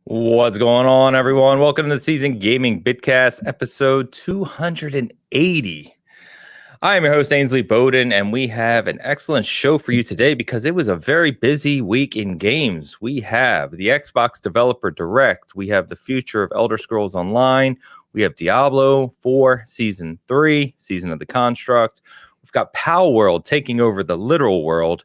What's going on, everyone? Welcome to the Season Gaming Bitcast, episode 280. I am your host, Ainsley Bowden, and we have an excellent show for you today because it was a very busy week in games. We have the Xbox Developer Direct. We have the future of Elder Scrolls Online. We have Diablo IV Season 3, Season of the Construct. We've got Palworld taking over the literal world.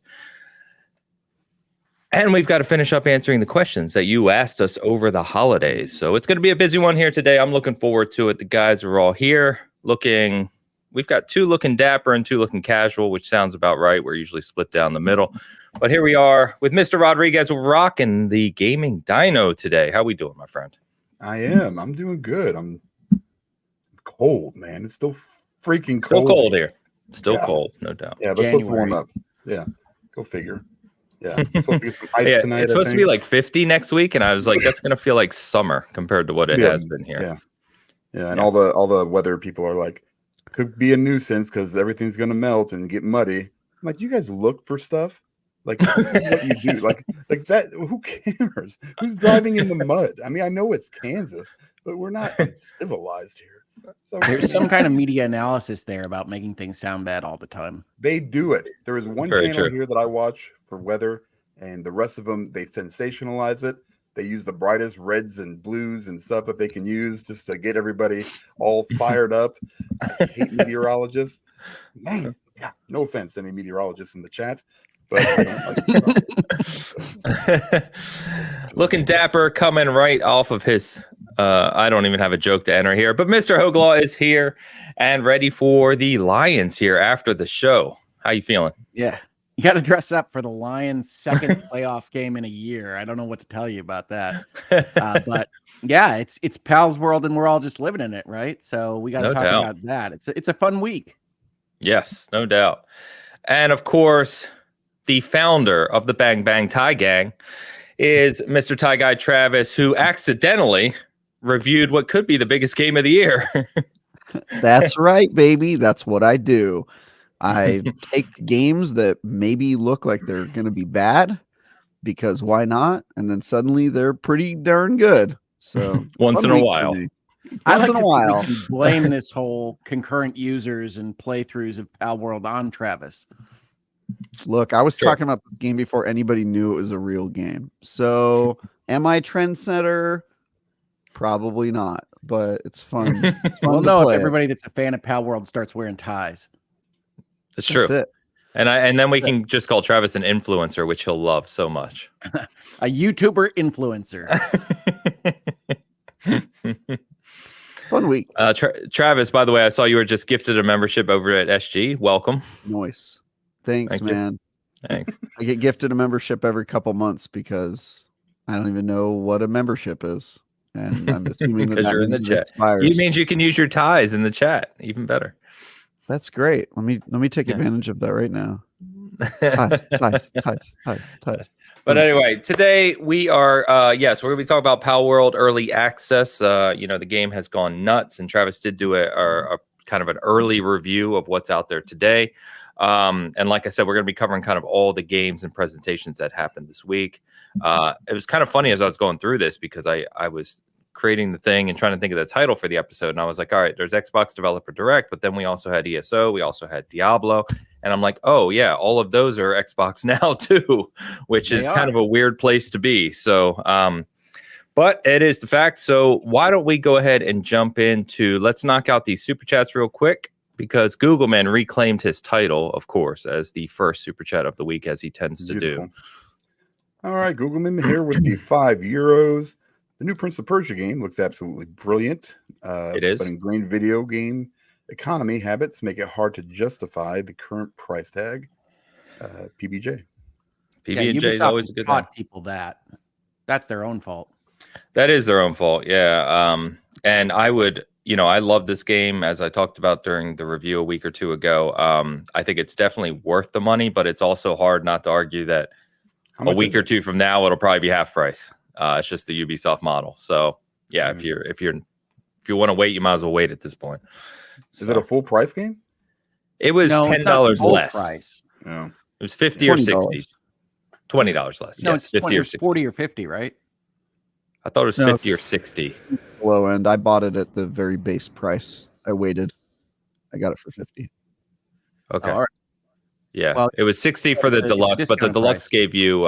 And we've got to finish up answering the questions that you asked us over the holidays. So it's going to be a busy one here today. I'm looking forward to it. The guys are all here we've got two looking dapper and two looking casual, which sounds about right. We're usually split down the middle. But here we are with Mr. Rodriguez rocking the gaming dyno today. How we doing, my friend? I'm doing good. I'm cold, man. It's still freaking cold. Still cold here. Still cold, no doubt. Yeah, but it's supposed to warm up. Yeah, go figure. Yeah, supposed to get some ice tonight. It's supposed to be like 50 next week, and I was like, that's gonna feel like summer compared to what it has been here. Yeah, and all the weather people are like, could be a nuisance because everything's gonna melt and get muddy. I'm like, you guys look for stuff. Like, this is what you do. Like that. Who cares? Who's driving in the mud? I mean, I know it's Kansas, but we're not civilized here. So there's some kind of media analysis there about making things sound bad all the time. They do it. There is one channel here that I watch for weather, and the rest of them, they sensationalize it. They use the brightest reds and blues and stuff that they can use just to get everybody all fired up. I hate meteorologists. Man, yeah, no offense to any meteorologists in the chat, but I don't like looking dapper, coming right off of his I don't even have a joke to enter here, but Mr. Hoglaw is here and ready for the Lions here after the show. How you feeling? Yeah, you got to dress up for the Lions' second playoff game in a year. I don't know what to tell you about that, but yeah, it's Palworld, and we're all just living in it, right? So we got to talk about that. It's a fun week. Yes, no doubt. And of course, the founder of the Bang Bang Tie Gang is Mr. Tie Guy Travis, who accidentally reviewed what could be the biggest game of the year. That's right, baby. That's what I do. I take games that maybe look like they're going to be bad because why not? And then suddenly they're pretty darn good. So once in a while. Once in a while. Blame this whole concurrent users and playthroughs of Palworld on Travis. Look, I was talking about this game before anybody knew it was a real game. So am I trendsetter? Probably not, but it's fun. It's fun well, no, if everybody that's a fan of Palworld starts wearing ties. It's true. That's it. And then we can just call Travis an influencer, which he'll love so much. A YouTuber influencer. Fun week. Travis, by the way, I saw you were just gifted a membership over at SG. Welcome. Nice. Thanks, man. Thanks. I get gifted a membership every couple months because I don't even know what a membership is. And I'm assuming that you're in the chat. It means you can use your ties in the chat. Even better. That's great. Let me take advantage of that right now. Ties. But anyway, today we are we're gonna be talking about Palworld early access. The game has gone nuts, and Travis did do a kind of an early review of what's out there today. And like I said, we're going to be covering kind of all the games and presentations that happened this week. It was kind of funny as I was going through this because I was creating the thing and trying to think of the title for the episode. And I was like, all right, there's Xbox Developer Direct, but then we also had ESO. We also had Diablo. And I'm like, oh, yeah, all of those are Xbox now, too, which is kind of a weird place to be. So, but it is the fact. So why don't we go ahead and jump into, let's knock out these super chats real quick. Because Google Man reclaimed his title, of course, as the first super chat of the week, as he tends to do. All right, Google Man here with the €5. The new Prince of Persia game looks absolutely brilliant. It is. But ingrained video game economy habits make it hard to justify the current price tag. PBJ. PB&J is always a good one. People that's their own fault. That is their own fault, yeah. And I would... I love this game, as I talked about during the review a week or two ago. I think it's definitely worth the money, but it's also hard not to argue that a week or two from now, it'll probably be half price. It's just the Ubisoft model. So yeah, if you want to wait, you might as well wait at this point. Is it a full price game? It was $10 less. Price. Yeah. It was 50 or 60. $20 less. No, yes, it's 50 20, or 60. 40 or 50, right? I thought it was 50 or 60. Low end. I bought it at the very base price. I waited. I got it for 50. Okay. All right. Yeah. Well, it was 60 for the deluxe, but the deluxe gave you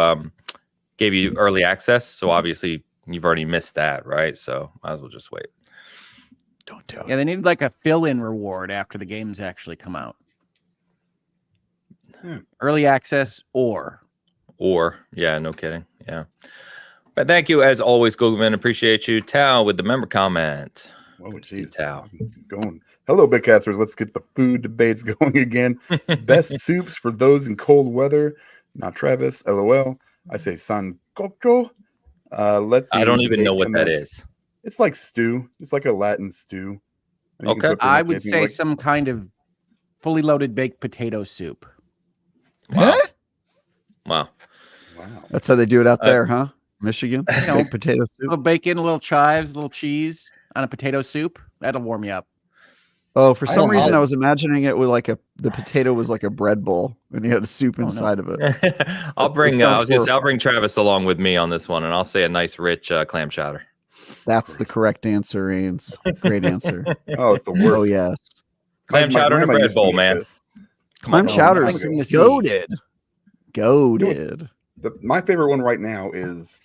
early access. So obviously you've already missed that, right? So might as well just wait. Don't tell. Yeah, they need like a fill-in reward after the games actually come out. Early access or yeah, no kidding. Yeah. But thank you as always, Googleman. Appreciate you. Tao with the member comment. Whoa, Tao. Going. Hello, Bitcasters. Let's get the food debates going again. Best soups for those in cold weather. Not Travis. LOL. I say sancocho. I don't even know what that is. It's like stew. It's like a Latin stew. Okay. I would say some kind of fully loaded baked potato soup. Wow. Wow. That's how they do it out there, huh? Michigan? You know, baked potato soup. A little bacon, a little chives, a little cheese on a potato soup. That'll warm you up. Oh, for some reason I was imagining it with like the potato was like a bread bowl and you had a soup inside of it. I'll bring Travis along with me on this one, and I'll say a nice rich clam chowder. That's the correct answer, Ains. Great answer. Oh, it's the worst. Oh yes. Clam chowder and a bread bowl, man. Clam chowder is goated. Goated. My favorite one right now is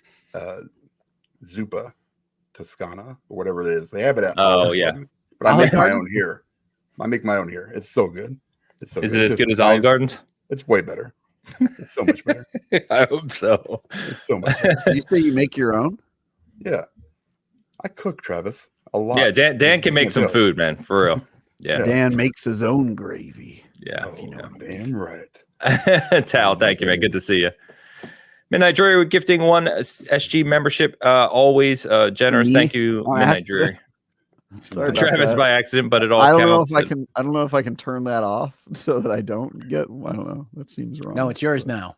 Zuppa Toscana or whatever it is. They have it at but I make my own here. It's so good. It's so is good. It as good as Olive Garden's? It's way better. It's so much better. I hope so. It's so much better. You say you make your own? Yeah. I cook, Travis, a lot. Yeah, Dan can make some food, man, for real. Yeah. Dan makes his own gravy. Yeah. Damn right. Tal, thank you, man. Good to see you. Midnight Dreary gifting one SG membership. Always generous. Thank you, Midnight Dreary. Travis by accident, but it all counts. I don't know if I can turn that off so that I don't get. I don't know. That seems wrong. No, it's yours now.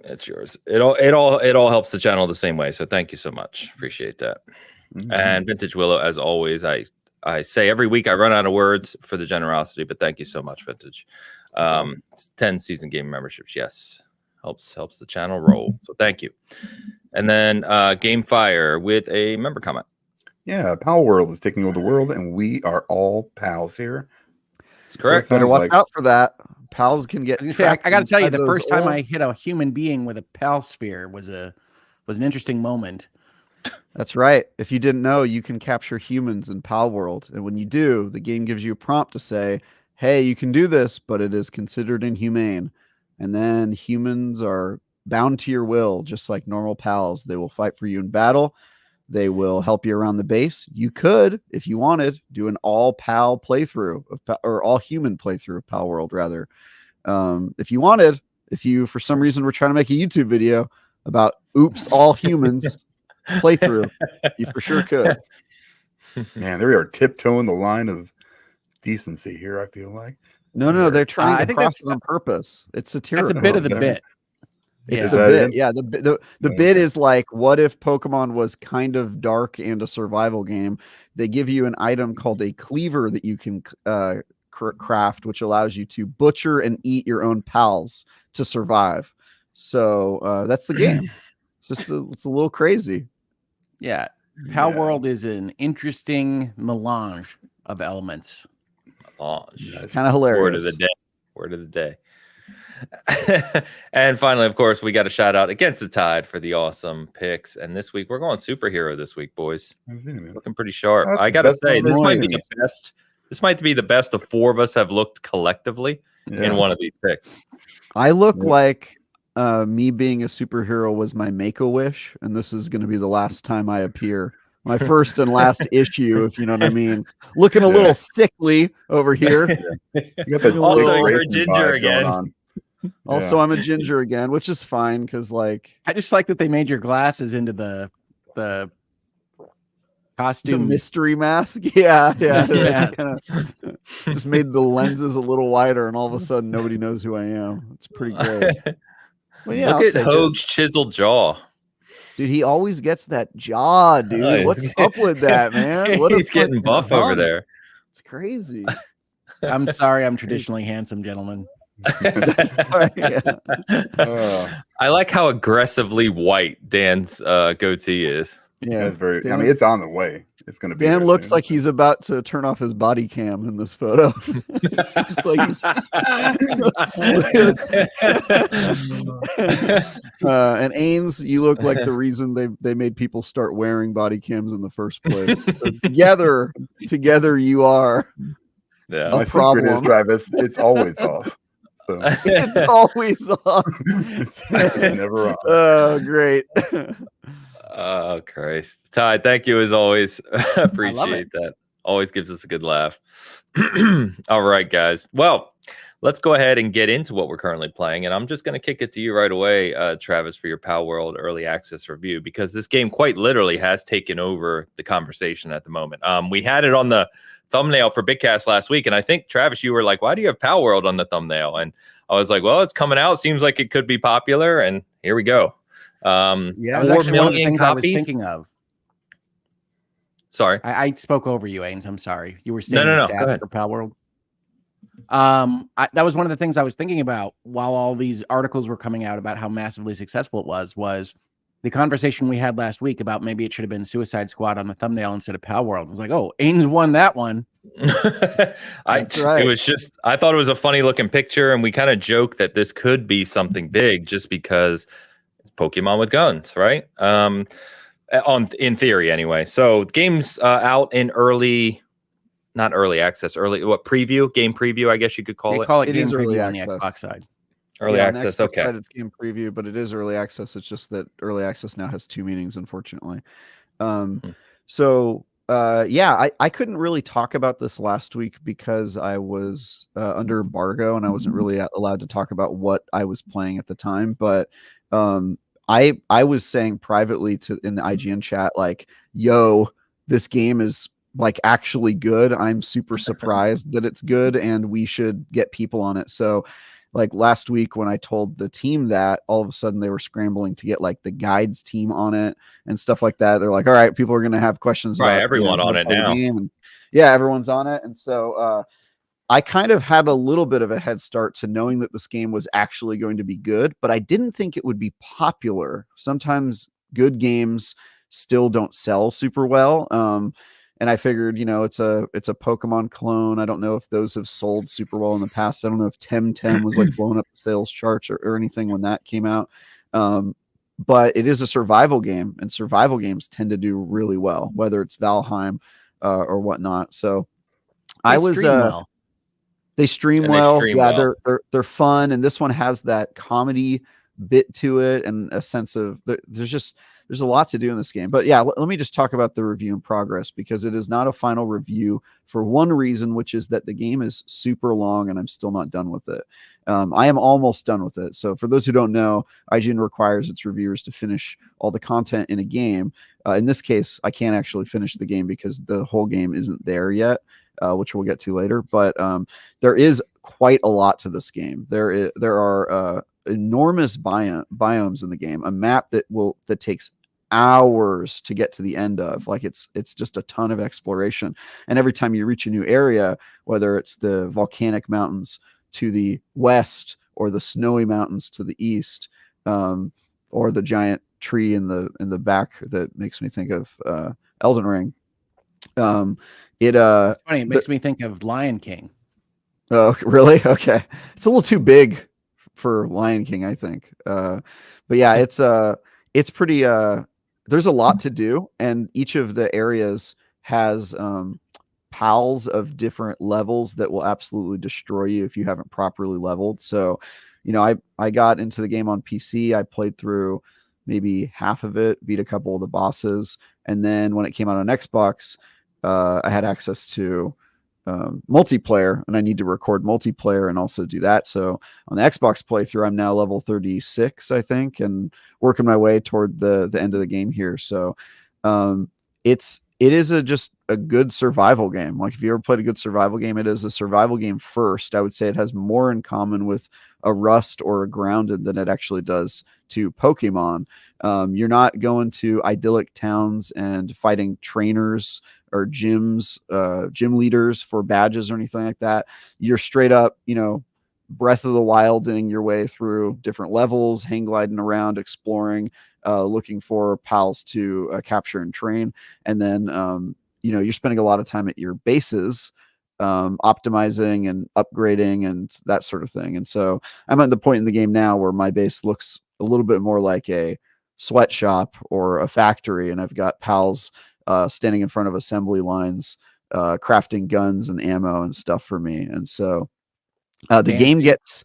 It's yours. It all helps the channel the same way. So thank you so much. Appreciate that. Mm-hmm. And Vintage Willow, as always, I say every week I run out of words for the generosity, but thank you so much, Vintage. 10 season game memberships, yes, helps the channel roll. So thank you. And then Game Fire with a member comment. Yeah, Palworld is taking over the world, and we are all pals here. That's correct. Better watch out for that. Pals can get. I got to tell you, the first time I hit a human being with a pal sphere was an interesting moment. That's right. If you didn't know, you can capture humans in Palworld, and when you do, the game gives you a prompt to say, "Hey, you can do this, but it is considered inhumane." And then humans are bound to your will, just like normal pals. They will fight for you in battle. They will help you around the base. You could, if you wanted, do an all-pal playthrough or all-human playthrough of Palworld, rather. If you wanted, if you, for some reason, were trying to make a YouTube video about oops, all humans playthrough, you for sure could. Man, they are tiptoeing the line of decency here, I feel like. No, they're trying to cross it on purpose. It's satirical. That's a bit of the bit. It's the bit. Yeah, the bit is like, what if Pokemon was kind of dark and a survival game? They give you an item called a cleaver that you can craft, which allows you to butcher and eat your own pals to survive. So that's the game. It's a little crazy. Yeah, Palworld is an interesting melange of elements. It's kind of hilarious. Word of the day. And finally, of course, we got a shout out against the tide for the awesome picks. And this week we're going superhero this week, boys. Looking pretty sharp. I gotta say, this might be the best. This might be the best the four of us have looked collectively in one of these picks. I look like me being a superhero was my make-a-wish, and this is going to be the last time I appear. My first and last issue, if you know what I mean. Looking a little sickly over here. You got also, you're a ginger again. Also, I'm a ginger again, which is fine because, like, I just like that they made your glasses into the costume, the mystery mask. Yeah. Kind of just made the lenses a little wider, and all of a sudden, nobody knows who I am. It's pretty great. Well, yeah, look at Hoag's chiseled jaw. Dude, he always gets that jaw, dude. Nice. What's up with that, man? He's getting buff over there. It's crazy. I'm sorry, I'm traditionally handsome, gentlemen. I like how aggressively white Dan's goatee is. Yeah, it's very. I mean, it's on the way. It's going to be. Dan there looks soon. like he's about to turn off his body cam in this photo. It's like he's. And Ains, you look like the reason they made people start wearing body cams in the first place. So together you are. Yeah. My secret is, Travis, it's always off. So. It's always off. It's never on. Oh, great. Oh, Christ. Ty, thank you as always. Appreciate that. Always gives us a good laugh. All right, guys. Well, let's go ahead and get into what we're currently playing. And I'm just going to kick it to you right away, Travis, for your Palworld early access review, because this game quite literally has taken over the conversation at the moment. We had it on the thumbnail for Bitcast last week. And I think, Travis, you were like, why do you have Palworld on the thumbnail? And I was like, well, it's coming out. Seems like it could be popular. And here we go. Yeah, 4 million copies. I was thinking of. Sorry, I spoke over you, Ains. I'm sorry. You were saying no. Go ahead. For Palworld. That was one of the things I was thinking about while all these articles were coming out about how massively successful it was the conversation we had last week about maybe it should have been Suicide Squad on the thumbnail instead of Palworld. I was like, oh, Ains won that one. That's right. It was just, I thought it was a funny looking picture, and we kind of joked that this could be something big just because it's Pokemon with guns, right? In theory, anyway. So game's out in not early access, preview, game preview, I guess you could call it. Call it game is early preview on the access. Xbox side. Early access, on Xbox okay. side, it's game preview, but it is early access. It's just that early access now has two meanings, unfortunately. So I couldn't really talk about this last week because I was under embargo and I wasn't really allowed to talk about what I was playing at the time. But I was saying privately in the IGN chat, like, yo, this game is like actually good. I'm super surprised that it's good and we should get people on it. So like last week when I told the team that, all of a sudden they were scrambling to get like the guides team on it and stuff like that. They're like, all right, people are going to have questions. Right, about, everyone on it now. And yeah, everyone's on it. And so I kind of had a little bit of a head start to knowing that this game was actually going to be good, but I didn't think it would be popular. Sometimes good games still don't sell super well. And I figured, it's a Pokemon clone. I don't know if those have sold super well in the past. I don't know if Temtem was like blowing up the sales charts or anything when that came out. But it is a survival game, and survival games tend to do really well, whether it's Valheim or whatnot. So they stream well. They're fun, and this one has that comedy bit to it and a sense of there's a lot to do in this game. But yeah, let me just talk about the review in progress, because it is not a final review for one reason, which is that the game is super long and I'm still not done with it. I am almost done with it. So for those who don't know, IGN requires its reviewers to finish all the content in a game. In this case, I can't actually finish the game because the whole game isn't there yet, which we'll get to later. But there is quite a lot to this game. There are enormous biomes in the game, a map that takes hours to get to the end of. Like it's just a ton of exploration, and every time you reach a new area, whether it's the volcanic mountains to the west or the snowy mountains to the east, or the giant tree in the back that makes me think of Elden Ring, it's funny, it makes me think of Lion King. Oh, really? Okay, it's a little too big for Lion King, I think. But yeah, it's pretty there's a lot to do, and each of the areas has pals of different levels that will absolutely destroy you if you haven't properly leveled. So, I got into the game on PC. I played through maybe half of it, beat a couple of the bosses, and then when it came out on Xbox, I had access to multiplayer, and I need to record multiplayer and also do that. So on the Xbox playthrough, I'm now level 36, I think, and working my way toward the end of the game here. So it is just a good survival game. Like if you ever played a good survival game, it is a survival game first. I would say it has more in common with a Rust or a Grounded than it actually does to Pokemon. You're not going to idyllic towns and fighting trainers or gym leaders for badges or anything like that. You're straight up, Breath of the Wilding your way through different levels, hang gliding around, exploring, looking for pals to capture and train. And then, you're spending a lot of time at your bases, optimizing and upgrading and that sort of thing. And so I'm at the point in the game now where my base looks a little bit more like a sweatshop or a factory, and I've got pals standing in front of assembly lines, crafting guns and ammo and stuff for me. And so the game gets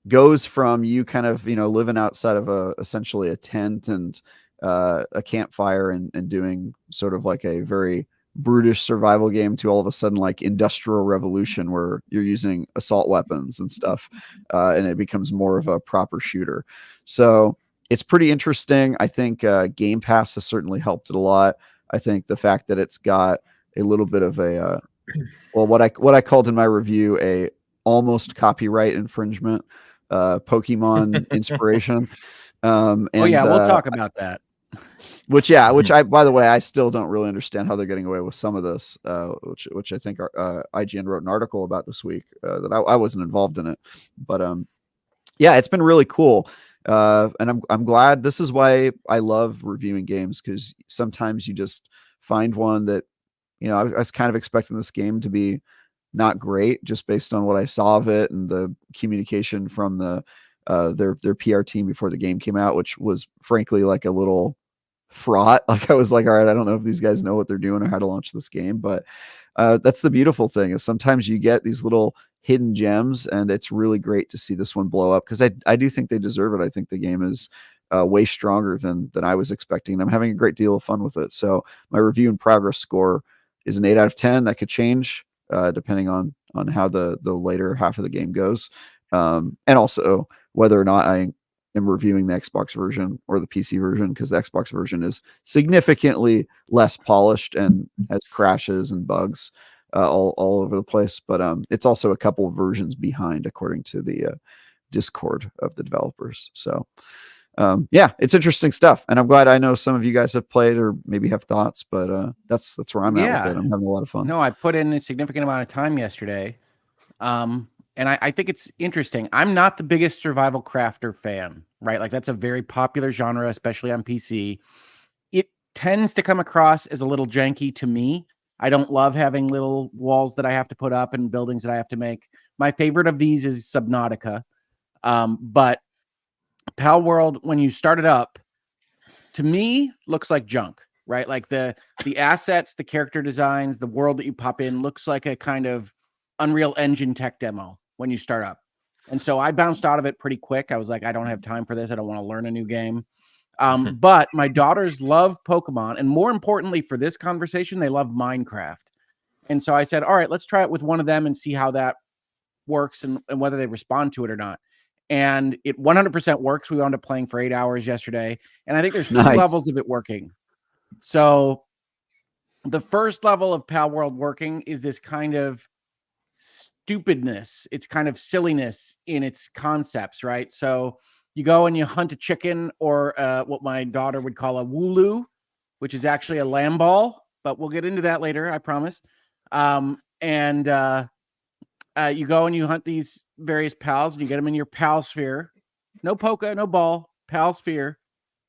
goes from you kind of living outside of essentially a tent and a campfire and doing sort of like a very brutish survival game to all of a sudden like Industrial Revolution, where you're using assault weapons and stuff, and it becomes more of a proper shooter. So it's pretty interesting. I think Game Pass has certainly helped it a lot. I think the fact that it's got a little bit of a what I called in my review a almost copyright infringement Pokemon inspiration. We'll talk about that. Which I, by the way, I still don't really understand how they're getting away with some of this, which I think IGN wrote an article about this week that I wasn't involved in it, but it's been really cool, and I'm glad. This is why I love reviewing games, because sometimes you just find one that I was kind of expecting this game to be not great just based on what I saw of it and the communication from their PR team before the game came out, which was frankly like a little fraught. Like I was like, all right, I don't know if these guys know what they're doing or how to launch this game, but that's the beautiful thing, is sometimes you get these little hidden gems, and it's really great to see this one blow up, because I do think they deserve it. I think the game is way stronger than I was expecting, and I'm having a great deal of fun with it. So my review and progress score is an 8 out of 10. That could change depending on how the later half of the game goes, and also whether or not I am reviewing the Xbox version or the PC version, because the Xbox version is significantly less polished and has crashes and bugs all over the place. But it's also a couple of versions behind, according to the Discord of the developers. So it's interesting stuff, and I'm glad. I know some of you guys have played or maybe have thoughts, but that's where I'm at with it. I'm having a lot of fun. No, I put in a significant amount of time yesterday. And I think it's interesting. I'm not the biggest survival crafter fan, right? Like that's a very popular genre, especially on PC. It tends to come across as a little janky to me. I don't love having little walls that I have to put up and buildings that I have to make. My favorite of these is Subnautica. But Palworld, when you start it up, to me, looks like junk, right? Like the assets, the character designs, the world that you pop in looks like a kind of Unreal Engine tech demo when you start up. And so I bounced out of it pretty quick. I was like, I don't have time for this. I don't want to learn a new game. But my daughters love Pokemon. And more importantly for this conversation, they love Minecraft. And so I said, all right, let's try it with one of them and see how that works and whether they respond to it or not. And it 100% works. We wound up playing for 8 hours yesterday. And I think there's 2 levels of it working. So the first level of Palworld working is this kind of stupidness. It's kind of silliness in its concepts, right? So you go and you hunt a chicken, or what my daughter would call a wooloo, which is actually a lamb ball, but we'll get into that later, I promise. And you go and you hunt these various pals, and you get them in your pal sphere. No poke, no ball, pal sphere.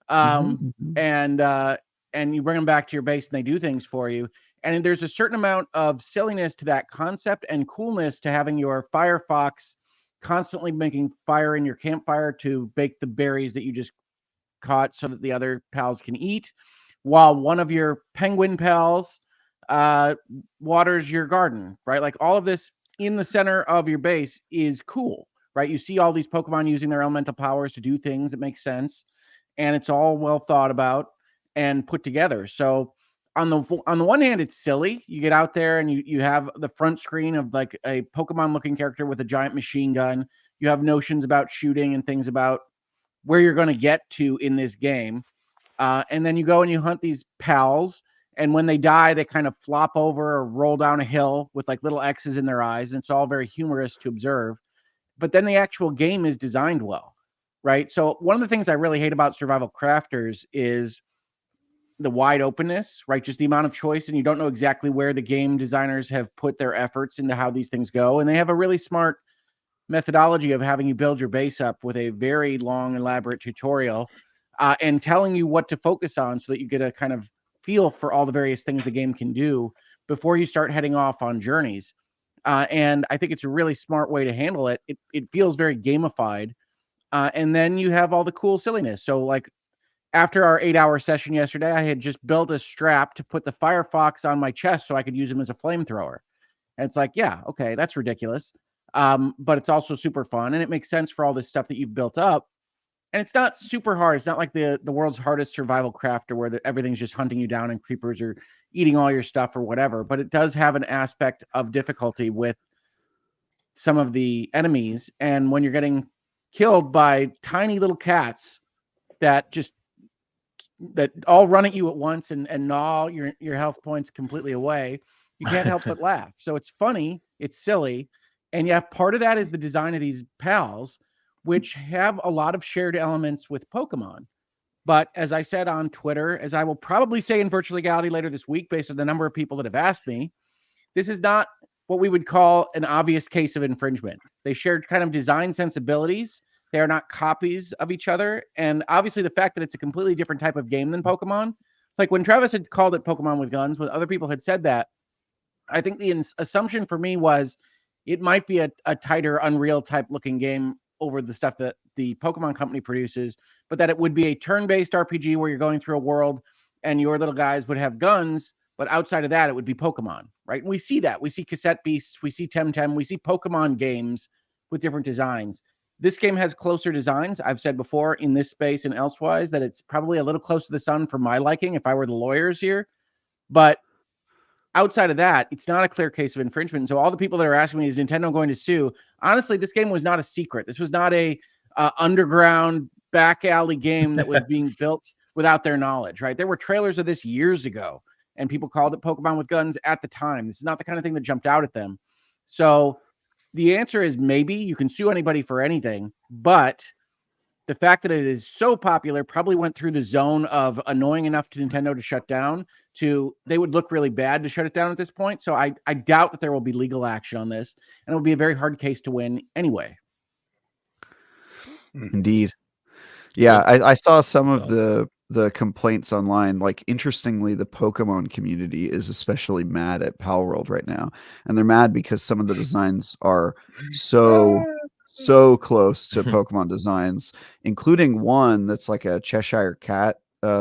And you bring them back to your base, and they do things for you. And there's a certain amount of silliness to that concept and coolness to having your Firefox constantly making fire in your campfire to bake the berries that you just caught so that the other pals can eat, while one of your penguin pals waters your garden, right? Like all of this in the center of your base is cool, right? You see all these Pokemon using their elemental powers to do things that make sense, and it's all well thought about and put together. So on the one hand, it's silly. You get out there and you have the front screen of like a Pokemon looking character with a giant machine gun. You have notions about shooting and things about where you're going to get to in this game. And then you go and you hunt these pals. And when they die, they kind of flop over or roll down a hill with like little X's in their eyes. And it's all very humorous to observe. But then the actual game is designed well, right? So one of the things I really hate about survival crafters is the wide openness, right? Just the amount of choice, and you don't know exactly where the game designers have put their efforts into how these things go. And they have a really smart methodology of having you build your base up with a very long, elaborate tutorial, and telling you what to focus on so that you get a kind of feel for all the various things the game can do before you start heading off on journeys. And I think it's a really smart way to handle it. It feels very gamified. And then you have all the cool silliness. So like after our 8-hour session yesterday, I had just built a strap to put the Firefox on my chest so I could use him as a flamethrower. And it's like, yeah, okay, that's ridiculous. But it's also super fun, and it makes sense for all this stuff that you've built up. And it's not super hard. It's not like the world's hardest survival crafter where everything's just hunting you down and creepers are eating all your stuff or whatever. But it does have an aspect of difficulty with some of the enemies. And when you're getting killed by tiny little cats that all run at you at once and gnaw your health points completely away, you can't help but laugh. So it's funny, it's silly, and yeah, part of that is the design of these pals, which have a lot of shared elements with Pokemon. But as I said on Twitter, as I will probably say in Virtual Legality later this week, based on the number of people that have asked me, this is not what we would call an obvious case of infringement. They shared kind of design sensibilities. They are not copies of each other. And obviously the fact that it's a completely different type of game than Pokemon, like when Travis had called it Pokemon with Guns, when other people had said that, I think the assumption for me was it might be a tighter Unreal type looking game over the stuff that the Pokemon company produces, but that it would be a turn-based RPG where you're going through a world and your little guys would have guns, but outside of that, it would be Pokemon, right? And we see that. We see Cassette Beasts, we see Temtem, we see Pokemon games with different designs. This game has closer designs. I've said before in this space and elsewise that it's probably a little close to the sun for my liking if I were the lawyers here. But outside of that, it's not a clear case of infringement. So all the people that are asking me, is Nintendo going to sue? Honestly, this game was not a secret. This was not a underground back alley game that was being built without their knowledge, right? There were trailers of this years ago, and people called it Pokemon with Guns at the time. This is not the kind of thing that jumped out at them. So the answer is maybe you can sue anybody for anything, but the fact that it is so popular probably went through the zone of annoying enough to Nintendo to shut down to they would look really bad to shut it down at this point. So I doubt that there will be legal action on this, and it will be a very hard case to win anyway. Indeed. Yeah, I saw some of the complaints online. Like, interestingly, the Pokemon community is especially mad at Palworld right now, and they're mad because some of the designs are so close to Pokemon designs, including one that's like a Cheshire Cat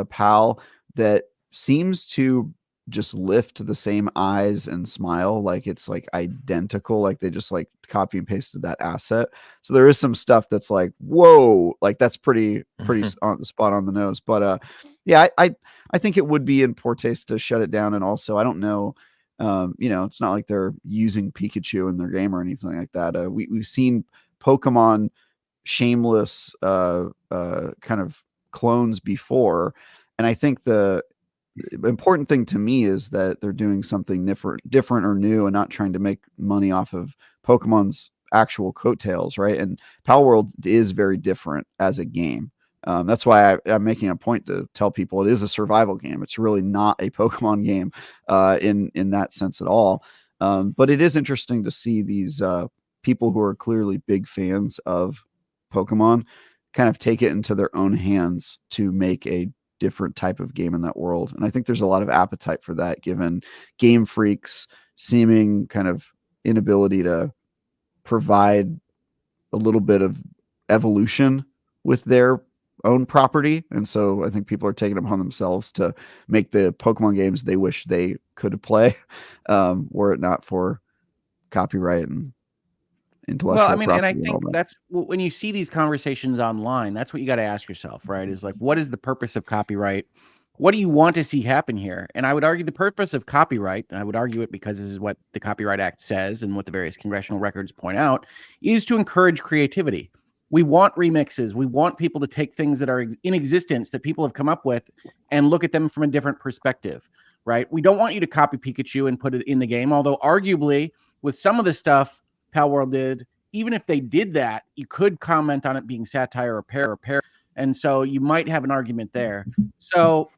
pal that seems to just lift the same eyes and smile, like it's like identical, like they just like copy and pasted that asset. So there is some stuff that's like, whoa, like that's pretty on the spot on the nose. But yeah, I think it would be in poor taste to shut it down. And also, I don't know, it's not like they're using Pikachu in their game or anything like that. We've seen Pokemon shameless kind of clones before, and I think the important thing to me is that they're doing something different or new, and not trying to make money off of Pokemon's actual coattails, right? And Palworld is very different as a game. That's why I'm making a point to tell people it is a survival game. It's really not a Pokemon game in that sense at all. But it is interesting to see these people who are clearly big fans of Pokemon kind of take it into their own hands to make a different type of game in that world. And I think there's a lot of appetite for that, given Game Freak's seeming kind of inability to provide a little bit of evolution with their own property. And so I think people are taking it upon themselves to make the Pokemon games they wish they could play, were it not for copyright and intellectual property. And I think that's when you see these conversations online, that's what you got to ask yourself, right? Is like, what is the purpose of copyright? What do you want to see happen here? And I would argue the purpose of copyright, and I would argue it because this is what the Copyright Act says and what the various congressional records point out, is to encourage creativity. We want remixes. We want people to take things that are in existence that people have come up with and look at them from a different perspective, right? We don't want you to copy Pikachu and put it in the game, although arguably with some of the stuff Palworld did, even if they did that, you could comment on it being satire or pair. And so you might have an argument there. So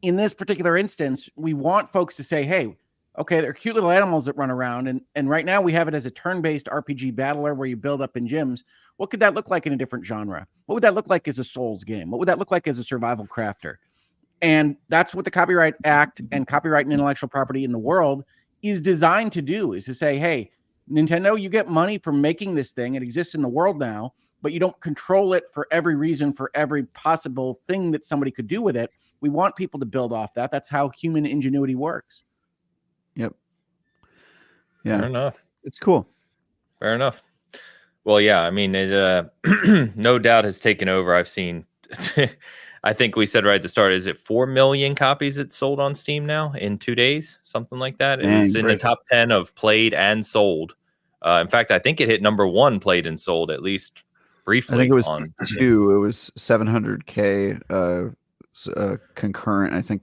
in this particular instance, we want folks to say, hey, okay, there are cute little animals that run around, and right now we have it as a turn-based RPG battler where you build up in gyms. What could that look like in a different genre? What would that look like as a Souls game? What would that look like as a survival crafter? And that's what the Copyright Act and copyright and intellectual property in the world is designed to do, is to say, hey, Nintendo, you get money for making this thing. It exists in the world now, but you don't control it for every reason, for every possible thing that somebody could do with it. We want people to build off that. That's how human ingenuity works. Yep. Yeah. Fair enough. It's cool. Fair enough. Well, yeah, I mean, it no doubt has taken over. I've seen, I think we said right at the start, is it 4 million copies it's sold on Steam now in 2 days? Something like that. It's in the top 10 of played and sold. In fact, I think it hit number 1 played and sold, at least briefly. I think it was 2. It was 700K concurrent. I think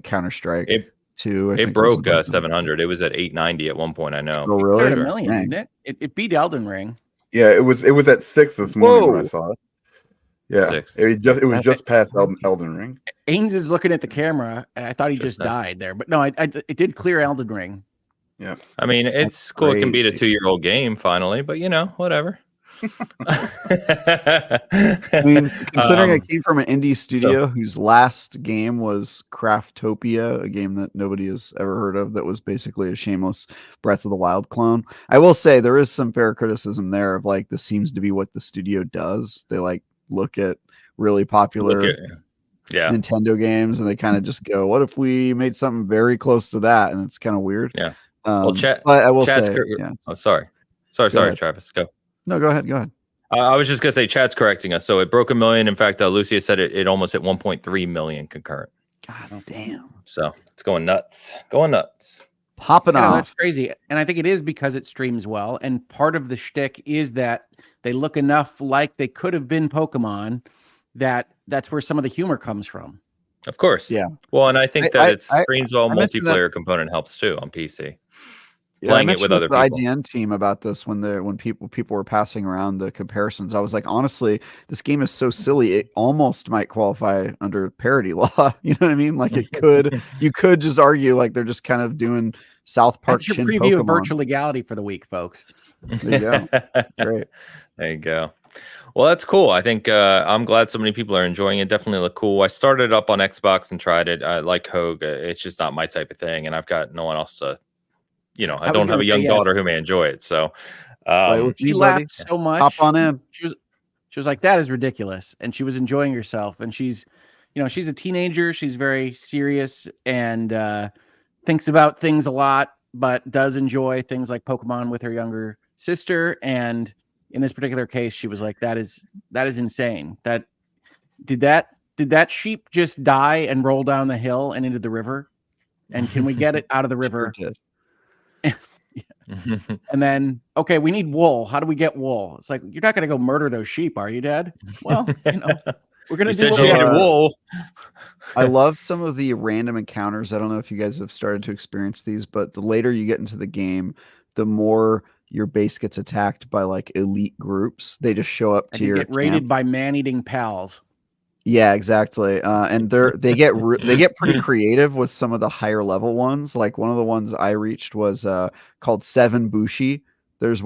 Counter-Strike. It broke 700. It was at 890 at one point. I know. Oh, really? It 1 million, didn't it? It beat Elden Ring. Yeah, it was at 6 this morning when I saw it. Yeah, 6. it was just past Elden Ring. Ains is looking at the camera. I thought he just died there, but no, it did clear Elden Ring. Yeah, I mean, it's cool. It can beat a 2-year-old game finally, but whatever. I mean, considering I came from an indie studio whose last game was Craftopia, a game that nobody has ever heard of, that was basically a shameless Breath of the Wild clone. I will say there is some fair criticism there of like, this seems to be what the studio does. They like look at really popular Nintendo games and they kind of just go, what if we made something very close to that? And it's kind of weird. Yeah. But I will say, Oh, sorry, Travis, go. No, go ahead. I was just gonna say, chat's correcting us. So it broke 1 million. In fact, Lucia said it almost hit 1.3 million concurrent. God damn! So it's going nuts, popping off. That's crazy, and I think it is because it streams well. And part of the shtick is that they look enough like they could have been Pokemon that's where some of the humor comes from. Of course, yeah. Well, and I think that it streams well. Multiplayer component helps too on PC. Playing it with other people. The IGN team about this when people were passing around the comparisons. I was like, honestly, this game is so silly it almost might qualify under parody law. You know what I mean? Like you could just argue like they're just kind of doing South Park. That's your preview of virtual legality for the week, folks. There you go. Great. There you go. Well, that's cool. I think I'm glad so many people are enjoying it. Definitely look cool. I started up on Xbox and tried it. I like Hogue. It's just not my type of thing, and I've got no one else to. I don't have a young daughter who may enjoy it. So she laughed so much. Hop on in. She was like, that is ridiculous. And she was enjoying herself. And she's a teenager. She's very serious and thinks about things a lot, but does enjoy things like Pokemon with her younger sister. And in this particular case, she was like, that is insane. Did that sheep just die and roll down the hill and into the river? And can we get it out of the river? Sure did. And then, okay, we need wool. How do we get wool? It's like, you're not going to go murder those sheep, are you, Dad? Well, we're going to do wool. I loved some of the random encounters. I don't know if you guys have started to experience these, but the later you get into the game, the more your base gets attacked by like elite groups. They just show up to your get raided by man-eating pals. Yeah, exactly. And they get pretty creative with some of the higher level ones. Like one of the ones I reached was called 7 Bushi. There's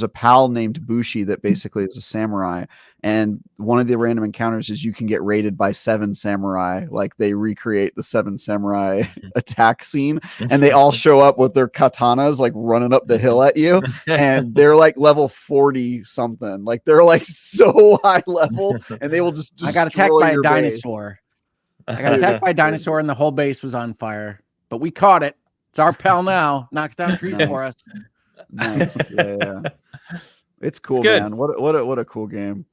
a pal named Bushi that basically is a samurai, and one of the random encounters is you can get raided by 7 samurai. Like they recreate the 7 samurai attack scene, and they all show up with their katanas like running up the hill at you, and they're like level 40 something. Like they're like so high level, and they will just I got attacked by a dinosaur. I got attacked by a dinosaur, and the whole base was on fire, but we caught it. It's our pal now. Knocks down trees for us. Nice. Yeah. It's cool, man. What a cool game.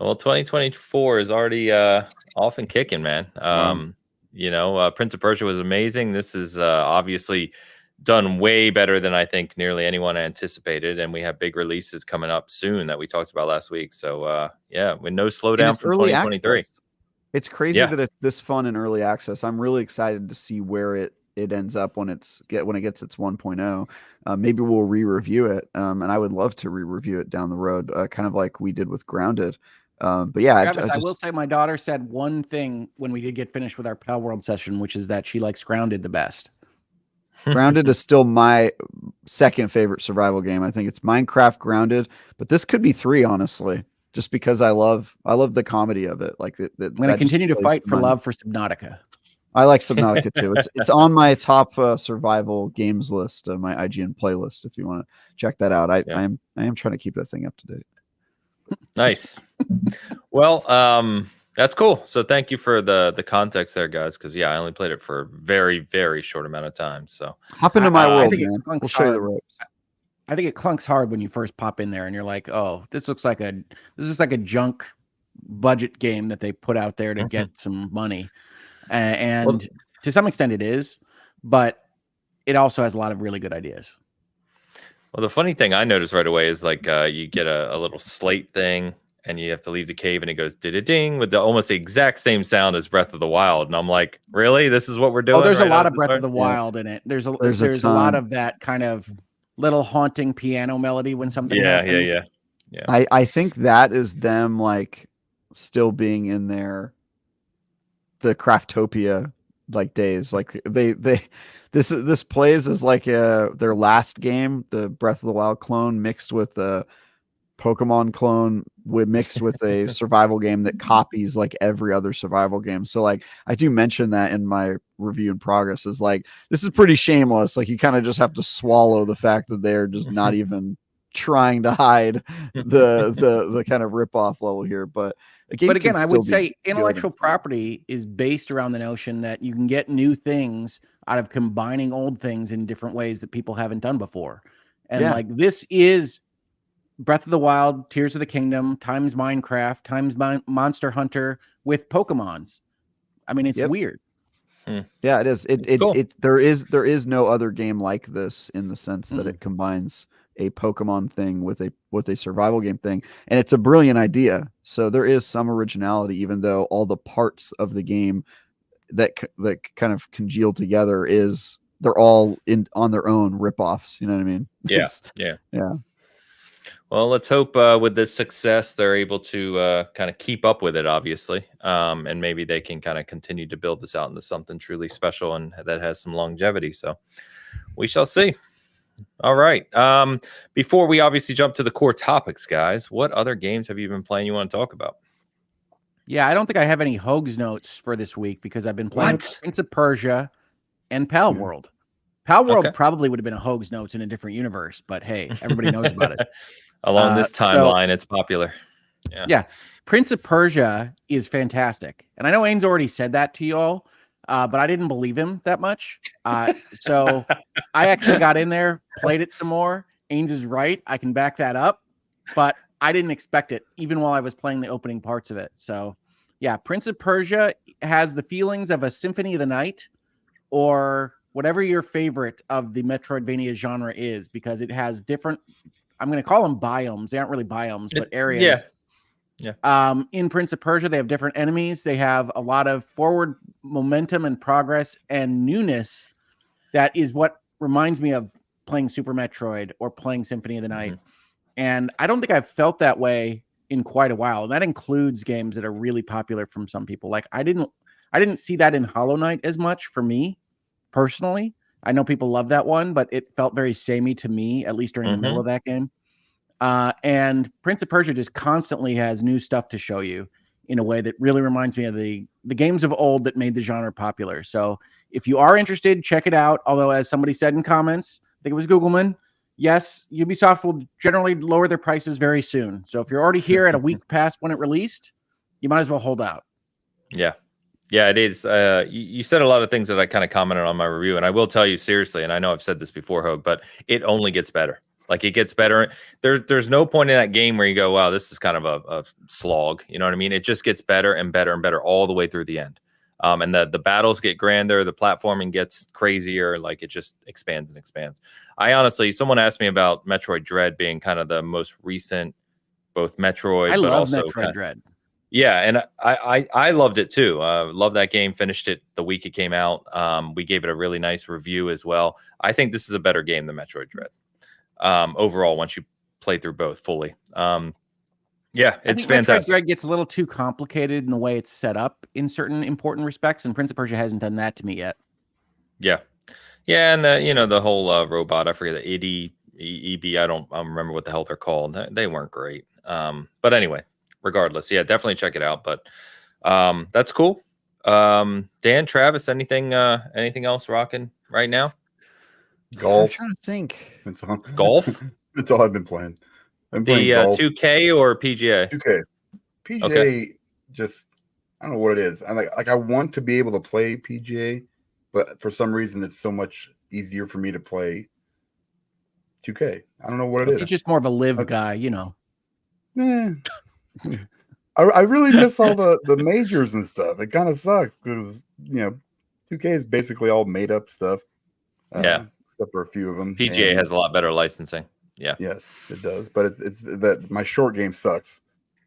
Well, 2024 is already off and kicking, man. Prince of Persia was amazing. This is obviously done way better than I think nearly anyone anticipated, and we have big releases coming up soon that we talked about last week. So with no slowdown from 2023. It's crazy that it's this fun in early access. I'm really excited to see where it ends up when it gets its 1.0. Maybe we'll re-review it, and I would love to re-review it down the road, kind of like we did with Grounded. But yeah, Travis, I will say my daughter said one thing when we did get finished with our Palworld session, which is that she likes Grounded the best. Grounded is still my second favorite survival game. I think it's Minecraft, Grounded, but this could be 3, honestly, just because I love the comedy of it. Like I'm going to continue to fight for love for Subnautica. I like Subnautica too. It's on my top survival games list, my IGN playlist. If you want to check that out, I am trying to keep that thing up to date. Nice. Well, that's cool. So thank you for the context there, guys. Because I only played it for a very, very short amount of time. So hop into my world, man. We'll show you the ropes. I think it clunks hard when you first pop in there, and you're like, "Oh, this looks like a junk budget game that they put out there to get some money." And to some extent, it is, but it also has a lot of really good ideas. Well, the funny thing I noticed right away is like you get a little slate thing, and you have to leave the cave, and it goes ding with almost the exact same sound as Breath of the Wild, and I'm like, really? This is what we're doing? Oh, there's a lot of Breath of the Wild in it. There's a lot of that kind of little haunting piano melody when something happens. Yeah. I think that is them like still being in the Craftopia like days. Like this plays as like their last game, the Breath of the Wild clone mixed with the Pokemon clone mixed with a survival game that copies like every other survival game. So like I do mention that in my review in progress is like this is pretty shameless. Like you kind of just have to swallow the fact that they're just not even trying to hide the kind of rip-off level here. But again, I would say intellectual property is based around the notion that you can get new things out of combining old things in different ways that people haven't done before. And like this is Breath of the Wild, Tears of the Kingdom, times Minecraft, times Monster Hunter with Pokemons. I mean, it's weird. Yeah, it is. Cool. There is no other game like this in the sense that it combines a Pokemon thing with a survival game thing, and it's a brilliant idea. So there is some originality, even though all the parts of the game that kind of congeal together they're all on their own ripoffs. You know what I mean? Yeah. Well, let's hope with this success, they're able to kind of keep up with it, obviously. And maybe they can kind of continue to build this out into something truly special and that has some longevity. So we shall see. All right. Before we obviously jump to the core topics, guys, what other games have you been playing you want to talk about? Yeah, I don't think I have any Hogs notes for this week because I've been playing Prince of Persia and Palworld. Palworld probably would have been a Hogs notes in a different universe, but hey, everybody knows about it. Along this timeline, it's popular. Yeah. Prince of Persia is fantastic. And I know Ains already said that to you all, but I didn't believe him that much. So I actually got in there, played it some more. Ains is right. I can back that up. But I didn't expect it, even while I was playing the opening parts of it. So, yeah, Prince of Persia has the feelings of a Symphony of the Night or whatever your favorite of the Metroidvania genre is, because it has different... I'm going to call them biomes. They aren't really biomes, but areas. Yeah. In Prince of Persia, they have different enemies. They have a lot of forward momentum and progress and newness. That is what reminds me of playing Super Metroid or playing Symphony of the Night. And I don't think I've felt that way in quite a while. And that includes games that are really popular from some people. Like I didn't see that in Hollow Knight as much for me personally. I know people love that one, but it felt very samey to me, at least during the middle of that game. And Prince of Persia just constantly has new stuff to show you in a way that really reminds me of the games of old that made the genre popular. So if you are interested, check it out. Although, as somebody said in comments, I think it was Googleman, yes, Ubisoft will generally lower their prices very soon. So if you're already here at a week past when it released, you might as well hold out. Yeah, it is. You said a lot of things that I kind of commented on my review, and I will tell you seriously, and I know I've said this before, Hogue, but it only gets better. Like it gets better. There's no point in that game where you go, wow, this is kind of a slog. You know what I mean? It just gets better and better and better all the way through the end. And the battles get grander, the platforming gets crazier, like it just expands and expands. I honestly, someone asked me about Metroid Dread being kind of the most recent, both Metroid, but love also Metroid Dread. Yeah, and I loved it too. Loved that game. Finished it the week it came out. We gave it a really nice review as well. I think this is a better game than Metroid Dread overall once you play through both fully. Yeah, I it's think Metroid fantastic. Dread gets a little too complicated in the way it's set up in certain important respects, and Prince of Persia hasn't done that to me yet. Yeah, yeah, and the whole robot. I forget the EB. I don't remember what the hell they're called. They weren't great. But anyway, regardless, yeah, definitely check it out. But that's cool. Dan, Travis, anything else rocking right now? Golf. I'm trying to think. It's on. Golf? That's all I've been playing. I'm playing The golf. 2K or PGA? 2K. PGA, Okay. just I don't know what it is. I like I want to be able to play PGA, but for some reason it's so much easier for me to play 2K. I don't know what it is. He's just more of a live guy, you know. I really miss all the majors and stuff. It kind of sucks because 2K is basically all made up stuff. Yeah, except for a few of them. PGA has a lot better licensing. Yeah. Yes, it does. But it's that my short game sucks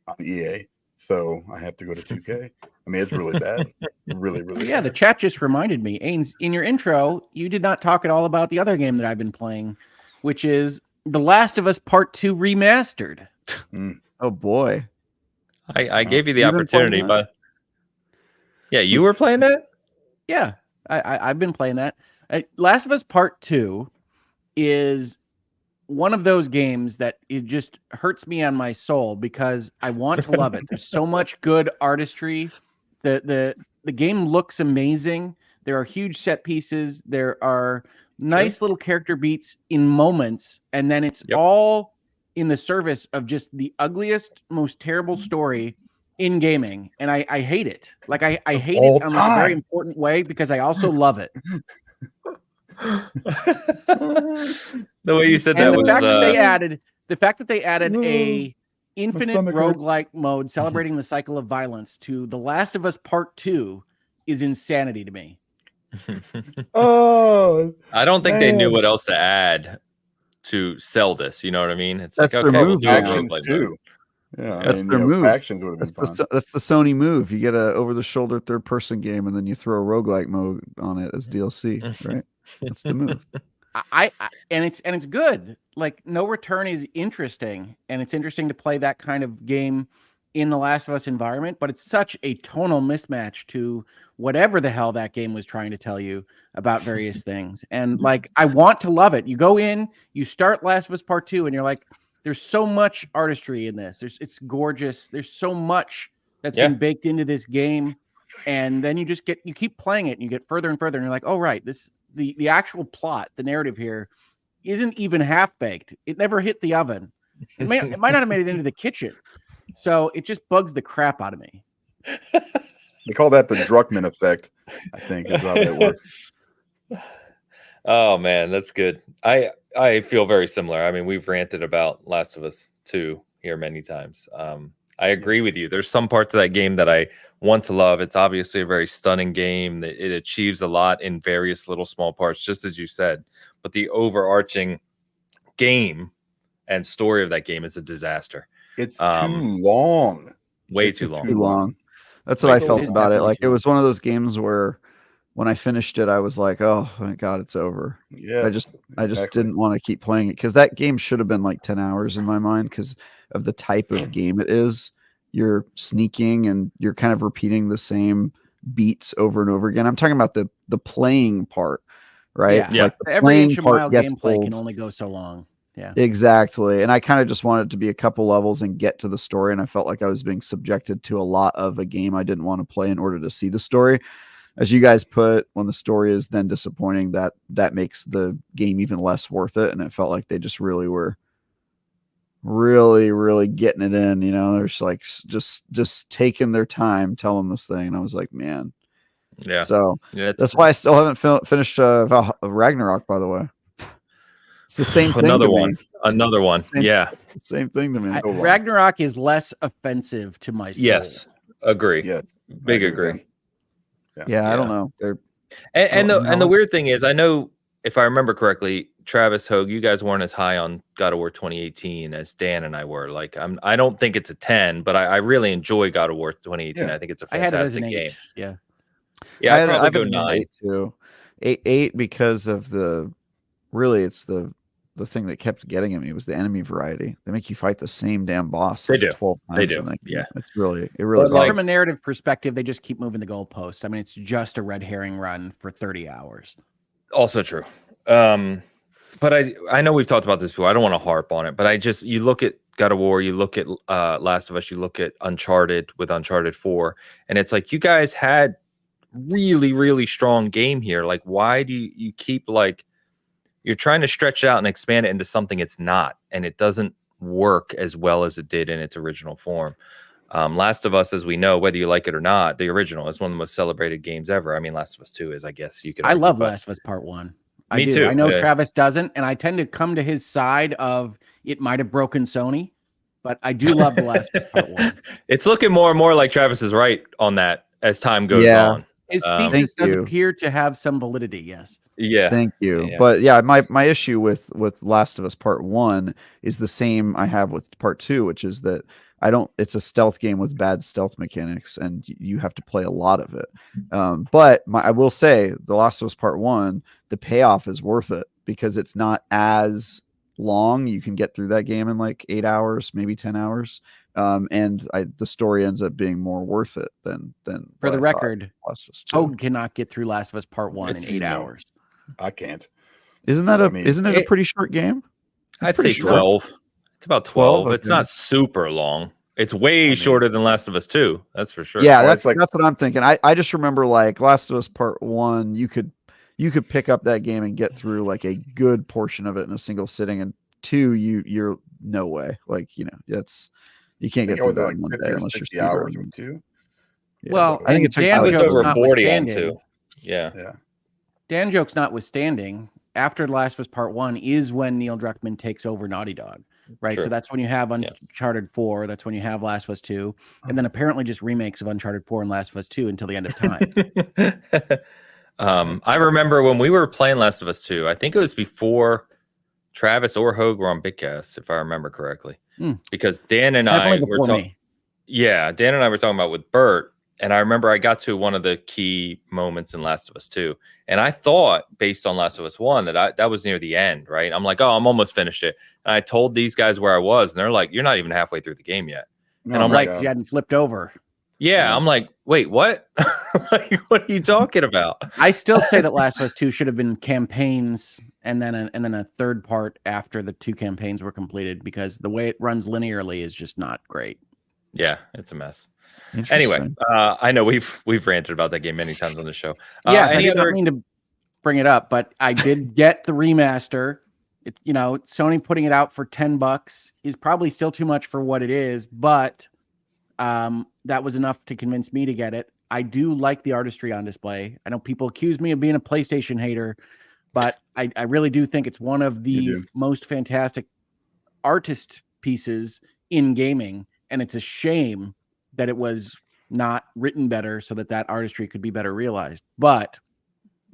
on EA, so I have to go to 2K. I mean, it's really bad. Really, really Yeah, bad. the chat just reminded me. Ains, in your intro, you did not talk at all about the other game that I've been playing, which is The Last of Us Part 2 Remastered. Oh boy. I gave you the You've been playing opportunity, that? but yeah, you were playing that? Yeah, I've been playing that. Last of Us Part 2 is one of those games that it just hurts me on my soul because I want to love it. There's so much good artistry. The game looks amazing. There are huge set pieces. There are nice little character beats in moments, and then it's all in the service of just the ugliest, most terrible story in gaming, and I hate it. Like I hate it on like a very important way because I also love it. The way you said And that the was fact that they added a infinite roguelike mode celebrating the cycle of violence to The Last of Us Part 2 is insanity to me. Oh, I don't think they knew what else to add to sell this. You know what I mean? It's That's like, their okay, move, we'll do man. a roguelike too. Yeah, that's their move. Factions would have been fun. That's the Sony move. You get a over-the-shoulder third-person game, and then you throw a roguelike mode on it as DLC, right? That's the move. And it's good. Like No Return is interesting, and it's interesting to play that kind of game in the Last of Us environment, but it's such a tonal mismatch to whatever the hell that game was trying to tell you about various things. And like, I want to love it. You go in, you start Last of Us Part 2, and you're like, there's so much artistry in this. It's gorgeous. There's so much that's been baked into this game. And then you keep playing it and you get further and further, and you're like, oh, right, the actual plot, the narrative here isn't even half baked. It never hit the oven. It might not have made it into the kitchen. So it just bugs the crap out of me. They call that the Druckmann effect, I think, is how that works. Oh man, that's good. I feel very similar. I mean, we've ranted about Last of Us 2 here many times. I agree with you. There's some parts of that game that I want to love. It's obviously a very stunning game. It achieves a lot in various little small parts, just as you said. But the overarching game and story of that game is a disaster. It's too long. Way too long. Too long. That's what I felt about it. Like it was one of those games where when I finished it, I was like, "Oh my god, it's over." Yeah, I just didn't want to keep playing it because that game should have been like 10 hours in my mind because of the type of game it is. You're sneaking and you're kind of repeating the same beats over and over again. I'm talking about the playing part, right? Yeah. Like the every inch of part mile gets gameplay old. can only go so long. Yeah, exactly. And I kind of just wanted to be a couple levels and get to the story. And I felt like I was being subjected to a lot of a game I didn't want to play in order to see the story. As you guys put, when the story is then disappointing, that makes the game even less worth it. And it felt like they just really were really getting it in. You know, they're just taking their time telling this thing. And I was like, man. Yeah. So that's why I still haven't finished Ragnarok, by the way. It's the same thing. Another one. Same thing to me. Ragnarok is less offensive to my soul. Yes. Agree. Yes. Big agree. Yeah, I don't know. And the weird thing is, I know if I remember correctly, Travis, Hogue, you guys weren't as high on God of War 2018 as Dan and I were. Like, I don't think it's a 10, but I really enjoy God of War 2018. I think it's a fantastic game. Yeah. Yeah, I'd probably go 9 too. 8 because of it's the the thing that kept getting at me was the enemy variety. They make you fight the same damn boss. They like do. 12 times They do. in that game. Yeah. It's really But from a narrative perspective, they just keep moving the goalposts. I mean, it's just a red herring run for 30 hours. Also true. But I know we've talked about this before. I don't want to harp on it, but you look at God of War, you look at Last of Us, you look at Uncharted with Uncharted 4, and it's like you guys had really, really strong game here. Like, why do you keep like you're trying to stretch it out and expand it into something it's not, and it doesn't work as well as it did in its original form. Last of Us, as we know, whether you like it or not, the original is one of the most celebrated games ever. I mean, Last of Us 2 is, I guess you could. I love Last of Us Part 1. Me too. I know Travis doesn't, and I tend to come to his side of it might have broken Sony, but I do love The Last of Us Part 1. It's looking more and more like Travis is right on that as time goes on. His thesis does appear to have some validity, yes. Yeah. Thank you. Yeah. But yeah, my issue with Last of Us Part 1 is the same I have with Part 2, which is that it's a stealth game with bad stealth mechanics, and you have to play a lot of it. But I will say, The Last of Us Part 1, the payoff is worth it because it's not as long. You can get through that game in like 8 hours, maybe 10 hours. And the story ends up being more worth it than for the record. Toad cannot get through Last of Us Part 1 in 8 hours. I can't. Isn't it a pretty short game? I'd say 12. It's about 12. Okay. It's not super long. It's way shorter than Last of Us 2. That's for sure. Yeah, that's what I'm thinking. I just remember like Last of Us Part 1, you could pick up that game and get through like a good portion of it in a single sitting, and 2 you're no way. Like, you can't get through that in one day unless you're 60 hours with 2. Yeah, well, I think it took over 40 on 2. Yeah. Dan jokes notwithstanding, after Last of Us Part 1 is when Neil Druckmann takes over Naughty Dog, right? True. So that's when you have Uncharted 4, that's when you have Last of Us 2, and then apparently just remakes of Uncharted 4 and Last of Us 2 until the end of time. I remember when we were playing Last of Us 2, I think it was before Travis or Hogue were on Bitcast, if I remember correctly. Because Dan and I were talking. Yeah, Dan and I were talking about with Bert, and I remember I got to one of the key moments in Last of Us 2, and I thought, based on Last of Us 1, that was near the end, right? I'm like, oh, I'm almost finished it. And I told these guys where I was, and they're like, you're not even halfway through the game yet. And I'm like, you hadn't flipped over. Yeah, I'm like, wait, what? Like, what are you talking about? I still say that Last of Us 2 should have been campaigns and then a third part after the 2 campaigns were completed, because the way it runs linearly is just not great. Yeah, it's a mess. Anyway, I know we've ranted about that game many times on the show. Yes, I did not mean to bring it up, but I did get the remaster. Sony putting it out for $10 is probably still too much for what it is, but that was enough to convince me to get it. I do like the artistry on display. I know people accuse me of being a PlayStation hater, but I really do think it's one of the most fantastic artist pieces in gaming, and it's a shame that it was not written better so that artistry could be better realized. But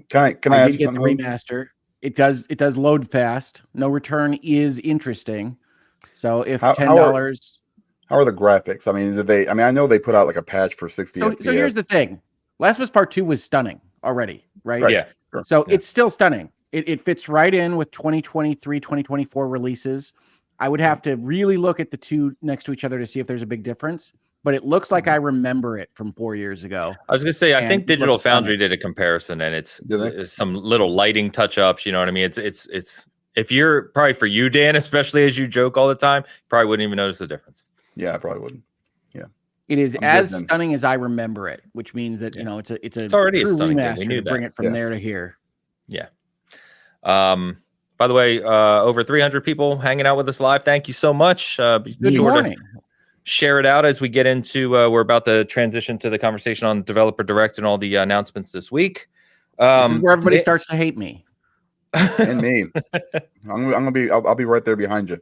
can I ask you get the remaster? It does load fast. No Return is interesting. So if $10, how are the graphics? I mean, I know they put out like a patch for 60 FPS. So here's the thing: Last of Us Part 2 was stunning already, right? Yeah. Sure. So it's still stunning. It fits right in with 2023, 2024 releases. I would have to really look at the 2 next to each other to see if there's a big difference. But it looks like I remember it from 4 years ago. I was going to say, I think Digital Foundry did a comparison, and it's some little lighting touch-ups. You know what I mean? It's if you're probably for you, Dan, especially as you joke all the time, you probably wouldn't even notice the difference. Yeah, I probably wouldn't. Yeah, it is as stunning as I remember it, which means that it's already true a stunning remaster. game. We knew to bring it from there to here. Yeah. By the way, over 300 people hanging out with us live. Thank you so much. Good morning. Share it out as we get into we're about to transition to the conversation on Developer Direct and all the announcements this week. This is where everybody starts to hate me. And me. I'll be right there behind you.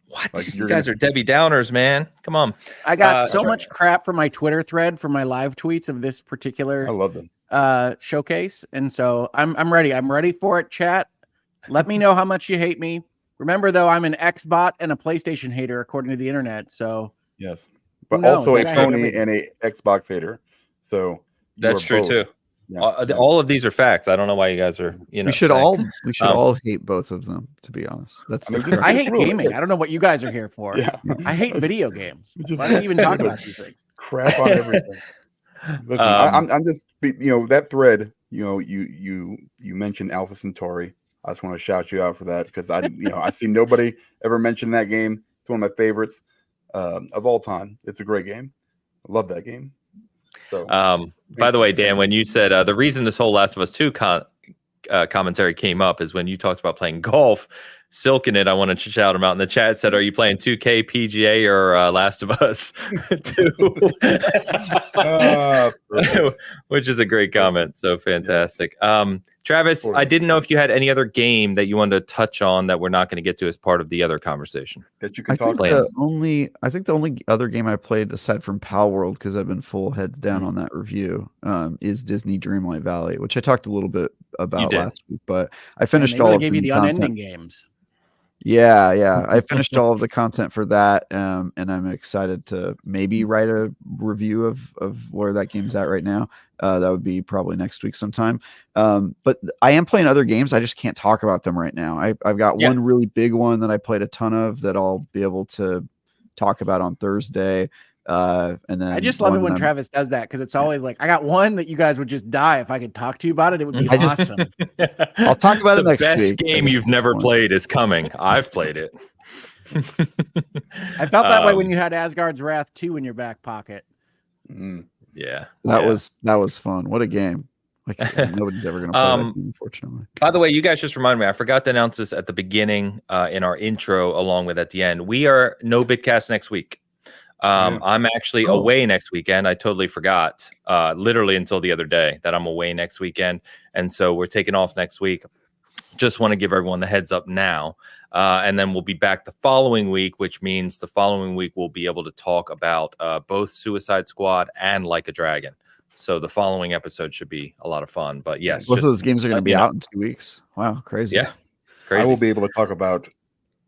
What? Like, you guys are Debbie Downers, man. Come on. I got so much crap from my Twitter thread for my live tweets of this particular I love them. Showcase, and so I'm ready. I'm ready for it, chat. Let me know how much you hate me. Remember, though, I'm an Xbot and a PlayStation hater, according to the internet. So yes, but also a Sony and a Xbox hater. So that's true too. All of these are facts. I don't know why you guys are, we should all hate both of them, to be honest. I hate gaming. I don't know what you guys are here for. Yeah. I hate video games. Why don't you even talk about these things? Crap on everything. Listen, I'm just, that thread, you mentioned Alpha Centauri. I just want to shout you out for that, because I see nobody ever mention that game. It's one of my favorites of all time. It's a great game. I love that game. So, by the way, Dan, when you said the reason this whole Last of Us 2 commentary came up is when you talked about playing golf. Silking it, I wanted to shout him out in the chat. Said, "Are you playing 2K, PGA, or Last of Us 2?" Which is a great comment. So fantastic. Travis, I didn't know if you had any other game that you wanted to touch on that we're not going to get to as part of the other conversation that you can talk about. I think the only other game I played aside from Palworld, because I've been full heads down on that review, is Disney Dreamlight Valley, which I talked a little bit about last week, but I finished all of gave you the unending games. Yeah. I finished all of the content for that, and I'm excited to maybe write a review of where that game's at right now. That would be probably next week sometime. But I am playing other games. I just can't talk about them right now. I've got one really big one that I played a ton of that I'll be able to talk about on Thursday. And then I just love it when Travis does that, because it's always like, I got one that you guys would just die if I could talk to you about it. It would be awesome. I'll talk about it next week. The best game you've never played is coming. I've played it. I felt that way when you had Asgard's Wrath 2 in your back pocket. Yeah, that was fun. What a game! Like, nobody's ever going to play that game, unfortunately. By the way, you guys just reminded me. I forgot to announce this at the beginning in our intro, along with at the end. We are no Bitcast next week. I'm actually away next weekend. I totally forgot, literally until the other day, that I'm away next weekend, and so we're taking off next week. Just want to give everyone the heads up now, and then we'll be back the following week, which means the following week we'll be able to talk about both Suicide Squad and Like a Dragon. So the following episode should be a lot of fun. But yes, both of those games are going to be out in 2 weeks. Wow, crazy! Yeah, crazy. I will be able to talk about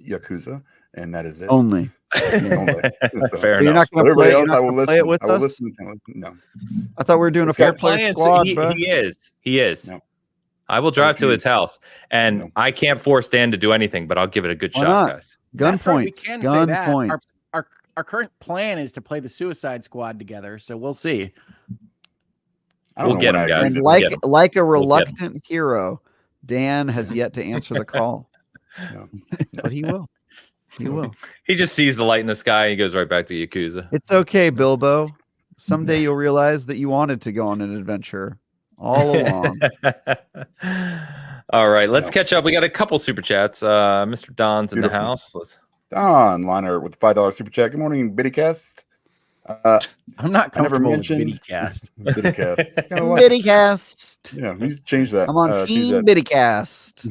Yakuza, and that is it. Only. Fair enough. You're not going to play. Else, I will listen. Play it with I will us? listen to it. No. I thought we were doing a fair play squad. He is. No. I will drive to his house, and I can't force Dan to do anything, but I'll give it a good shot, guys. Gunpoint. We can say that. Our current plan is to play the Suicide Squad together, so we'll see. We'll get him, guys. And like a reluctant hero, Dan has yet to answer the call. No. But he will. He will. He just sees the light in the sky and he goes right back to Yakuza. It's okay, Bilbo. Someday you'll realize that you wanted to go on an adventure all along. All right, let's catch up. We got a couple super chats. Mr. Don's in the house. Don Liner with $5 super chat. Good morning, Bitcast. I'm not comfortable with Bitcast. Bitcast. Yeah, we changed that. I'm on Team Bitcast.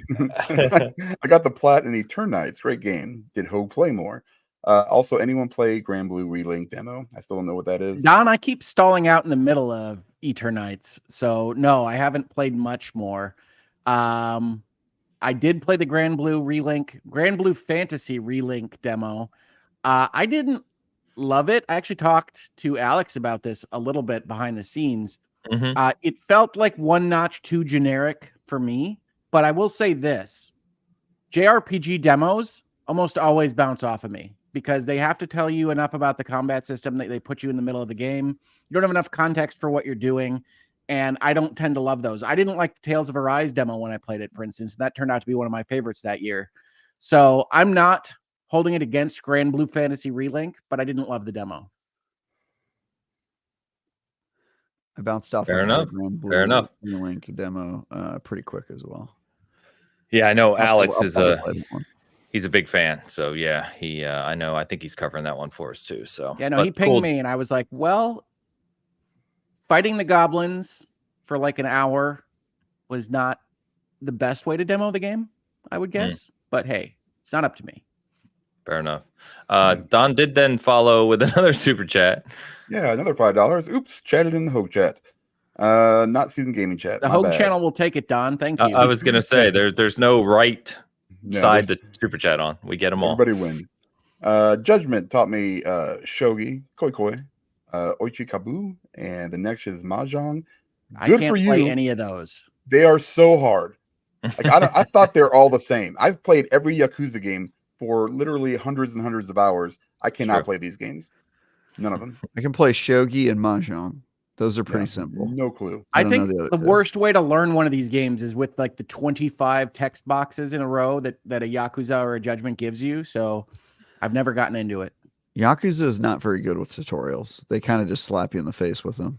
I got the Plat and Eternites. Great game. Did Hogue play more? Also, anyone play Grand Blue Relink demo? I still don't know what that is. Don, I keep stalling out in the middle of Eternites, so no, I haven't played much more. I did play the Grand Blue Fantasy Relink demo. I didn't love it. I actually talked to Alex about this a little bit behind the scenes. It felt like one notch too generic for me, but I will say this: JRPG demos almost always bounce off of me because they have to tell you enough about the combat system that they put you in the middle of the game. You don't have enough context for what you're doing, and I don't tend to love those. I didn't like the Tales of Arise demo when I played it, for instance. That turned out to be one of my favorites that year. So I'm not holding it against Grand Blue Fantasy Relink, but I didn't love the demo. I bounced off Fair enough. Relink demo pretty quick as well. Yeah, I know Alex he's a big fan. So yeah, I think he's covering that one for us too. So yeah, no, he pinged me and I was like, well, fighting the goblins for like an hour was not the best way to demo the game, I would guess. But hey, it's not up to me. Fair enough. Don did then follow with another super chat. Yeah, another $5. Oops, chatted in the Hogue chat. Not season gaming chat. The Hogue channel will take it, Don. Thank you. I was gonna say there's no right side to super chat on. We get them all. Everybody wins. Judgment taught me shogi, koi koi, oichi kabu, and the next is mahjong. I can't play any of those. They are so hard. Like I thought they're all the same. I've played every Yakuza game for literally hundreds and hundreds of hours. I cannot play these games. None of them. I can play shogi and mahjong. Those are pretty simple. No clue. I think the worst way to learn one of these games is with like the 25 text boxes in a row that a Yakuza or a Judgment gives you. So I've never gotten into it. Yakuza is not very good with tutorials. They kind of just slap you in the face with them.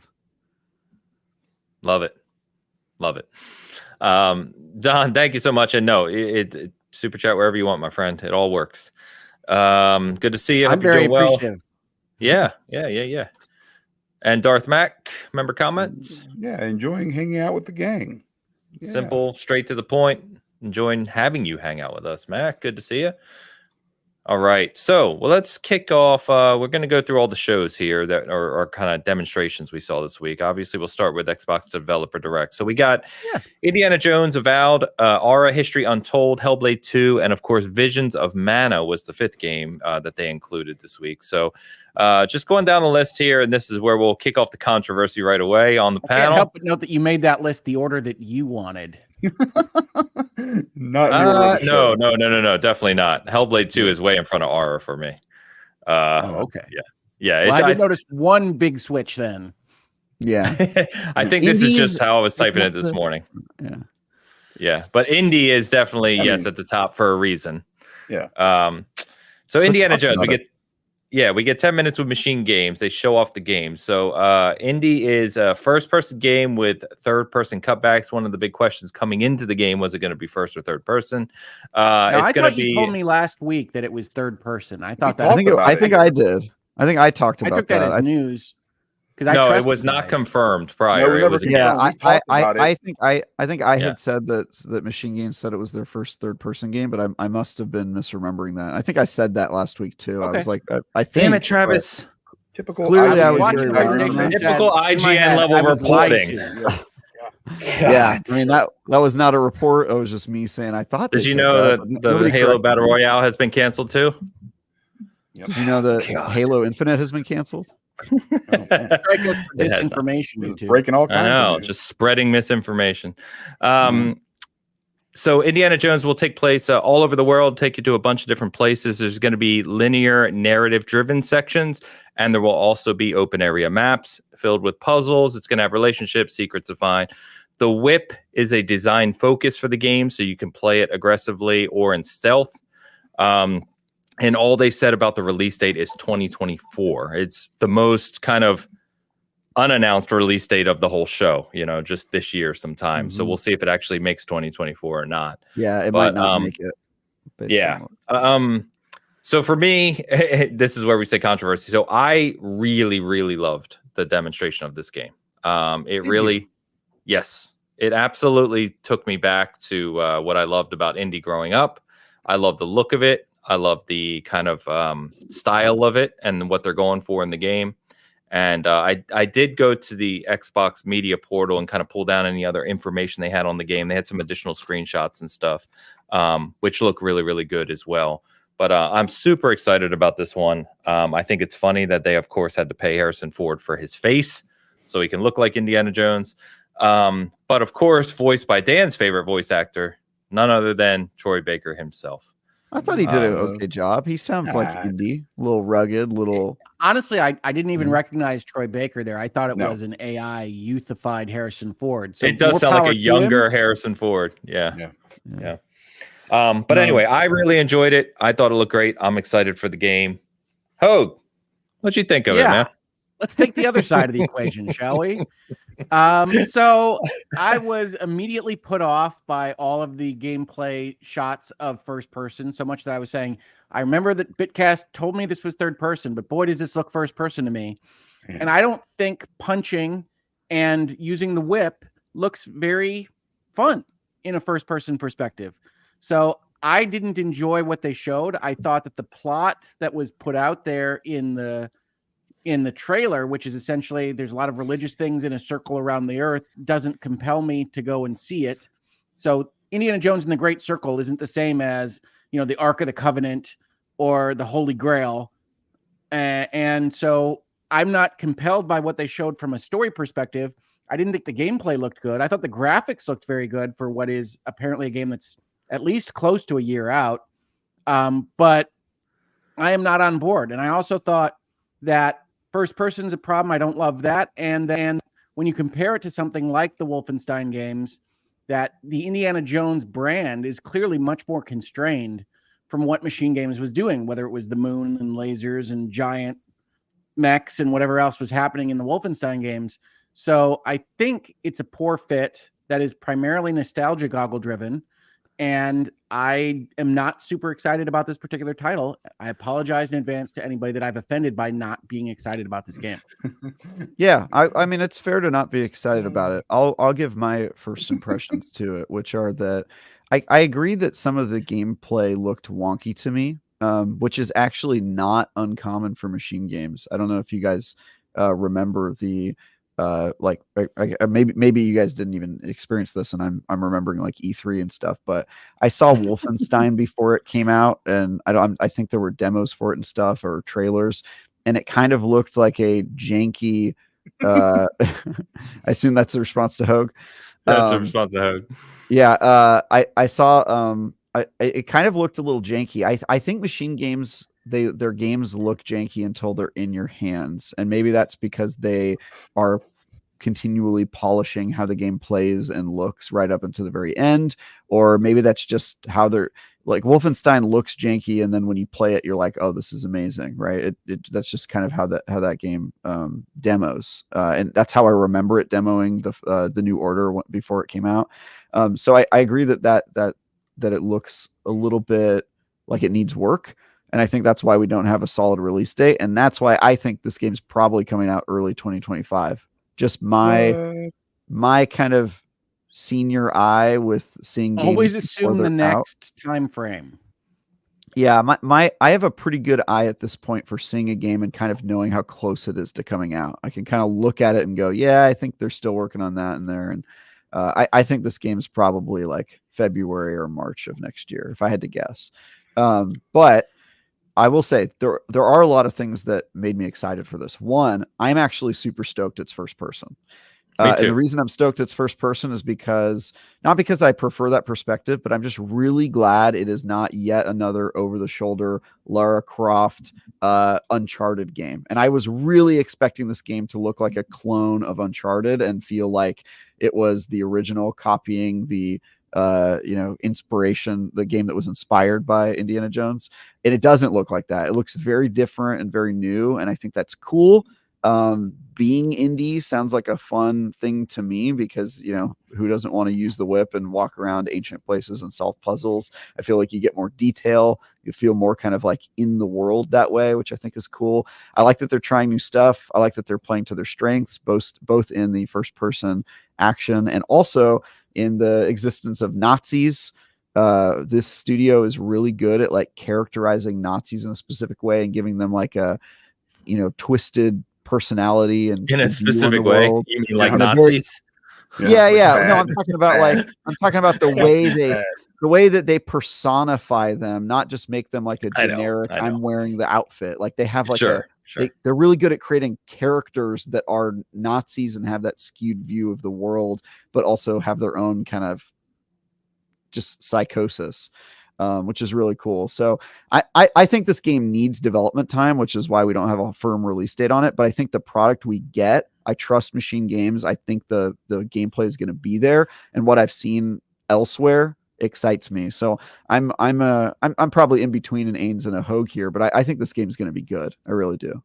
Love it. Love it. Don, thank you so much. And no, it super chat wherever you want, my friend. It all works. Good to see you. I'm very appreciative. Yeah. And Darth Mac, member comments? Yeah, enjoying hanging out with the gang. Yeah. Simple, straight to the point. Enjoying having you hang out with us, Mac. Good to see you. All right. So, let's kick off. We're going to go through all the shows here that are kind of demonstrations we saw this week. Obviously, we'll start with Xbox Developer Direct. So, we got Indiana Jones, Avowed, ARA History Untold, Hellblade 2, and of course, Visions of Mana was the 5th game that they included this week. So, just going down the list here, and this is where we'll kick off the controversy right away on the panel. Can't help but note that you made that list the order that you wanted. Not no, definitely not. Hellblade 2 is way in front of ARA for me. Okay. Yeah. Well, I did notice one big switch then. Yeah. I think this is just how I was typing it this morning. Yeah. But Indy is definitely, at the top for a reason. Yeah. So Indiana Jones, we get 10 minutes with Machine Games. They show off the game. So Indy is a first-person game with third-person cutbacks. One of the big questions coming into the game, was it going to be first or third person? I thought you told me last week that it was third person. I thought that. I think I did. I think I talked about that. I took that as news. No, it was not confirmed prior. I think I had said that Machine Games said it was their first third-person game, but I must have been misremembering that. I think I said that last week too. I was like, I think. Damn it, Travis! Typical. Clearly, I was typical IGN level reporting. Yeah, I mean that was not a report. It was just me saying I thought. Did you know that the Halo Battle Royale has been canceled too? Did you know that Halo Infinite has been canceled? Disinformation, breaking all kinds. I know, just spreading misinformation. So Indiana Jones will take place all over the world, take you to a bunch of different places. There's going to be linear narrative-driven sections, and there will also be open area maps filled with puzzles. It's going to have relationships, secrets to find. The whip is a design focus for the game, so you can play it aggressively or in stealth. And all they said about the release date is 2024. It's the most kind of unannounced release date of the whole show, just this year sometime. So we'll see if it actually makes 2024 or not. Yeah, it might not make it. Yeah. So for me, this is where we say controversy. So I really, really loved the demonstration of this game. Yes, it absolutely took me back to what I loved about indie growing up. I love the look of it. I love the kind of style of it and what they're going for in the game. And I did go to the Xbox media portal and kind of pull down any other information they had on the game. They had some additional screenshots and stuff, which look really, really good as well. But I'm super excited about this one. I think it's funny that they, of course, had to pay Harrison Ford for his face so he can look like Indiana Jones. But, of course, voiced by Dan's favorite voice actor, none other than Troy Baker himself. I thought he did an okay job. He sounds like Indy, a little rugged, little. Honestly, I didn't even recognize Troy Baker there. I thought it was an AI youthified Harrison Ford. So it does sound like a younger Harrison Ford. Yeah. But anyway, I really enjoyed it. I thought it looked great. I'm excited for the game. Hogue, what'd you think of it, man? Let's take the other side of the equation, shall we? So I was immediately put off by all of the gameplay shots of first person, so much that I was saying, I remember that Bitcast told me this was third person, but boy, does this look first person to me. Yeah. And I don't think punching and using the whip looks very fun in a first person perspective. So I didn't enjoy what they showed. I thought that the plot that was put out there in the trailer, which is essentially there's a lot of religious things in a circle around the earth, doesn't compel me to go and see it. So Indiana Jones and the Great Circle isn't the same as, the Ark of the Covenant or the Holy Grail. And so I'm not compelled by what they showed from a story perspective. I didn't think the gameplay looked good. I thought the graphics looked very good for what is apparently a game that's at least close to a year out. But I am not on board. And I also thought that first person's a problem. I don't love that. And then when you compare it to something like the Wolfenstein games, that the Indiana Jones brand is clearly much more constrained from what Machine Games was doing, whether it was the moon and lasers and giant mechs and whatever else was happening in the Wolfenstein games. So I think it's a poor fit that is primarily nostalgia goggle driven. And I am not super excited about this particular title. I apologize in advance to anybody that I've offended by not being excited about this game. Yeah, I mean, it's fair to not be excited about it. I'll give my first impressions to it, which are that I agree that some of the gameplay looked wonky to me, which is actually not uncommon for Machine Games. I don't know if you guys remember the like maybe you guys didn't even experience this, and I'm remembering like E3 and stuff, but I saw Wolfenstein before it came out, and I think there were demos for it and stuff, or trailers, and it kind of looked like a janky I assume that's the response to Hogue. That's the response to Hogue. Yeah, I saw it kind of looked a little janky. I think Machine Games, their games look janky until they're in your hands, and maybe that's because they are continually polishing how the game plays and looks right up until the very end, or maybe that's just how they're like. Wolfenstein looks janky, and then when you play it, you're like, oh, this is amazing, right? That's just kind of how that game demos, and that's how I remember it demoing the New Order before it came out. So I agree that it looks a little bit like it needs work. And I think that's why we don't have a solid release date. And that's why I think this game's probably coming out early 2025. Just my kind of senior eye with seeing games. Always assume the next time frame. Yeah, I have a pretty good eye at this point for seeing a game and kind of knowing how close it is to coming out. I can kind of look at it and go, yeah, I think they're still working on that in there. And I think this game's probably like February or March of next year, if I had to guess. But I will say there are a lot of things that made me excited for this. One, I'm actually super stoked it's first person. And the reason I'm stoked it's first person is not because I prefer that perspective, but I'm just really glad it is not yet another over-the-shoulder Lara Croft Uncharted game. And I was really expecting this game to look like a clone of Uncharted and feel like it was the original, copying the inspiration, the game that was inspired by Indiana Jones. And it doesn't look like that. It looks very different and very new, and I think that's cool. Being indie sounds like a fun thing to me because, who doesn't want to use the whip and walk around ancient places and solve puzzles? I feel like you get more detail. You feel more kind of like in the world that way, which I think is cool. I like that they're trying new stuff. I like that they're playing to their strengths, both in the first person action and also in the existence of Nazis. This studio is really good at like characterizing Nazis in a specific way and giving them like a, twisted personality and in a specific way. You mean like Nazis? Yeah. No, I'm talking about the way that they personify them, not just make them like a generic, I know. I'm wearing the outfit. Like they have like Sure. They're really good at creating characters that are Nazis and have that skewed view of the world, but also have their own kind of just psychosis, which is really cool. So I think this game needs development time, which is why we don't have a firm release date on it. But I think the product we get, I trust Machine Games. I think the gameplay is going to be there, and what I've seen elsewhere excites me. So I'm probably in between an Ains and a Hogue here, but I think this game is going to be good. I really do.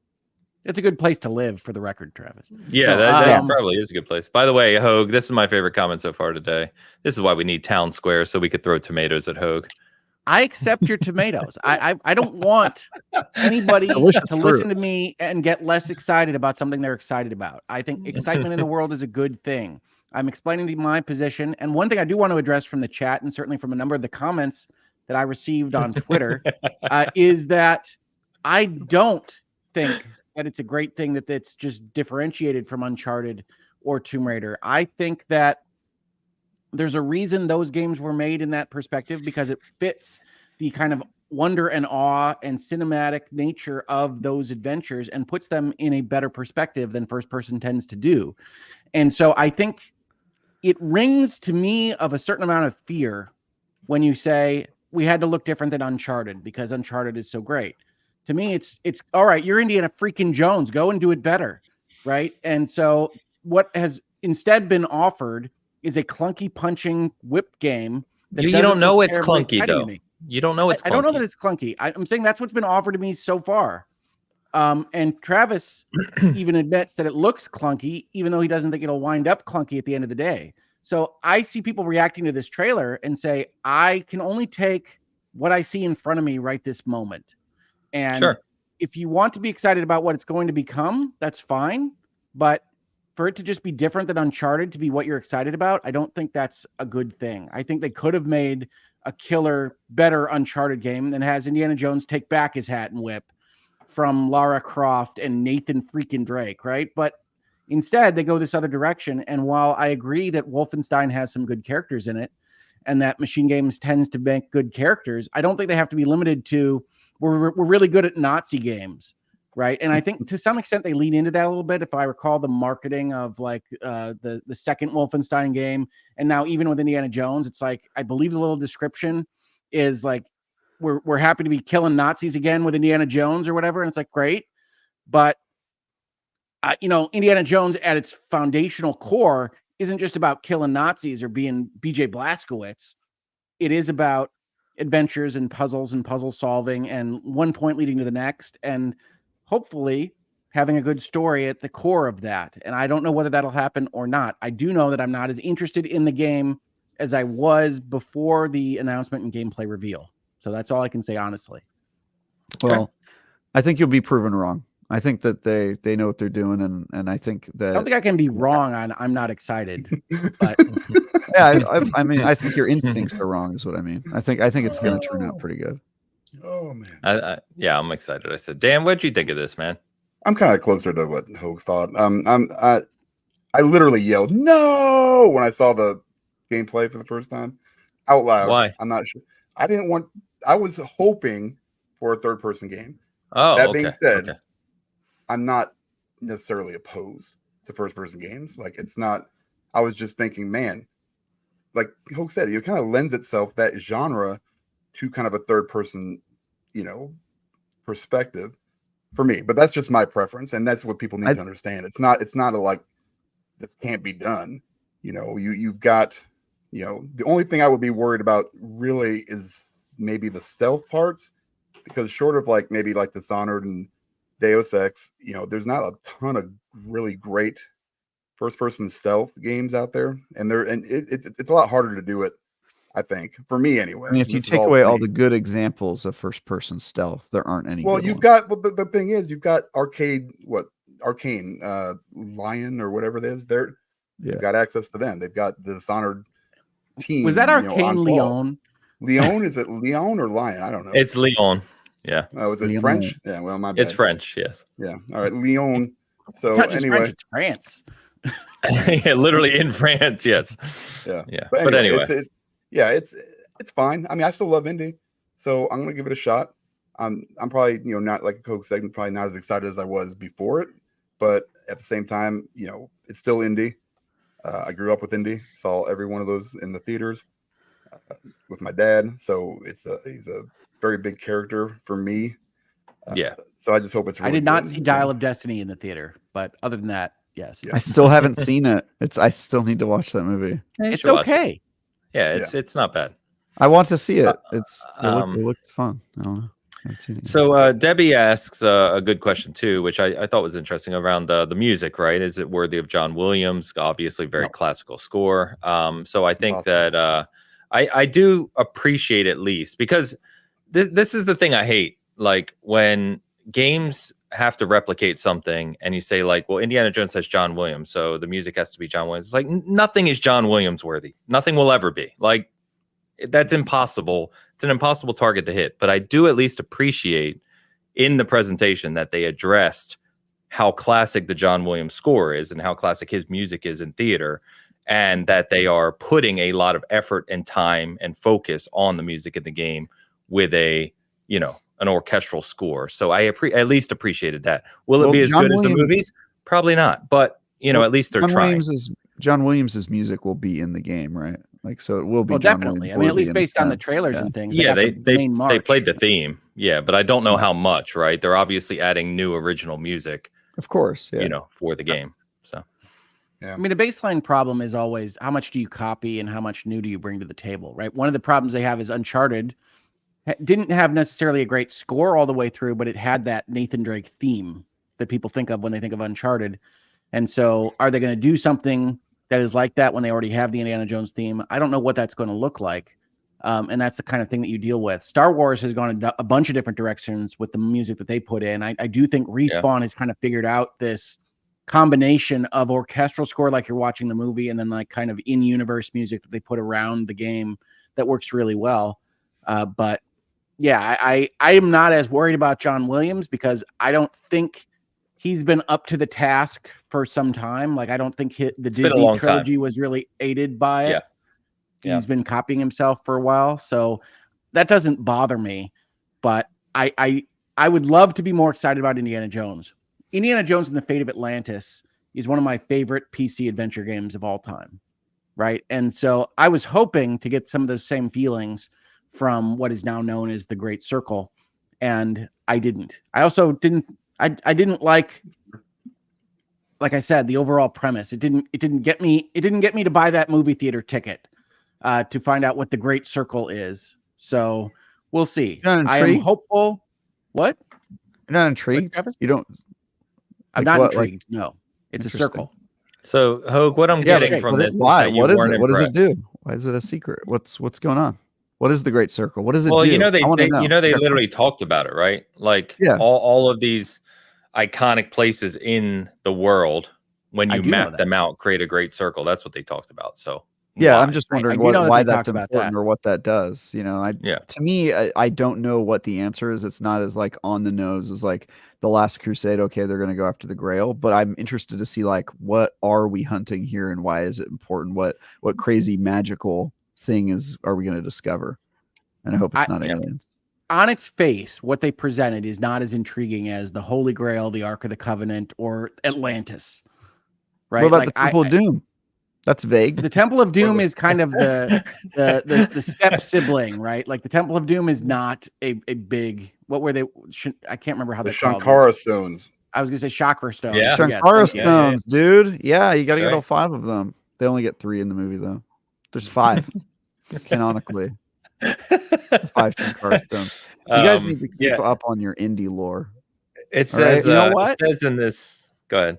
It's a good place to live, for the record, Travis. Yeah, that probably is a good place. By the way, Hogue, this is my favorite comment so far today. This is why we need town square, so we could throw tomatoes at Hogue. I accept your tomatoes. I don't want anybody to listen to me and get less excited about something they're excited about. I think excitement in the world is a good thing. I'm explaining my position. And one thing I do want to address from the chat, and certainly from a number of the comments that I received on Twitter, is that I don't think that it's a great thing that it's just differentiated from Uncharted or Tomb Raider. I think that there's a reason those games were made in that perspective, because it fits the kind of wonder and awe and cinematic nature of those adventures and puts them in a better perspective than first person tends to do. And so I think it rings to me of a certain amount of fear when you say we had to look different than Uncharted because Uncharted is so great. To me, it's all right. You're Indiana freaking Jones. Go and do it better, right? And so what has instead been offered is a clunky punching whip game. That You don't know it's clunky though. You don't know it's clunky. I don't know that it's clunky. I'm saying that's what's been offered to me so far. And Travis even admits that it looks clunky, even though he doesn't think it'll wind up clunky at the end of the day. So I see people reacting to this trailer and say, I can only take what I see in front of me right this moment. And if you want to be excited about what it's going to become, that's fine. But for it to just be different than Uncharted to be what you're excited about, I don't think that's a good thing. I think they could have made a killer, better Uncharted game than has Indiana Jones take back his hat and whip from Lara Croft and Nathan freaking Drake, right? But instead, they go this other direction. And while I agree that Wolfenstein has some good characters in it and that Machine Games tends to make good characters, I don't think they have to be limited to, we're really good at Nazi games, right? And I think to some extent they lean into that a little bit. If I recall the marketing of like the second Wolfenstein game, and now even with Indiana Jones, it's like, I believe the little description is like, we're happy to be killing Nazis again with Indiana Jones or whatever. And it's like, great. But, Indiana Jones at its foundational core isn't just about killing Nazis or being BJ Blazkowicz. It is about adventures and puzzle solving and one point leading to the next. And hopefully having a good story at the core of that. And I don't know whether that'll happen or not. I do know that I'm not as interested in the game as I was before the announcement and gameplay reveal. So that's all I can say, honestly. Well, I think you'll be proven wrong. I think that they know what they're doing, and I think that I don't think I can be wrong on I'm not excited. But yeah, I mean, I think your instincts are wrong, is what I mean. I think it's going to turn out pretty good. Oh man, I'm excited. I said, Dan, what'd you think of this, man? I'm kind of closer to what Hoax thought. I literally yelled no when I saw the gameplay for the first time out loud. Why? I'm not sure. I was hoping for a third-person game. Oh, that being said, I'm not necessarily opposed to first-person games. Like, it's not. I was just thinking, man, like Hoax said, it kind of lends itself, that genre, to kind of a third-person, perspective for me. But that's just my preference, and that's what people need to understand. It's not a like this can't be done. You've got. The only thing I would be worried about really is maybe the stealth parts, because short of like maybe like Dishonored and Deus Ex, there's not a ton of really great first-person stealth games out there, and it's a lot harder to do it, I think, for me anyway. I mean, if you take away all the good examples of first-person stealth, there aren't any. Well, the thing is, you've got Arcane Lion or whatever it is. You've got access to them. They've got the Dishonored team. Was that Arcane Leon? Leon, is it Leon or Lion? I don't know. It's Leon. Yeah. Oh, is it Leon. French? Yeah. Well, my bad. It's French. Yes. Yeah. All right, Leon. So it's not just anyway, French, it's France. Yeah, literally in France. Yes. Yeah. Yeah. But anyway, it's fine. I mean, I still love indie, so I'm gonna give it a shot. I'm probably not, like a Coke segment, probably not as excited as I was before it, but at the same time, it's still indie. I grew up with indie, saw every one of those in the theaters with my dad. So he's a very big character for me. So I just hope it's really I did not good. see Dial of Destiny in the theater, but other than that, yes. I still haven't seen it. I still need to watch that movie. It's okay. Yeah, it's not bad. I want to see it. It looked fun. I don't know. So Debbie asks a good question too, which I thought was interesting around the music, right? Is it worthy of John Williams? Obviously, very classical score. So I think that I do appreciate, at least, because this is the thing I hate. Like, when games have to replicate something and you say, like, well, Indiana Jones has John Williams, so the music has to be John Williams. It's like, nothing is John Williams worthy. Nothing will ever be. Like, that's impossible. It's an impossible target to hit. But I do at least appreciate in the presentation that they addressed how classic the John Williams score is and how classic his music is in theater, and that they are putting a lot of effort and time and focus on the music in the game with a an orchestral score. So I at least appreciated that. Will it be as John good as the Williams, movies? Probably not. But at least they're trying. John Williams's music will be in the game, right? Like, so it will be. Well, John definitely. Williams I mean, at least in based on the trailers and things. Yeah, they they played the theme. Yeah, but I don't know how much. Right? They're obviously adding new original music. Of course, yeah. For the game. So. Yeah. I mean, the baseline problem is always how much do you copy and how much new do you bring to the table, right? One of the problems they have is Uncharted didn't have necessarily a great score all the way through, but it had that Nathan Drake theme that people think of when they think of Uncharted. And so are they going to do something that is like that when they already have the Indiana Jones theme? I don't know what that's going to look like. And that's the kind of thing that you deal with. Star Wars has gone a bunch of different directions with the music that they put in. I do think Respawn has kind of figured out this combination of orchestral score like you're watching the movie and then like kind of in-universe music that they put around the game that works really well. But yeah, I am not as worried about John Williams because I don't think he's been up to the task for some time. Like I don't think the Disney trilogy was really aided by it. Yeah. He's been copying himself for a while, so that doesn't bother me. But I would love to be more excited about Indiana Jones. Indiana Jones and the Fate of Atlantis is one of my favorite PC adventure games of all time, right? And so I was hoping to get some of those same feelings from what is now known as the Great Circle, and I didn't. I also didn't. I didn't like I said, the overall premise. It didn't get me to buy that movie theater ticket to find out what the Great Circle is. So we'll see. I am hopeful. What? You're not intrigued? You don't. I'm not intrigued. No, it's a circle. So, Hogue, what I'm getting from this? Why? What is it? What does it do? Why is it a secret? What's going on? What is the Great Circle? What does it do? Well, they literally talked about it, right? Like all of these iconic places in the world, when you map them out, create a great circle. That's what they talked about. So I'm just wondering why that's important or what that does. To me, I don't know what the answer is. It's not as like on the nose as like the Last Crusade. Okay, they're going to go after the Grail, but I'm interested to see like what are we hunting here and why is it important? What crazy magical thing are we going to discover? And I hope it's not aliens. On its face, what they presented is not as intriguing as the Holy Grail, the Ark of the Covenant, or Atlantis. Right? What about the Temple of Doom? That's vague. The Temple of Doom is kind of the step sibling, right? Like the Temple of Doom is not a big. What were they? I can't remember how they're called. Shankara stones. I was gonna say chakra stones. Yeah, Shankara stones, dude. Yeah, you got to get all 5 of them. They only get 3 in the movie though. There's 5 canonically. 5 Shankara stones. You guys need to keep up on your indie lore. It says, you know what? It says in this. Go ahead.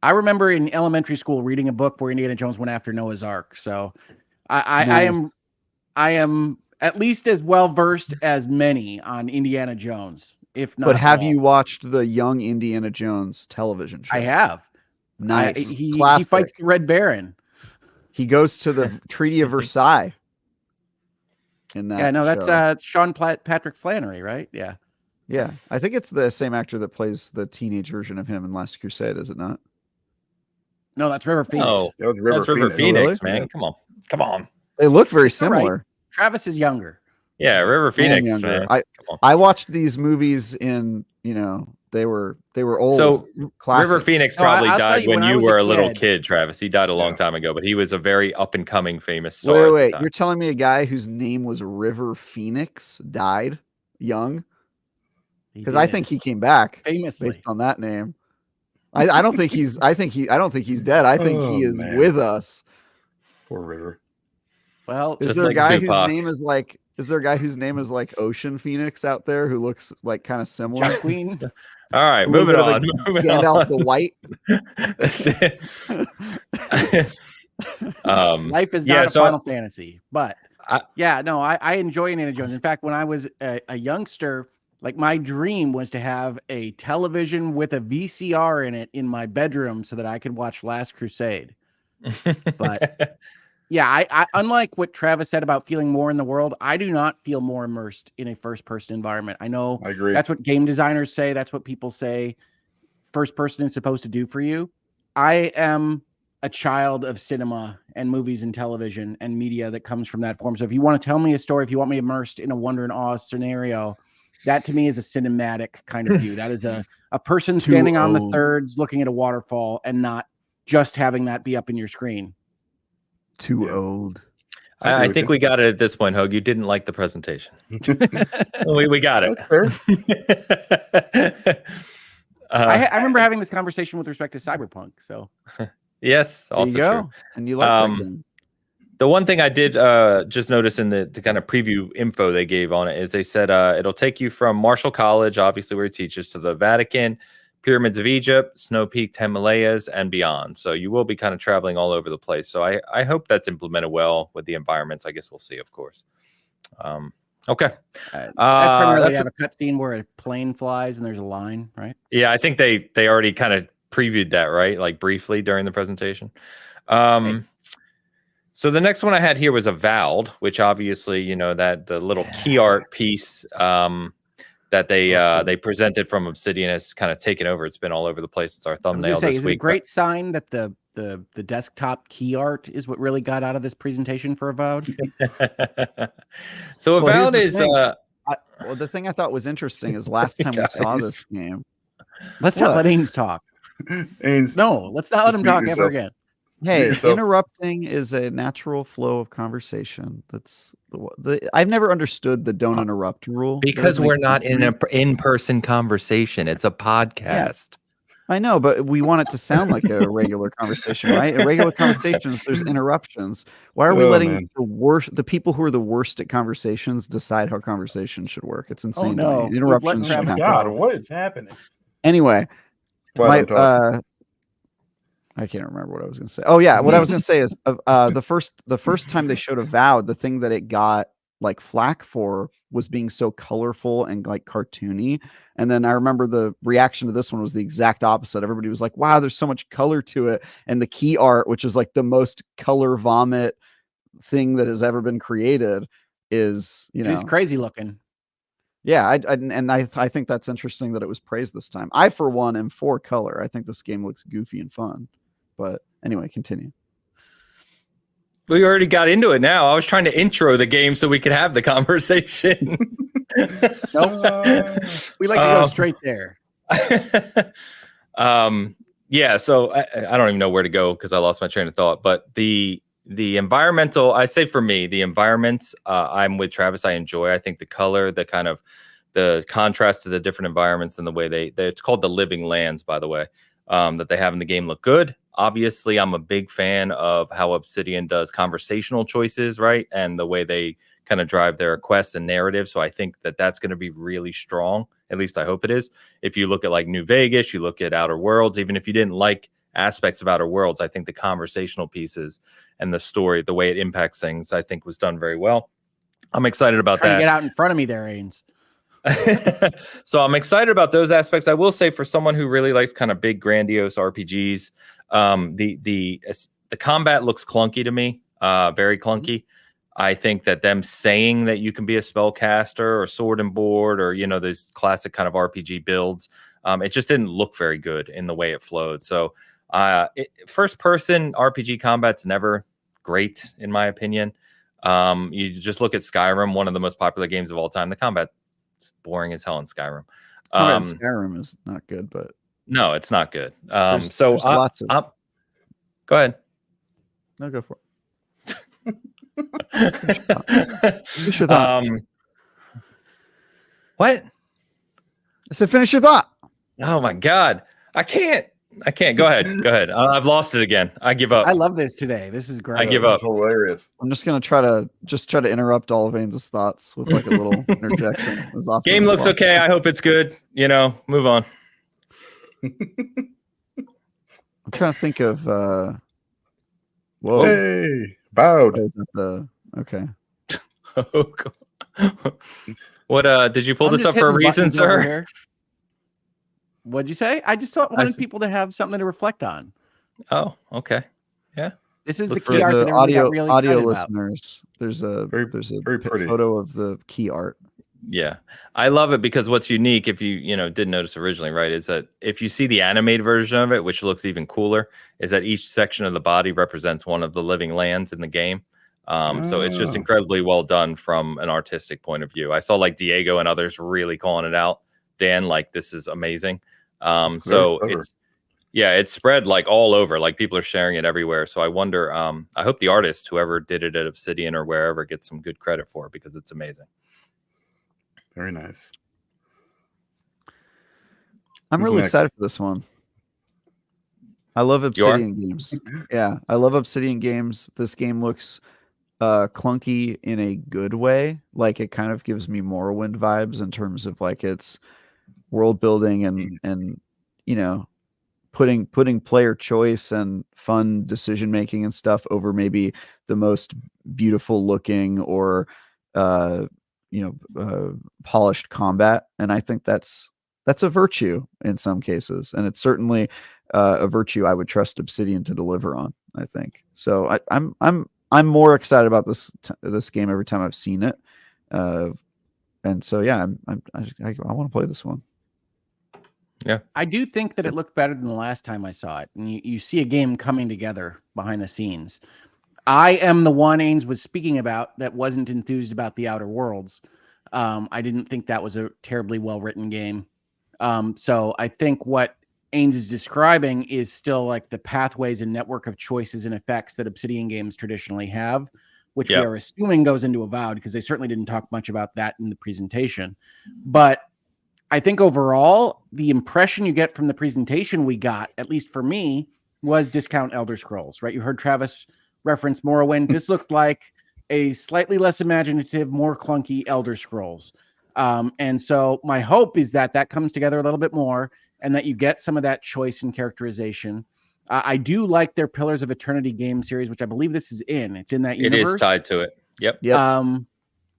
I remember in elementary school reading a book where Indiana Jones went after Noah's Ark. So I am at least as well versed as many on Indiana Jones, if not. But have you watched the Young Indiana Jones television show? I have. Nice. He fights the Red Baron. He goes to the Treaty of Versailles. In that that's Sean Patrick Flannery, right? Yeah. Yeah. I think it's the same actor that plays the teenage version of him in Last Crusade, is it not? No, that's River Phoenix. Oh, that was River Phoenix, man. Come on. They look very similar. Right. Travis is younger. Yeah, River Phoenix, man. I watched these movies in, they were old. So classic. River Phoenix probably died when you were a little kid, Travis. He died a long time ago, but he was a very up and coming famous star. Wait, you're telling me a guy whose name was River Phoenix died young? Because I think he came back famously based on that name. I don't think he's dead. I think he is with us. Poor River. Well, is there a guy whose name is like Ocean Phoenix out there who looks like kind of similar? Queen. All right, moving on. Gandalf the White. Life is not a Final Fantasy, but I enjoy Indiana Jones. In fact, when I was a youngster, like my dream was to have a television with a VCR in it in my bedroom so that I could watch Last Crusade. But I unlike what Travis said about feeling more in the world, I do not feel more immersed in a first-person environment. I agree. That's what game designers say. That's what people say first person is supposed to do for you. I am a child of cinema and movies and television and media that comes from that form. So if you want to tell me a story, if you want me immersed in a wonder and awe scenario, That to me is a cinematic kind of view. That is a person standing on the thirds looking at a waterfall and not just having that be up in your screen. Too old. I think we got it at this point, Hogue. You didn't like the presentation. we got it. I remember having this conversation with respect to Cyberpunk. So yes, also true. And you like that game. The one thing I did just notice in the kind of preview info they gave on it is they said it'll take you from Marshall College, obviously where he teaches, to the Vatican, Pyramids of Egypt, snow-peaked Himalayas, and beyond. So you will be kind of traveling all over the place. So I hope that's implemented well with the environments. I guess we'll see, of course. Okay. That's primarily have a cutscene where a plane flies and there's a line, right? Yeah, I think they already kind of previewed that, right? Like briefly during the presentation. So the next one I had here was Avowed, which obviously, you know, that the little key art piece that they presented from Obsidian has kind of taken over. It's been all over the place. It's our thumbnail this week. Is it a great sign that the desktop key art is what really got out of this presentation for Avowed? So Avowed is the thing I thought was interesting is last time we saw this game. Let's not let Ains talk. No, let's not let him talk ever again. Hey, interrupting is a natural flow of conversation. That's I've never understood the don't interrupt rule. Because we're not in an in-person conversation. It's a podcast. Yeah. I know, but we want it to sound like a regular conversation, right? A regular conversation, there's interruptions. Why are we letting the people who are the worst at conversations decide how conversations should work? It's insane. Oh, no. Interruptions should happen. God, what is happening? Anyway, I can't remember what I was going to say. Oh yeah, what I was going to say is the first time they showed Avowed, the thing that it got like flack for was being so colorful and like cartoony. And then I remember the reaction to this one was the exact opposite. Everybody was like, "Wow, there's so much color to it." And the key art, which is like the most color vomit thing that has ever been created, is it's crazy looking. Yeah, I think that's interesting that it was praised this time. I, for one, am for color. I think this game looks goofy and fun. But anyway, continue. We already got into it now. I was trying to intro the game so we could have the conversation. We like to go straight there. Yeah, so I don't even know where to go because I lost my train of thought. But the environmental, I say for me, the environments, I'm with Travis. I enjoy. I think the color, the kind of the contrast to the different environments and the way they it's called the living lands, by the way, that they have in the game look good. Obviously, I'm a big fan of how Obsidian does conversational choices, right? And the way they kind of drive their quests and narrative. So I think that that's going to be really strong. At least I hope it is. If you look at like New Vegas, you look at Outer Worlds, even if you didn't like aspects of Outer Worlds, I think the conversational pieces and the story, the way it impacts things, I think was done very well. I'm excited about that. Get out in front of me there, Ains. So I'm excited about those aspects. I will say for someone who really likes kind of big, grandiose RPGs, the combat looks clunky to me, very clunky. I think that them saying that you can be a spellcaster or sword and board or, those classic kind of RPG builds, it just didn't look very good in the way it flowed. So first person RPG combat's never great, in my opinion. You just look at Skyrim, one of the most popular games of all time. The combat's boring as hell in Skyrim. Skyrim is not good, but no, it's not good. There's lots of... Go ahead. No, go for it. Finish your thought. What? I said finish your thought. Oh my God. I can't. Go ahead. I've lost it again. I give up. I love this today. This is great. I give up. Hilarious. I'm just gonna try to interrupt all of Ains' thoughts with like a little interjection. Game looks okay. I hope it's good. Move on. I'm trying to think of whoa. Hey, Avowed. Okay. What did you pull this up for a reason, sir? What'd you say? I just wanted people to have something to reflect on. Oh, okay. Yeah. This is Look the key art that audio listeners. About. There's a very pretty photo of the key art. Yeah, I love it because what's unique, if you did notice originally, right, is that if you see the animated version of it, which looks even cooler, is that each section of the body represents one of the living lands in the game. So it's just incredibly well done from an artistic point of view. I saw like Diego and others really calling it out. Dan, like, this is amazing. So it's spread like all over, like people are sharing it everywhere. So I wonder, I hope the artist, whoever did it at Obsidian or wherever, gets some good credit for it, because it's amazing. Very nice. I'm really excited for this one. I love Obsidian games. Yeah, I love Obsidian games. This game looks clunky in a good way. Like, it kind of gives me Morrowind vibes in terms of like its world building and you know, putting player choice and fun decision making and stuff over maybe the most beautiful looking or polished combat. And I think that's a virtue in some cases, and it's certainly a virtue I would trust Obsidian to deliver on, I think. So I'm more excited about this game every time I've seen it, and so yeah, I want to play this one. Yeah, I do think that it looked better than the last time I saw it, and you see a game coming together behind the scenes. I am the one Ains was speaking about that wasn't enthused about the Outer Worlds. I didn't think that was a terribly well written game. So I think what Ains is describing is still like the pathways and network of choices and effects that Obsidian games traditionally have, which we are assuming goes into Avowed, because they certainly didn't talk much about that in the presentation. But I think overall, the impression you get from the presentation we got, at least for me, was discount Elder Scrolls, right? You heard Travis reference Morrowind. This looked like a slightly less imaginative, more clunky Elder Scrolls. And so my hope is that comes together a little bit more, and that you get some of that choice and characterization. I do like their Pillars of Eternity game series, which I believe this is in. It's in that universe. It is tied to it. Yep.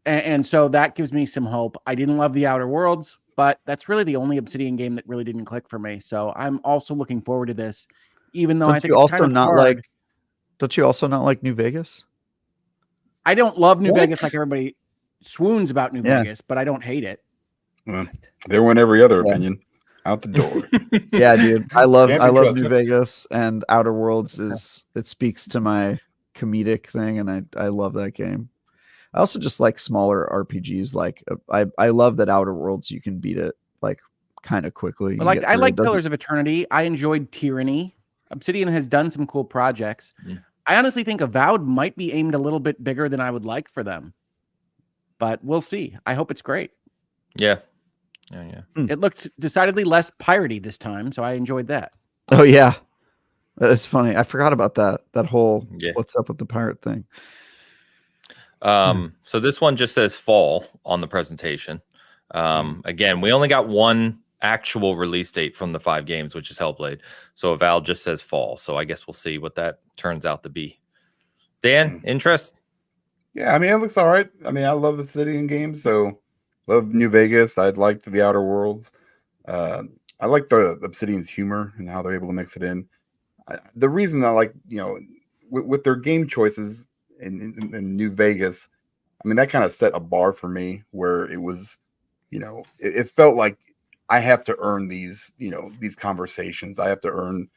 And so that gives me some hope. I didn't love the Outer Worlds, but that's really the only Obsidian game that really didn't click for me. So I'm also looking forward to this, even though I think it's kind of hard. Don't you also not like New Vegas? I don't love New Vegas like everybody swoons about New Vegas, but I don't hate it. Well, there went every other opinion out the door. Yeah, dude. I love New Vegas, and Outer Worlds it speaks to my comedic thing, and I love that game. I also just like smaller RPGs. Like I love that Outer Worlds you can beat it like kind of quickly. But like I like Pillars of Eternity. I enjoyed Tyranny. Obsidian has done some cool projects. I honestly think Avowed might be aimed a little bit bigger than I would like for them, but we'll see. I hope it's great. Yeah. It looked decidedly less piratey this time, so I enjoyed that. Oh yeah, that's funny. I forgot about that whole what's up with the pirate thing. So this one just says fall on the presentation. Again, we only got one actual release date from the 5 games, which is Hellblade. So Avowed just says fall. So I guess we'll see what that turns out to be. Dan, interest? Yeah, I mean, it looks all right. I mean, I love the Obsidian games, so love New Vegas. I'd like the Outer Worlds. I like the Obsidian's humor and how they're able to mix it in. The reason I like, with their game choices in New Vegas, I mean, that kind of set a bar for me where it was, it felt like I have to earn these conversations. I have to earn,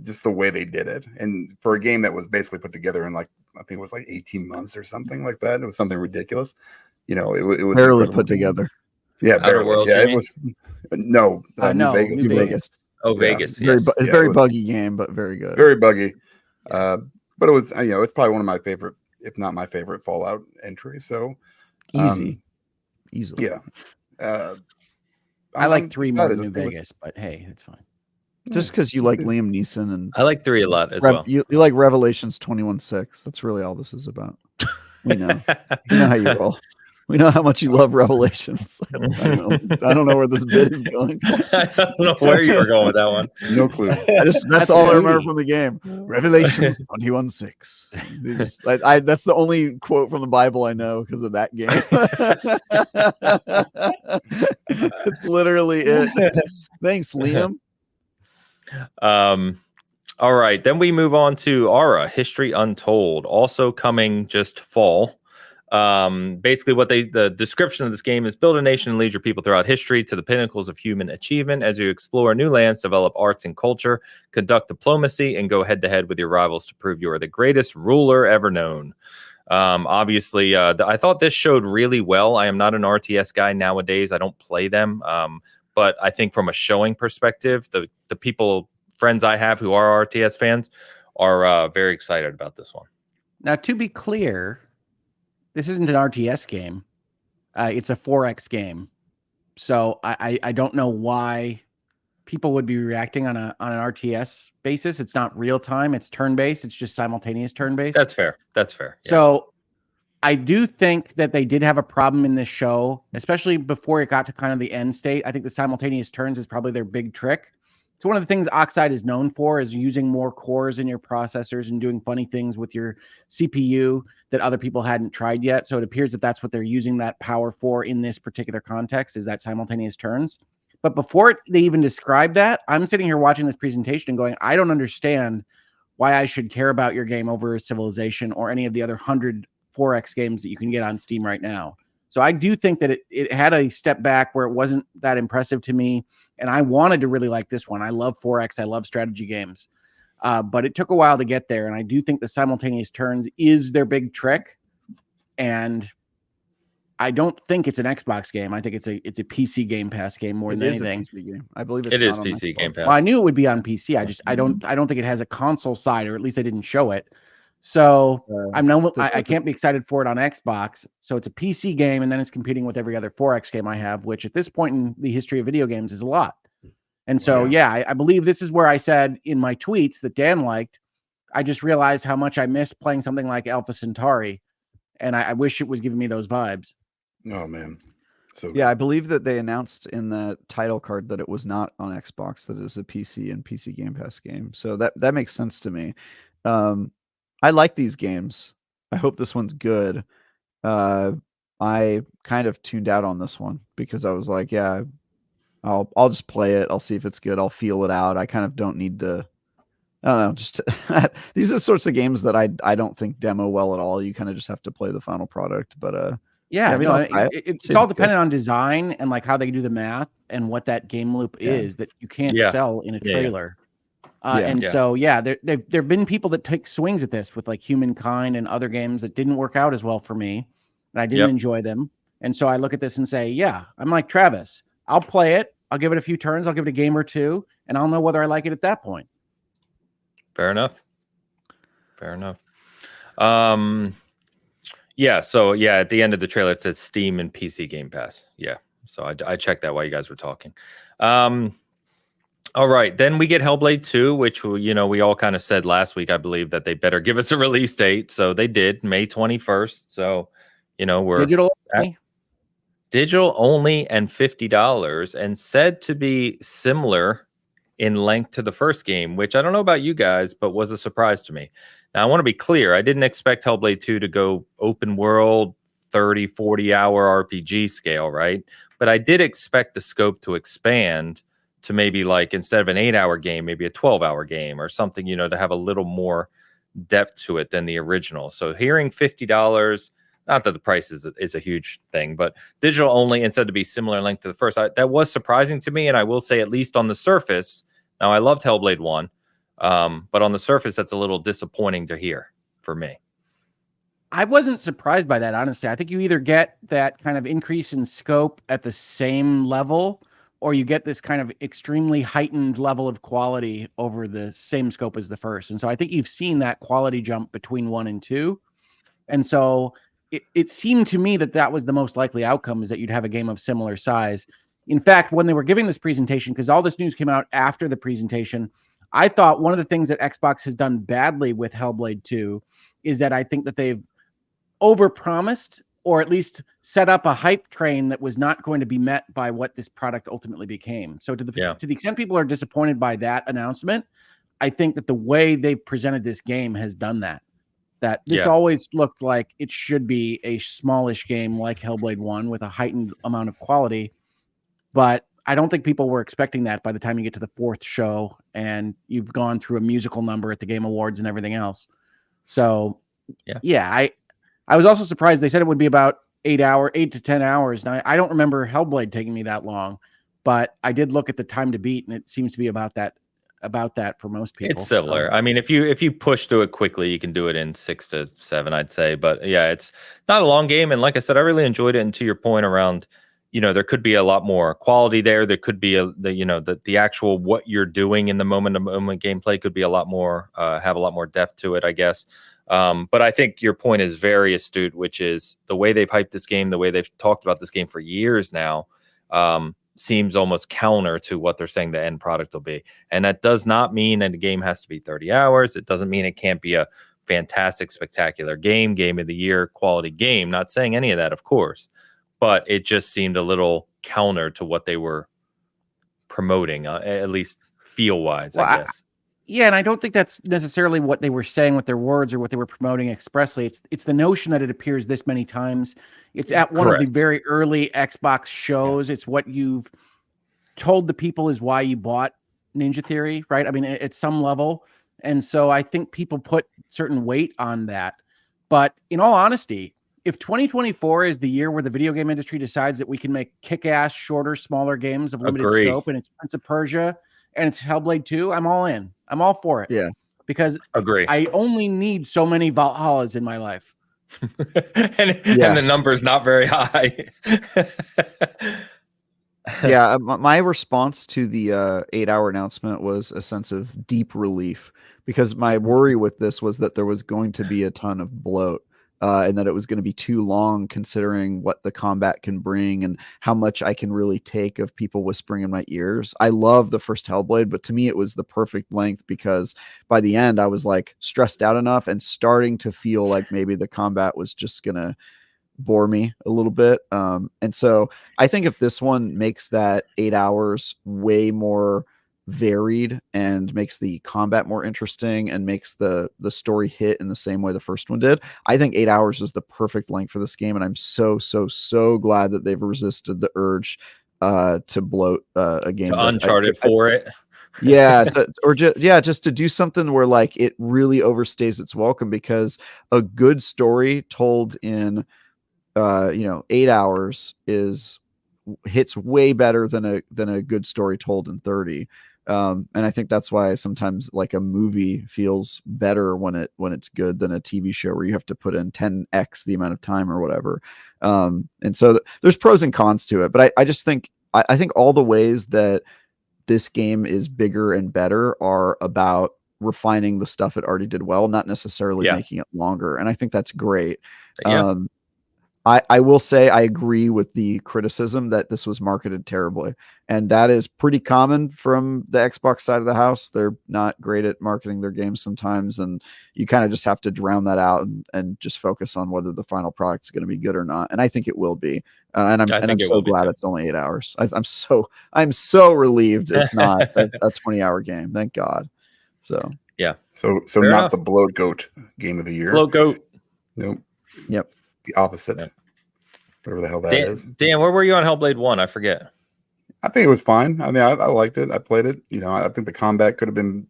just the way they did it. And for a game that was basically put together in like, I think it was like 18 months or something like that. It was something ridiculous. It was barely put together. Yeah, barely. World, yeah, it was. No, New Vegas. Oh, Vegas. Yes. Very buggy game, but very good. Very buggy. But it was, it's probably one of my favorite, if not my favorite, Fallout entry. So easily. Yeah. I like 3 more than New Vegas, but hey, it's fine. Just because you like Liam Neeson, and I like 3 a lot as well. You like Revelations 21:6. That's really all this is about. We know. You know how you roll. We know how much you love Revelations. I don't know where this bit is going. I don't know where you were going with that one. No clue. That's all I remember from the game. Revelations 21:6. That's the only quote from the Bible I know because of that game. It's literally it. Thanks, Liam. All right, then we move on to ARA History Untold, also coming just fall. Basically the description of this game is: build a nation and lead your people throughout history to the pinnacles of human achievement as you explore new lands, develop arts and culture, conduct diplomacy, and go head to head with your rivals to prove you are the greatest ruler ever known. Obviously, I thought this showed really well. I am not an RTS guy nowadays. I don't play them. But I think from a showing perspective, the people, friends I have who are RTS fans are very excited about this one. Now, to be clear, this isn't an RTS game. It's a 4X game. So I don't know why people would be reacting on an RTS basis. It's not real time. It's turn based. It's just simultaneous turn based. That's fair. That's fair. Yeah. So I do think that they did have a problem in this show, especially before it got to kind of the end state. I think the simultaneous turns is probably their big trick. It's one of the things Oxide is known for, is using more cores in your processors and doing funny things with your CPU that other people hadn't tried yet. So it appears that that's what they're using that power for in this particular context, is that simultaneous turns. But before they even describe that, I'm sitting here watching this presentation and going, I don't understand why I should care about your game over Civilization or any of the other 100 4X games that you can get on Steam right now. So I do think that it had a step back where it wasn't that impressive to me. And I wanted to really like this one. I love 4X. I love strategy games. But it took a while to get there. And I do think the simultaneous turns is their big trick. And I don't think it's an Xbox game. I think it's a PC Game Pass game more than anything. It is a PC game. I believe it is PC Game Pass. Well, I knew it would be on PC. I don't think it has a console side, or at least they didn't show it. So I can't be excited for it on Xbox. So it's a PC game, and then it's competing with every other 4X game I have, which at this point in the history of video games is a lot. And so, I believe this is where I said in my tweets that Dan liked. I just realized how much I miss playing something like Alpha Centauri, and I wish it was giving me those vibes. Oh man. So yeah, I believe that they announced in the title card that it was not on Xbox, that it is a PC and PC Game Pass game. So that makes sense to me. I like these games. I hope this one's good. I kind of tuned out on this one because I was like, yeah, I'll just play it. I'll see if it's good. I'll feel it out. I kind of don't need to. I don't know. Just these are the sorts of games that I don't think demo well at all. You kind of just have to play the final product. But it's all dependent on design and like how they do the math and what that game loop is that you can't sell in a trailer. So there've been people that take swings at this with like Humankind and other games that didn't work out as well for me, and I didn't enjoy them. And so I look at this and say, I'm like Travis. I'll play it. I'll give it a few turns. I'll give it a game or two, and I'll know whether I like it at that point. Fair enough. So at the end of the trailer it says Steam and PC Game Pass. So I checked that while you guys were talking. All right, then we get Hellblade 2, which we all kind of said last week, I believe, that they better give us a release date. So they did, May 21st. So we're digital only and $50, and said to be similar in length to the first game, which I don't know about you guys, but was a surprise to me. Now, I want to be clear. I didn't expect Hellblade 2 to go open world, 30, 40-hour RPG scale, right? But I did expect the scope to expand to maybe like instead of an 8-hour game, maybe a 12-hour game or something, to have a little more depth to it than the original. So hearing $50, not that the price is a huge thing, but digital only and said to be similar length to the first, that was surprising to me. And I will say, at least on the surface, now I loved Hellblade 1, but on the surface, that's a little disappointing to hear for me. I wasn't surprised by that, honestly. I think you either get that kind of increase in scope at the same level, or you get this kind of extremely heightened level of quality over the same scope as the first. And so I think you've seen that quality jump between 1 and 2. And so it seemed to me that was the most likely outcome, is that you'd have a game of similar size. In fact, when they were giving this presentation, because all this news came out after the presentation, I thought one of the things that Xbox has done badly with Hellblade 2 is that I think that they've overpromised, or at least set up a hype train that was not going to be met by what this product ultimately became. So to the extent people are disappointed by that announcement, I think that the way they've presented this game has done that. That this always looked like it should be a smallish game like Hellblade 1 with a heightened amount of quality. But I don't think people were expecting that by the time you get to the fourth show and you've gone through a musical number at the Game Awards and everything else. So I was also surprised. They said it would be about 8 to 10 hours. Now, I don't remember Hellblade taking me that long, but I did look at the time to beat, and it seems to be about that about that for most people. It's similar. So. I mean, if you push through it quickly, you can do it in 6 to 7, I'd say. But yeah, it's not a long game. And like I said, I really enjoyed it. And to your point around, there could be a lot more quality there. There could be the actual what you're doing in the moment gameplay could be a lot more, have a lot more depth to it, I guess. But I think your point is very astute, which is the way they've hyped this game, the way they've talked about this game for years now, seems almost counter to what they're saying the end product will be. And that does not mean that the game has to be 30 hours. It doesn't mean it can't be a fantastic, spectacular game of the year, quality game. Not saying any of that, of course, but it just seemed a little counter to what they were promoting, at least feel-wise, well, I guess. Yeah, and I don't think that's necessarily what they were saying with their words or what they were promoting expressly. It's the notion that it appears this many times. It's at one of the very early Xbox shows. Yeah. It's what you've told the people is why you bought Ninja Theory, right? I mean, at some level. And so I think people put certain weight on that. But in all honesty, if 2024 is the year where the video game industry decides that we can make kick-ass, shorter, smaller games of limited scope, and it's Prince of Persia and it's Hellblade 2, I'm all in. I'm all for it. Yeah. Because I only need so many Valhallas in my life. and the number's not very high. Yeah, my response to the 8-hour announcement was a sense of deep relief, because my worry with this was that there was going to be a ton of bloat. And that it was going to be too long, considering what the combat can bring and how much I can really take of people whispering in my ears. I love the first Hellblade, but to me it was the perfect length, because by the end I was like stressed out enough and starting to feel like maybe the combat was just going to bore me a little bit. And so I think if this one makes that 8 hours way more varied and makes the combat more interesting and makes the story hit in the same way the first one did, I think 8 hours is the perfect length for this game. And I'm so glad that they've resisted the urge to bloat a game. To Uncharted for it. Yeah. Just to do something where like it really overstays its welcome, because a good story told in 8 hours hits way better than a good story told in 30. And I think that's why sometimes like a movie feels better when it's good than a TV show where you have to put in 10x the amount of time or whatever. And so there's pros and cons to it, but I just think I think all the ways that this game is bigger and better are about refining the stuff it already did well, not necessarily making it longer. And I think that's great. Yeah. I will say I agree with the criticism that this was marketed terribly. And that is pretty common from the Xbox side of the house. They're not great at marketing their games sometimes. And you kind of just have to drown that out and just focus on whether the final product is going to be good or not. And I think it will be. And I'm so glad it's only 8 hours. I'm so relieved it's not a 20-hour game. Thank God. So, yeah. So not enough. The Bloat Goat game of the year. Bloat Goat. Nope. Yep. The opposite. Yep. Whatever the hell that is. Dan, where were you on Hellblade 1? I forget. I think it was fine. I mean, I liked it. I played it. I think the combat could have been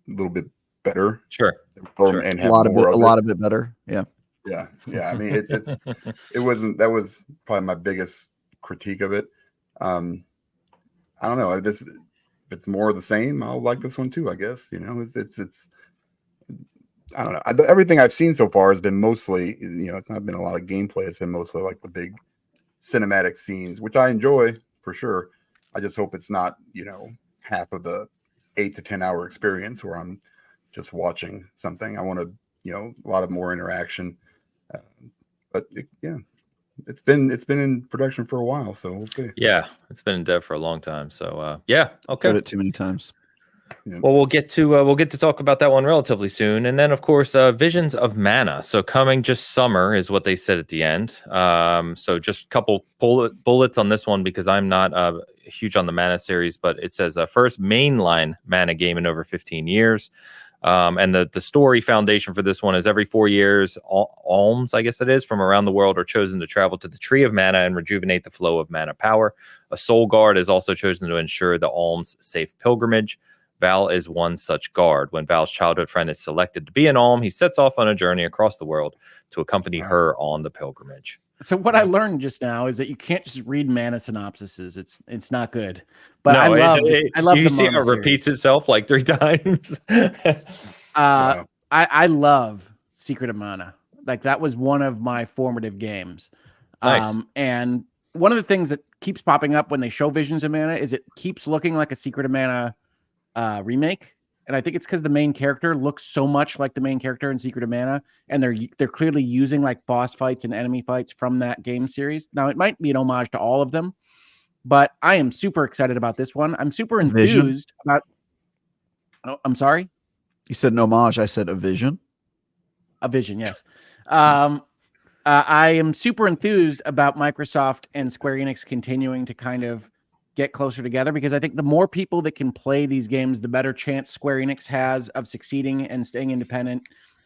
a little bit better. Sure. And a lot of it better. Yeah. Yeah. I mean, it wasn't. That was probably my biggest critique of it. I don't know. If it's more of the same, I'll like this one too, I guess. It's I don't know. Everything I've seen so far has been mostly, it's not been a lot of gameplay. It's been mostly like the big cinematic scenes, which I enjoy for sure. I just hope it's not, half of the 8 to 10 hour experience where I'm just watching something. I want a lot of more interaction. It's been in production for a while, so we'll see. Yeah, it's been in dev for a long time. So okay. Played it too many times. Yeah. Well, we'll get to talk about that one relatively soon, and then of course, Visions of Mana. So coming just summer is what they said at the end. So just a couple bullets on this one, because I'm not huge on the Mana series, but it says first mainline Mana game in over 15 years. And the story foundation for this one is every 4 years, alms, I guess it is, from around the world are chosen to travel to the Tree of Mana and rejuvenate the flow of mana power. A soul guard is also chosen to ensure the alms safe pilgrimage. Val is one such guard. When Val's childhood friend is selected to be an alm, he sets off on a journey across the world to accompany her on the pilgrimage. So what I learned just now is that you can't just read mana synopsises. It's not good. But no, I love you the see how it repeats itself like 3 times. I love Secret of Mana. Like that was one of my formative games. Nice. And one of the things that keeps popping up when they show Visions of Mana is it keeps looking like a Secret of Mana remake. And I think it's because the main character looks so much like the main character in Secret of Mana, and they're clearly using like boss fights and enemy fights from that game series. Now it might be an homage to all of them, but I am super excited about this one. I'm super enthused about. Oh, I'm sorry. You said an homage. I said a vision. A vision, yes. I am super enthused about Microsoft and Square Enix continuing to kind of get closer together, because I think the more people that can play these games, the better chance Square Enix has of succeeding and staying independent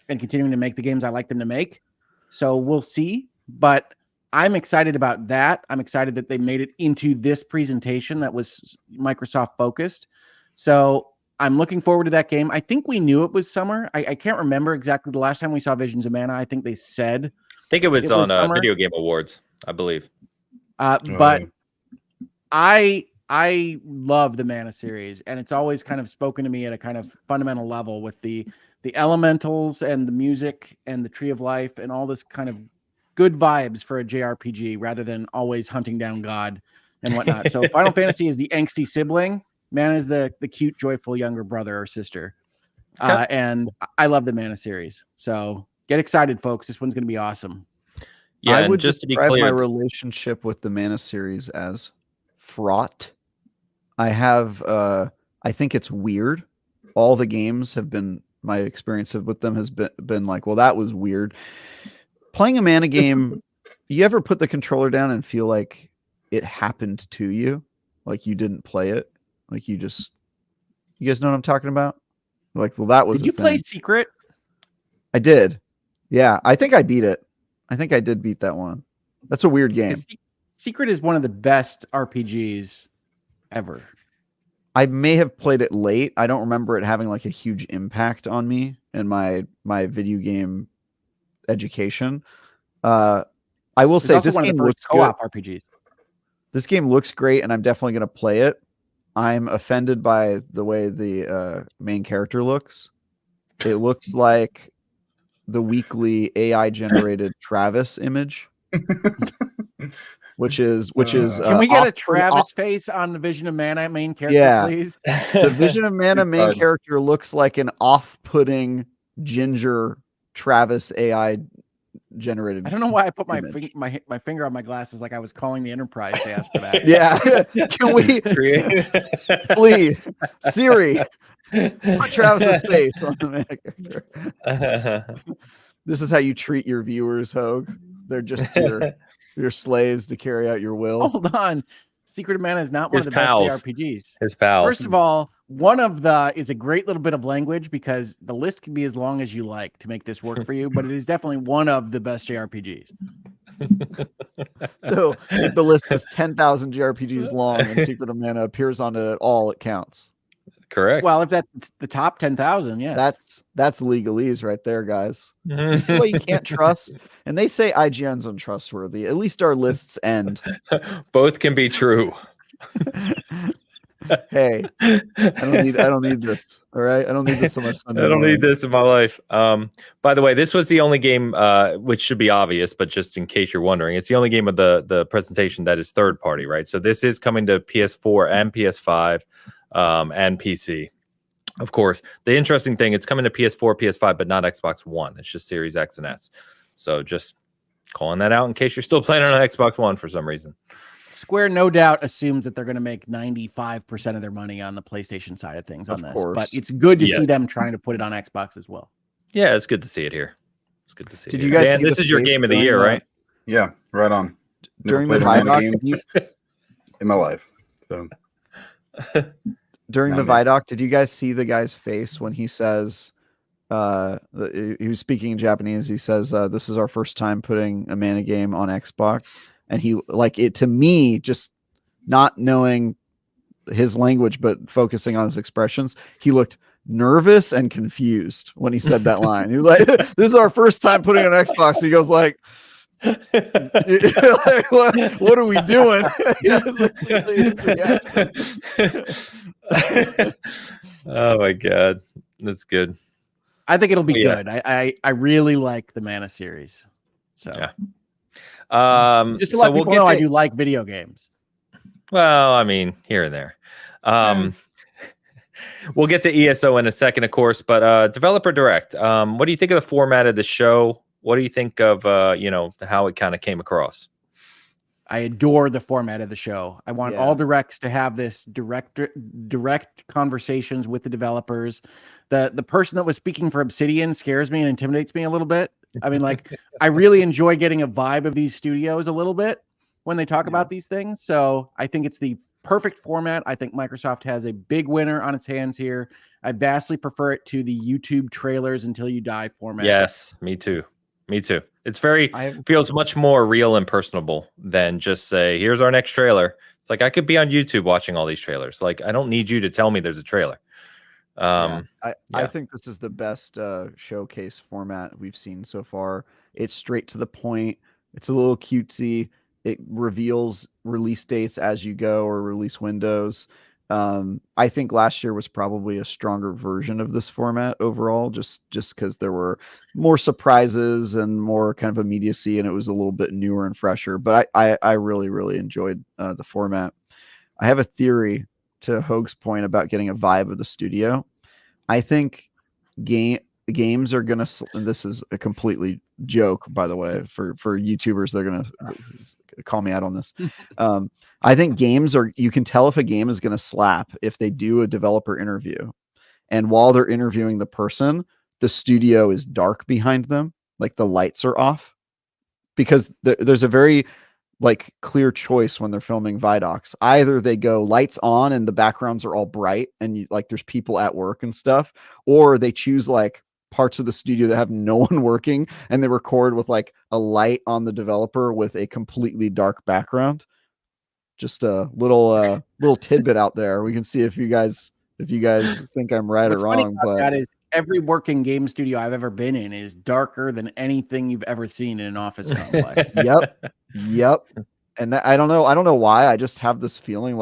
and continuing to make the games I like them to make. So we'll see, but I'm excited about that. I'm excited that they made it into this presentation that was Microsoft focused. So I'm looking forward to that game. I think we knew it was summer. I can't remember exactly the last time we saw Visions of Mana. I think they said. I think it was on Video Game Awards, I believe. But I love the Mana series, and it's always kind of spoken to me at a kind of fundamental level with the elementals and the music and the Tree of Life and all this kind of good vibes for a JRPG rather than always hunting down God and whatnot. So Final Fantasy is the angsty sibling. Mana is the cute, joyful younger brother or sister. Okay. And I love the Mana series. So get excited, folks. This one's going to be awesome. Yeah, I would just describe my relationship with the Mana series as fraught. I think it's weird. All the games have been, my experience with them has been like, well, that was weird. Playing a Mana game, you ever put the controller down and feel like it happened to you? Like you didn't play it? Like you guys know what I'm talking about? Like, well, that was. Did you play Secret? I did. Yeah, I think I beat it. I think I did beat that one. That's a weird game. Secret is one of the best RPGs ever. I may have played it late. I don't remember it having like a huge impact on me and my video game education. I will say this game looks co-op RPGs. This game looks great, and I'm definitely going to play it. I'm offended by the way the main character looks. It looks like the weekly AI generated Travis image, which is. Can we get a Travis face on the Vision of Mana main character, please? The Vision of Mana main character looks like an off-putting ginger Travis AI generated. I don't know why I put my finger on my glasses like I was calling the Enterprise to ask for that. Yeah, can we please Siri put Travis's face on the main character? This is how you treat your viewers, Hogue. They're just your slaves to carry out your will. Hold on. Secret of Mana is not one of the best JRPGs. His pals. First of all, one of the is a great little bit of language, because the list can be as long as you like to make this work for you, but it is definitely one of the best JRPGs. So if the list is 10,000 JRPGs long and Secret of Mana appears on it at all, it counts. Correct. Well, if that's the top 10,000, yeah. That's legalese right there, guys. You see what you can't trust? And they say IGN's untrustworthy. At least our lists end. Both can be true. Hey, I don't need this. All right. I don't need this on my Sunday. I don't need this in my life. By the way, this was the only game, which should be obvious, but just in case you're wondering, it's the only game of the presentation that is third party, right? So this is coming to PS4 and PS5. And PC. Of course, the interesting thing, it's coming to PS4, PS5, but not Xbox One. It's just Series X and S. So just calling that out in case you're still playing on Xbox One for some reason. Square no doubt assumes that they're going to make 95% of their money on the PlayStation side of things on this. But it's good to see them trying to put it on Xbox as well. Yeah, it's good to see it here. It's good to see Did you guys Dan, this is your game of the year, right? Yeah, right on. During the Vidoc in my life. So during the Vidoc, did you guys see the guy's face when he says he was speaking in Japanese? He says, this is our first time putting a Mana game on Xbox. And he, like, it to me, just not knowing his language, but focusing on his expressions, he looked nervous and confused when he said that line. He was like, this is our first time putting on Xbox. He goes like, Like, what are we doing? Oh my god, that's good. I think it'll be good. I really like the Mana series. So yeah. Just to let people know, I do like video games. Well, I mean, here and there. We'll get to ESO in a second, of course, but Developer Direct. What do you think of the format of the show? What do you think of how it kind of came across? I adore the format of the show. I want all directs to have this direct conversations with the developers. The person that was speaking for Obsidian scares me and intimidates me a little bit. I mean, like, I really enjoy getting a vibe of these studios a little bit when they talk about these things. So I think it's the perfect format. I think Microsoft has a big winner on its hands here. I vastly prefer it to the YouTube trailers until you die format. Yes, me too. Me too. It's feels much more real and personable than just say, here's our next trailer. It's like, I could be on YouTube watching all these trailers. Like, I don't need you to tell me there's a trailer. I think this is the best showcase format we've seen so far. It's straight to the point. It's a little cutesy. It reveals release dates as you go, or release windows. I think last year was probably a stronger version of this format overall, just because there were more surprises and more kind of immediacy, and it was a little bit newer and fresher. But I really, really enjoyed the format. I have a theory to Hoag's point about getting a vibe of the studio. I think games are gonna, and this is a completely joke, by the way, for YouTubers, they're gonna call me out on this. I think you can tell if a game is gonna slap if they do a developer interview, and while they're interviewing the person, the studio is dark behind them, like the lights are off, because there's a very clear choice when they're filming Vidocs. Either they go lights on and the backgrounds are all bright and there's people at work and stuff, or they choose parts of the studio that have no one working and they record with a light on the developer with a completely dark background. Just a little tidbit out there. We can see if you guys think I'm right or wrong. But that is, every working game studio I've ever been in is darker than anything you've ever seen in an office complex. Yep. And I don't know why. I just have this feeling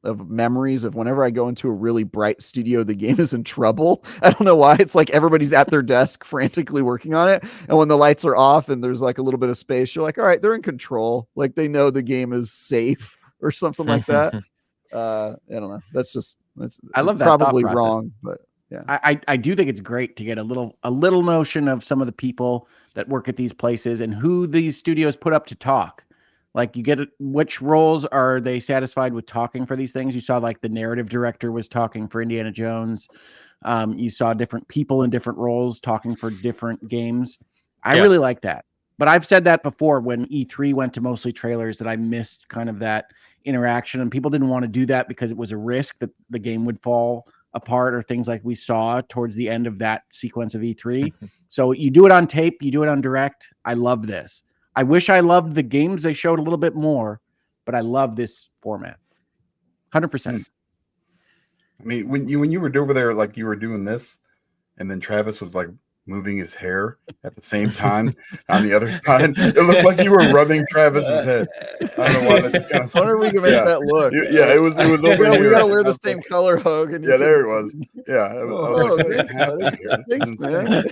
of memories of whenever I go into a really bright studio, the game is in trouble. I don't know why. It's like everybody's at their desk frantically working on it. And when the lights are off and there's a little bit of space, you're like, all right, they're in control. They know the game is safe or something like that. I don't know. I love that. Probably wrong, but yeah. I do think it's great to get a little notion of some of the people that work at these places and who these studios put up to talk. You get which roles are they satisfied with talking for these things? You saw the narrative director was talking for Indiana Jones. You saw different people in different roles talking for different games. I really like that. But I've said that before when E3 went to mostly trailers, that I missed kind of that interaction, and people didn't want to do that because it was a risk that the game would fall apart or things like we saw towards the end of that sequence of E3. So you do it on tape, you do it on direct. I love this. I wish I loved the games they showed a little bit more, but I love this format. 100%. I mean, when you were over there, you were doing this, and then Travis was moving his hair at the same time on the other side. It looked like you were rubbing Travis's head. I don't know why that just kind of. I wonder if we can make that look. Yeah, it was over here. We gotta wear the same color, Hogan. Yeah, there it was. Yeah. Thanks, man.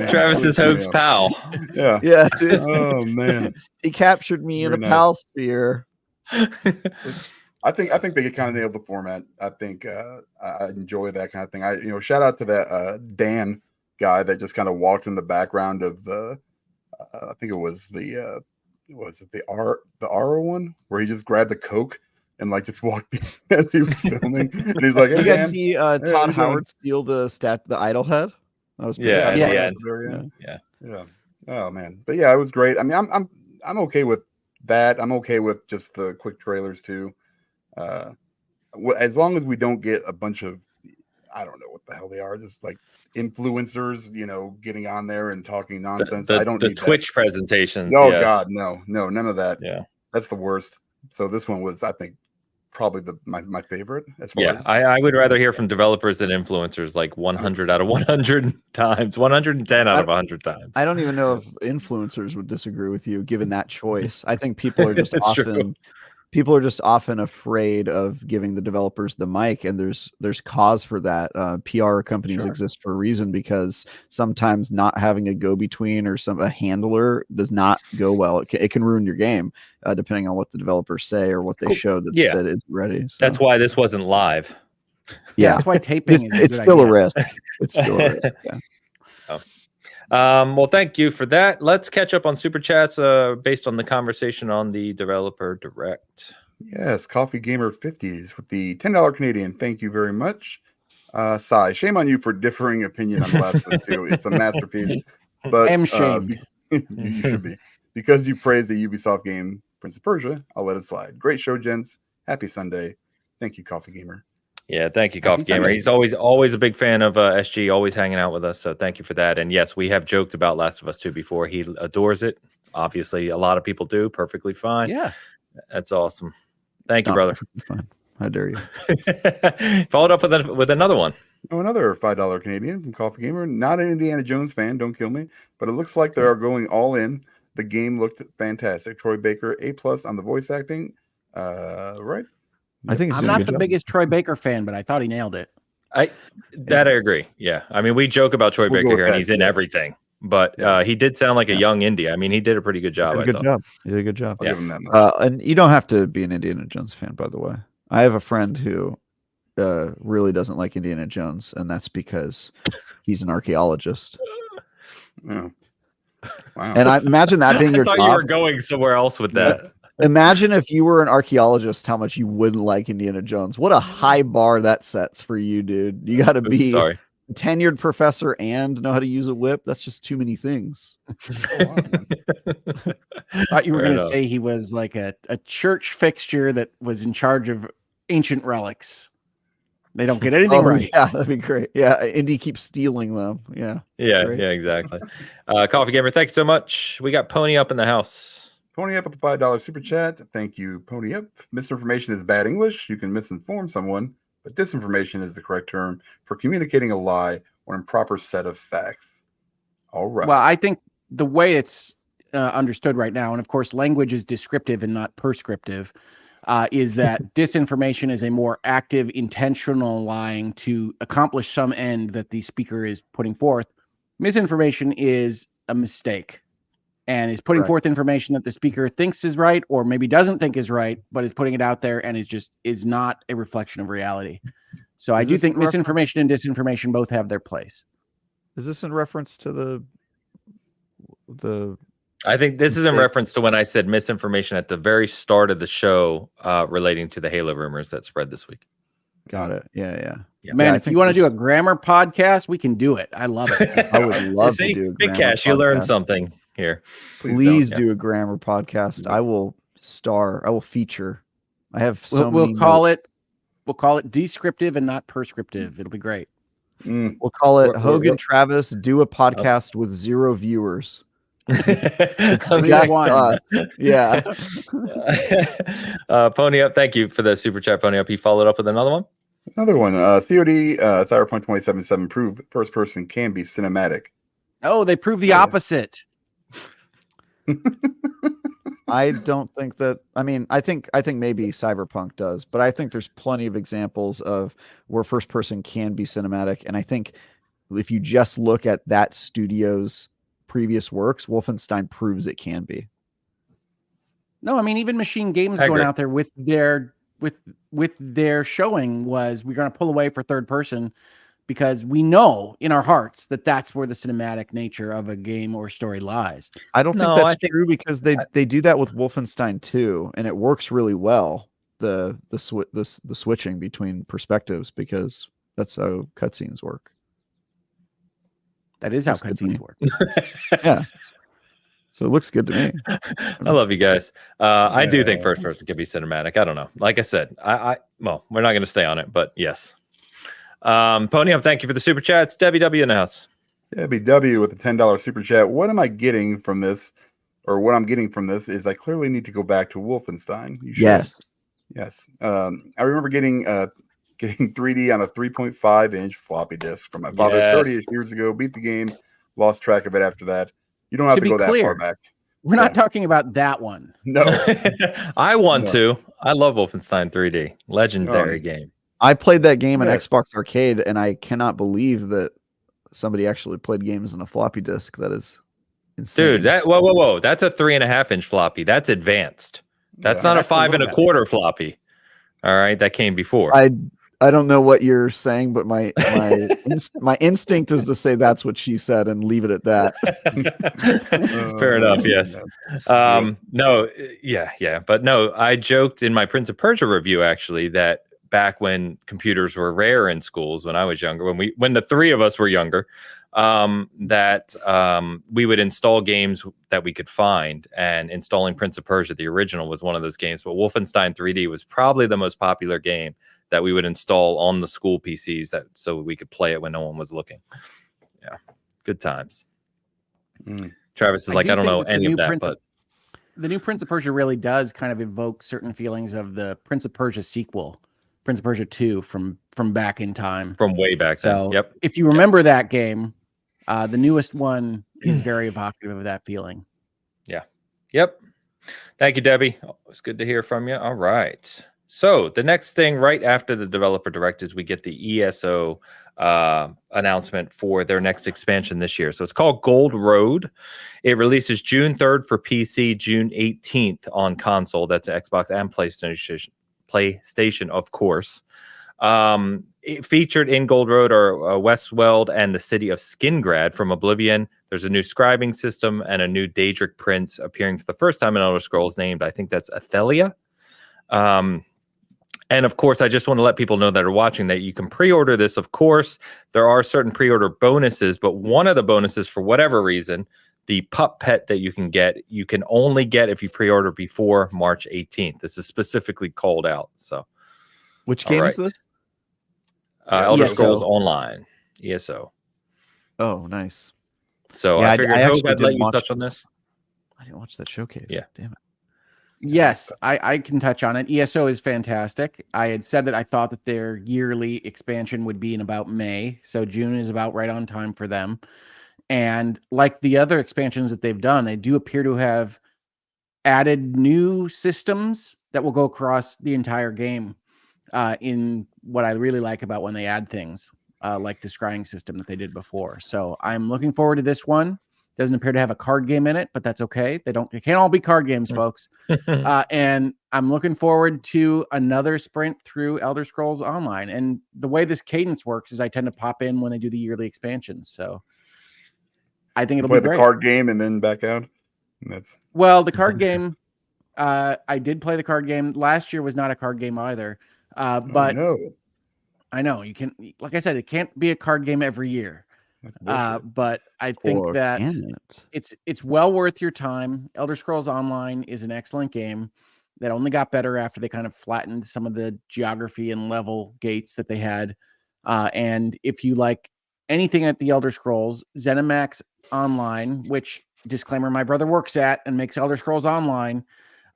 Travis is Hoag's pal. Yeah. Yeah. Dude. Oh man. He captured me in a pal sphere. I think they kind of nailed the format. I think I enjoy that kind of thing. Shout out to that Dan guy that just kind of walked in the background of the I think it was the ARA one, where he just grabbed the Coke and just walked in as he was filming. And he's like, hey, you guys see Todd Howard steal the idol head? That was pretty yeah. Oh man. But yeah, it was great. I mean, I'm okay with that. I'm okay with just the quick trailers too. As long as we don't get a bunch of, I don't know what the hell they are, just influencers, getting on there and talking nonsense. I don't need the Twitch presentations. Oh God, no, none of that. Yeah, that's the worst. So this one was, I think, probably my favorite as far as I would rather hear from developers than influencers like 100 out of 100 times, 110 out of 100 times. I don't even know if influencers would disagree with you given that choice. I think people are just often afraid of giving the developers the mic, and there's cause for that. PR companies exist for a reason, because sometimes not having a go-between or a handler does not go well. It can ruin your game, depending on what the developers say or what they show that isn't ready. So. That's why this wasn't live. Yeah, that's why taping it's still a risk. It's still a risk. Yeah. Well, thank you for that. Let's catch up on super chats based on the conversation on the developer direct. Yes, Coffee Gamer 50s with the $10 Canadian. Thank you very much. Sai, shame on you for differing opinion on The Last of Us 2. It's a masterpiece. But I am shamed. You should be. Because you praised the Ubisoft game Prince of Persia, I'll let it slide. Great show, gents. Happy Sunday. Thank you, Coffee Gamer. Yeah, thank you, Coffee Gamer. He's always a big fan of SG, always hanging out with us. So thank you for that. And yes, we have joked about Last of Us 2 before. He adores it. Obviously, a lot of people do. Perfectly fine. Yeah, that's awesome. Thank you, brother. Fine. How dare you? Followed up with another one. Oh, another $5 Canadian from Coffee Gamer. Not an Indiana Jones fan. Don't kill me. But it looks like they are going all in. The game looked fantastic. Troy Baker, A+ on the voice acting. Right. I think I'm not the biggest Troy Baker fan, but I thought he nailed it. I agree. Yeah. I mean, we joke about Troy Baker here, and he's in everything. But he did sound like a young indie. I mean, he did a pretty good job. He did a good job. I'll give him that much. And you don't have to be an Indiana Jones fan, by the way. I have a friend who really doesn't like Indiana Jones, and that's because he's an archaeologist. Oh. Wow. And I imagine that being your job. I thought you were going somewhere else with that. Imagine if you were an archaeologist, how much you wouldn't like Indiana Jones. What a high bar that sets for you, dude. You got to be a tenured professor and know how to use a whip. That's just too many things. I thought you were going to say he was like a church fixture that was in charge of ancient relics. They don't get anything right. Yeah, that'd be great. Yeah, Indy keeps stealing them. Yeah. Yeah, exactly. Coffee Gamer, thank you so much. We got Pony Up in the house. Pony Up with the $5 super chat. Thank you, Pony Up. Misinformation is bad English. You can misinform someone, but disinformation is the correct term for communicating a lie or improper set of facts. All right. Well, I think the way it's understood right now, and of course, language is descriptive and not prescriptive, is that disinformation is a more active, intentional lying to accomplish some end that the speaker is putting forth. Misinformation is a mistake and is putting forth information that the speaker thinks is right or maybe doesn't think is right, but is putting it out there and is not a reflection of reality. So I do think misinformation and disinformation both have their place. Is this in reference to the I think this is in reference to when I said misinformation at the very start of the show relating to the Halo rumors that spread this week. Got it. Yeah. Man, if you want to do a grammar podcast, we can do it. I love it. I would love to do a grammar Bitcast, you learned something here. Please do a grammar podcast. I will feature. I have so many notes. We'll call it descriptive and not prescriptive. It'll be great. We'll call it Hogan Travis do a podcast with 0 viewers. Yeah. Pony Up, thank you for the super chat. Pony Up, he followed up with another one. COD Cyberpunk 2077 proved first person can be cinematic. Oh, they proved the opposite. I don't think that. I mean, I think maybe Cyberpunk does, but I think there's plenty of examples of where first person can be cinematic, and I think if you just look at that studio's previous works, Wolfenstein proves it can be. No, I mean, even Machine Games going out there with their showing was, we're going to pull away for third person because we know in our hearts that that's where the cinematic nature of a game or story lies. I don't think that's true because they do that with Wolfenstein 2 and it works really well. The switching between perspectives, because that's how cutscenes work. That is how cutscenes work. Yeah. So it looks good to me. I love you guys. I do think first person can be cinematic. I don't know. Like I said, well, we're not going to stay on it, but yes. Pony Up, thank you for the super chats. Debbie W in the house. Debbie W with the $10 super chat. What am I getting from this? Or what I'm getting from this is I clearly need to go back to Wolfenstein. Yes. Yes. I remember getting 3D on a 3.5-inch floppy disk from my father 30 years ago. Beat the game, lost track of it after that. You don't have to go that far back. We're not talking about that one. No. I want to. I love Wolfenstein 3D. Legendary game. I played that game in Xbox Arcade, and I cannot believe that somebody actually played games on a floppy disk. That is insane. Dude, whoa. That's a 3.5-inch floppy. That's advanced. That's not a 5 1/4 floppy. All right, that came before. I don't know what you're saying, but my instinct is to say that's what she said and leave it at that. Fair enough. Yes. No. Yeah. But no, I joked in my Prince of Persia review actually that back when computers were rare in schools when I was younger, when the three of us were younger, that we would install games that we could find, and installing Prince of Persia, the original, was one of those games. But Wolfenstein 3D was probably the most popular game that we would install on the school PCs so we could play it when no one was looking. Yeah, good times. Travis is I don't know any of that, but the new Prince of Persia really does kind of evoke certain feelings of the Prince of Persia sequel, Prince of Persia 2 from back in time, from way back then. Yep. If you remember that game, the newest one is very evocative of that feeling. Yeah. Yep. Thank you, Debbie. It's good to hear from you. All right. So the next thing right after the developer direct is we get the ESO announcement for their next expansion this year. So it's called Gold Road. It releases June 3rd for PC, June 18th on console. That's Xbox and PlayStation, of course. It featured in Gold Road are Westweld and the city of Skingrad from Oblivion. There's a new scribing system and a new Daedric prince appearing for the first time in Elder Scrolls named, I think that's Athelia. And of course, I just want to let people know that are watching that you can pre-order this. Of course, there are certain pre-order bonuses, but one of the bonuses, for whatever reason, the pup pet that you can only get if you pre-order before March 18th. This is specifically called out. So, which game is this? Elder Scrolls Online, ESO. Oh, nice. So I figured I'd let you touch on this. I didn't watch that showcase. Yeah, damn it. Yes, I can touch on it. ESO is fantastic. I had said that I thought that their yearly expansion would be in about May, so June is about right on time for them. And like the other expansions that they've done, they do appear to have added new systems that will go across the entire game. In what I really like about when they add things like the scrying system that they did before. So I'm looking forward to this one. Doesn't appear to have a card game in it, but that's okay. It can't all be card games, folks. And I'm looking forward to another sprint through Elder Scrolls Online. And the way this cadence works is I tend to pop in when they do the yearly expansions. So I think it'll be great. Play the card game and then back out. Well, the card game, I did play the card game. Last year was not a card game either. But I know you can, like I said, it can't be a card game every year. But I think that it's well worth your time. Elder Scrolls Online is an excellent game that only got better after they kind of flattened some of the geography and level gates that they had. And if you like anything at the Elder Scrolls, ZeniMax Online, which, disclaimer, my brother works at and makes Elder Scrolls Online,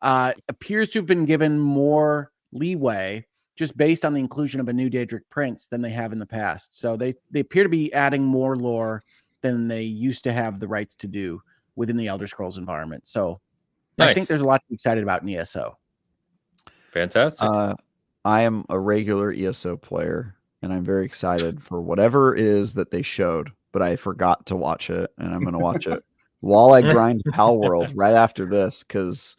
appears to have been given more leeway just based on the inclusion of a new Daedric prince than they have in the past. So they appear to be adding more lore than they used to have the rights to do within the Elder Scrolls environment. So nice. I think there's a lot to be excited about in ESO. Fantastic. I am a regular ESO player, and I'm very excited for whatever it is that they showed, but I forgot to watch it, and I'm going to watch it while I grind Palworld right after this, because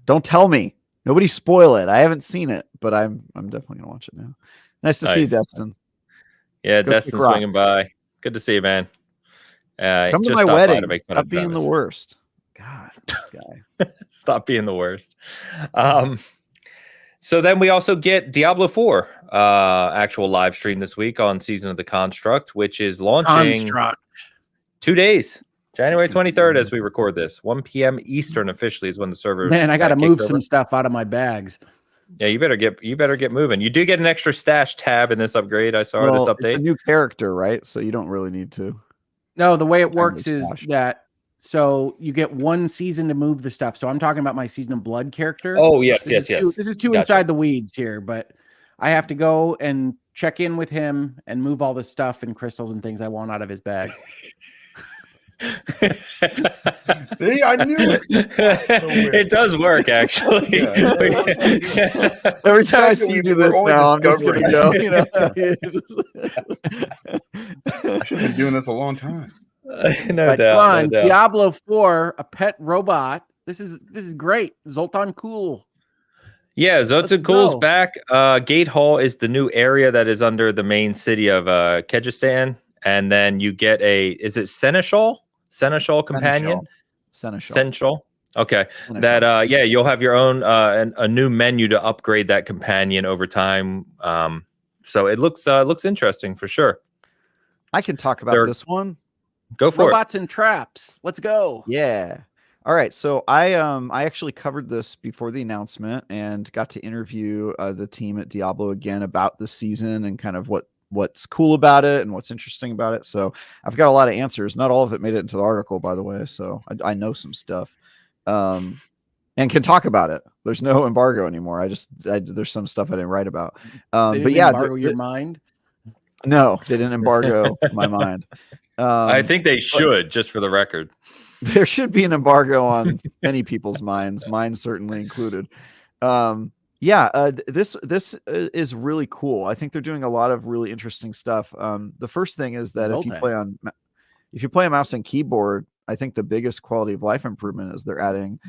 don't tell me. Nobody spoil it. I haven't seen it, but I'm definitely gonna watch it now. Nice to see you, Destin. Yeah, Destin swinging by. Good to see you, man. Come to my wedding. Stop being the worst. God, this guy. Stop being the worst. So then we also get Diablo IV actual live stream this week on Season of the Construct, which is launching 2 days. January 23rd, as we record this, 1 p.m. Eastern officially is when the servers. Man, I got to move some stuff out of my bags. Yeah, you better get moving. You do get an extra stash tab in this upgrade. I saw this update. It's a new character, right? So you don't really need to. No, the way it works is that So you get one season to move the stuff. So I'm talking about my Season of Blood character. Oh, yes. This is too Gotcha. inside the weeds here, but I have to go and check in with him and move all the stuff and crystals and things I want out of his bags. See, I knew it. It does work, actually. Every time I see you do this now, I'm just going to go. I should have been doing this a long time. No doubt. Diablo 4, a pet robot. This is great. Zoltan Cool. Yeah, Zoltan Cool's back. Gate Hall is the new area that is under the main city of Kyrgyzstan, and then you get is it Seneschal companion? Seneschal. Okay. Seneschal. That you'll have your own a new menu to upgrade that companion over time. So it looks interesting for sure. I can talk about this one. Go for Robots and traps. Let's go. Yeah. All right. So I actually covered this before the announcement and got to interview the team at Diablo again about the season and kind of what's cool about it and what's interesting about it. So I've got a lot of answers. Not all of it made it into the article, by the way. So I know some stuff and can talk about it. There's no embargo anymore. There's some stuff I didn't write about. But yeah, embargo your mind. No, they didn't embargo my mind. I think they should, just for the record. There should be an embargo on many people's minds, mine certainly included. This is really cool. I think they're doing a lot of really interesting stuff. The first thing is that if you play a mouse and keyboard, I think the biggest quality of life improvement is they're adding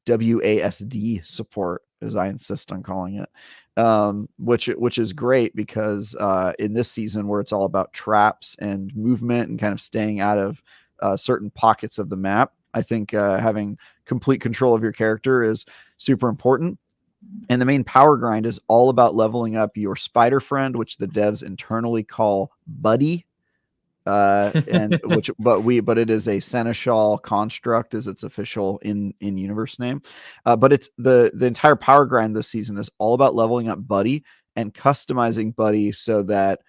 WASD support, as I insist on calling it, which is great because in this season where it's all about traps and movement and kind of staying out of certain pockets of the map, I think having complete control of your character is super important. And the main power grind is all about leveling up your spider friend, which the devs internally call Buddy. But it is a Seneschal construct as its official in-universe name. But it's the entire power grind this season is all about leveling up Buddy and customizing Buddy so that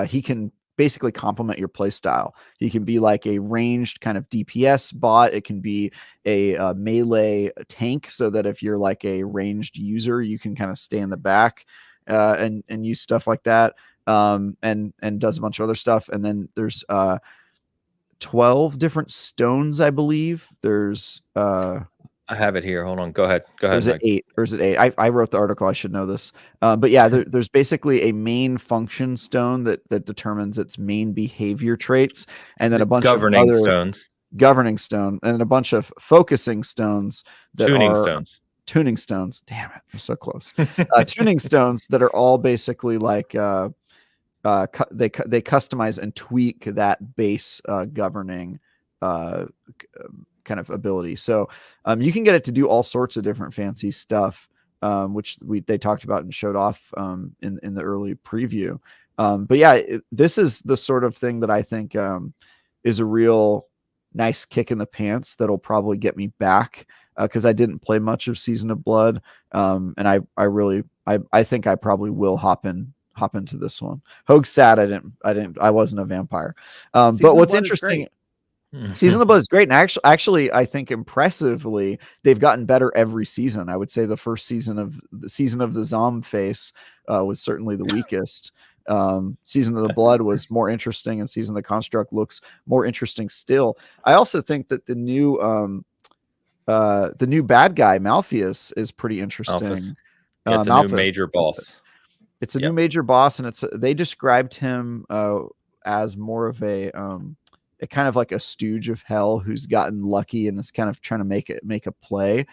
he can basically complement your play style. He can be like a ranged kind of DPS bot. It can be a melee tank so that if you're like a ranged user, you can kind of stay in the back and use stuff like that. And does a bunch of other stuff. And then there's 12 different stones, I believe. There's I have it here. Hold on. Go ahead. Or is it 8? I wrote the article. I should know this. But yeah, there's basically a main function stone that determines its main behavior traits, and then a bunch of other stones. Governing stone, and then a bunch of focusing stones that tuning stones. Damn it, I'm so close. Tuning stones that are all basically like they customize and tweak that base governing kind of ability. So you can get it to do all sorts of different fancy stuff, which they talked about and showed off in the early preview. But yeah, this is the sort of thing that I think is a real nice kick in the pants that'll probably get me back because I didn't play much of Season of Blood, and I think I probably will hop into this one. Hoag's sad I wasn't a vampire. But what's interesting, Season of Blood is great, and actually I think impressively they've gotten better every season. I would say the first season of the Zom face was certainly the weakest. Season of the Blood was more interesting, and Season of the Construct looks more interesting still. I also think that the new bad guy Malpheus is pretty interesting. Yeah, it's a new major boss. It's a new major boss, and they described him as more of a kind of like a stooge of hell who's gotten lucky and is kind of trying to make a play.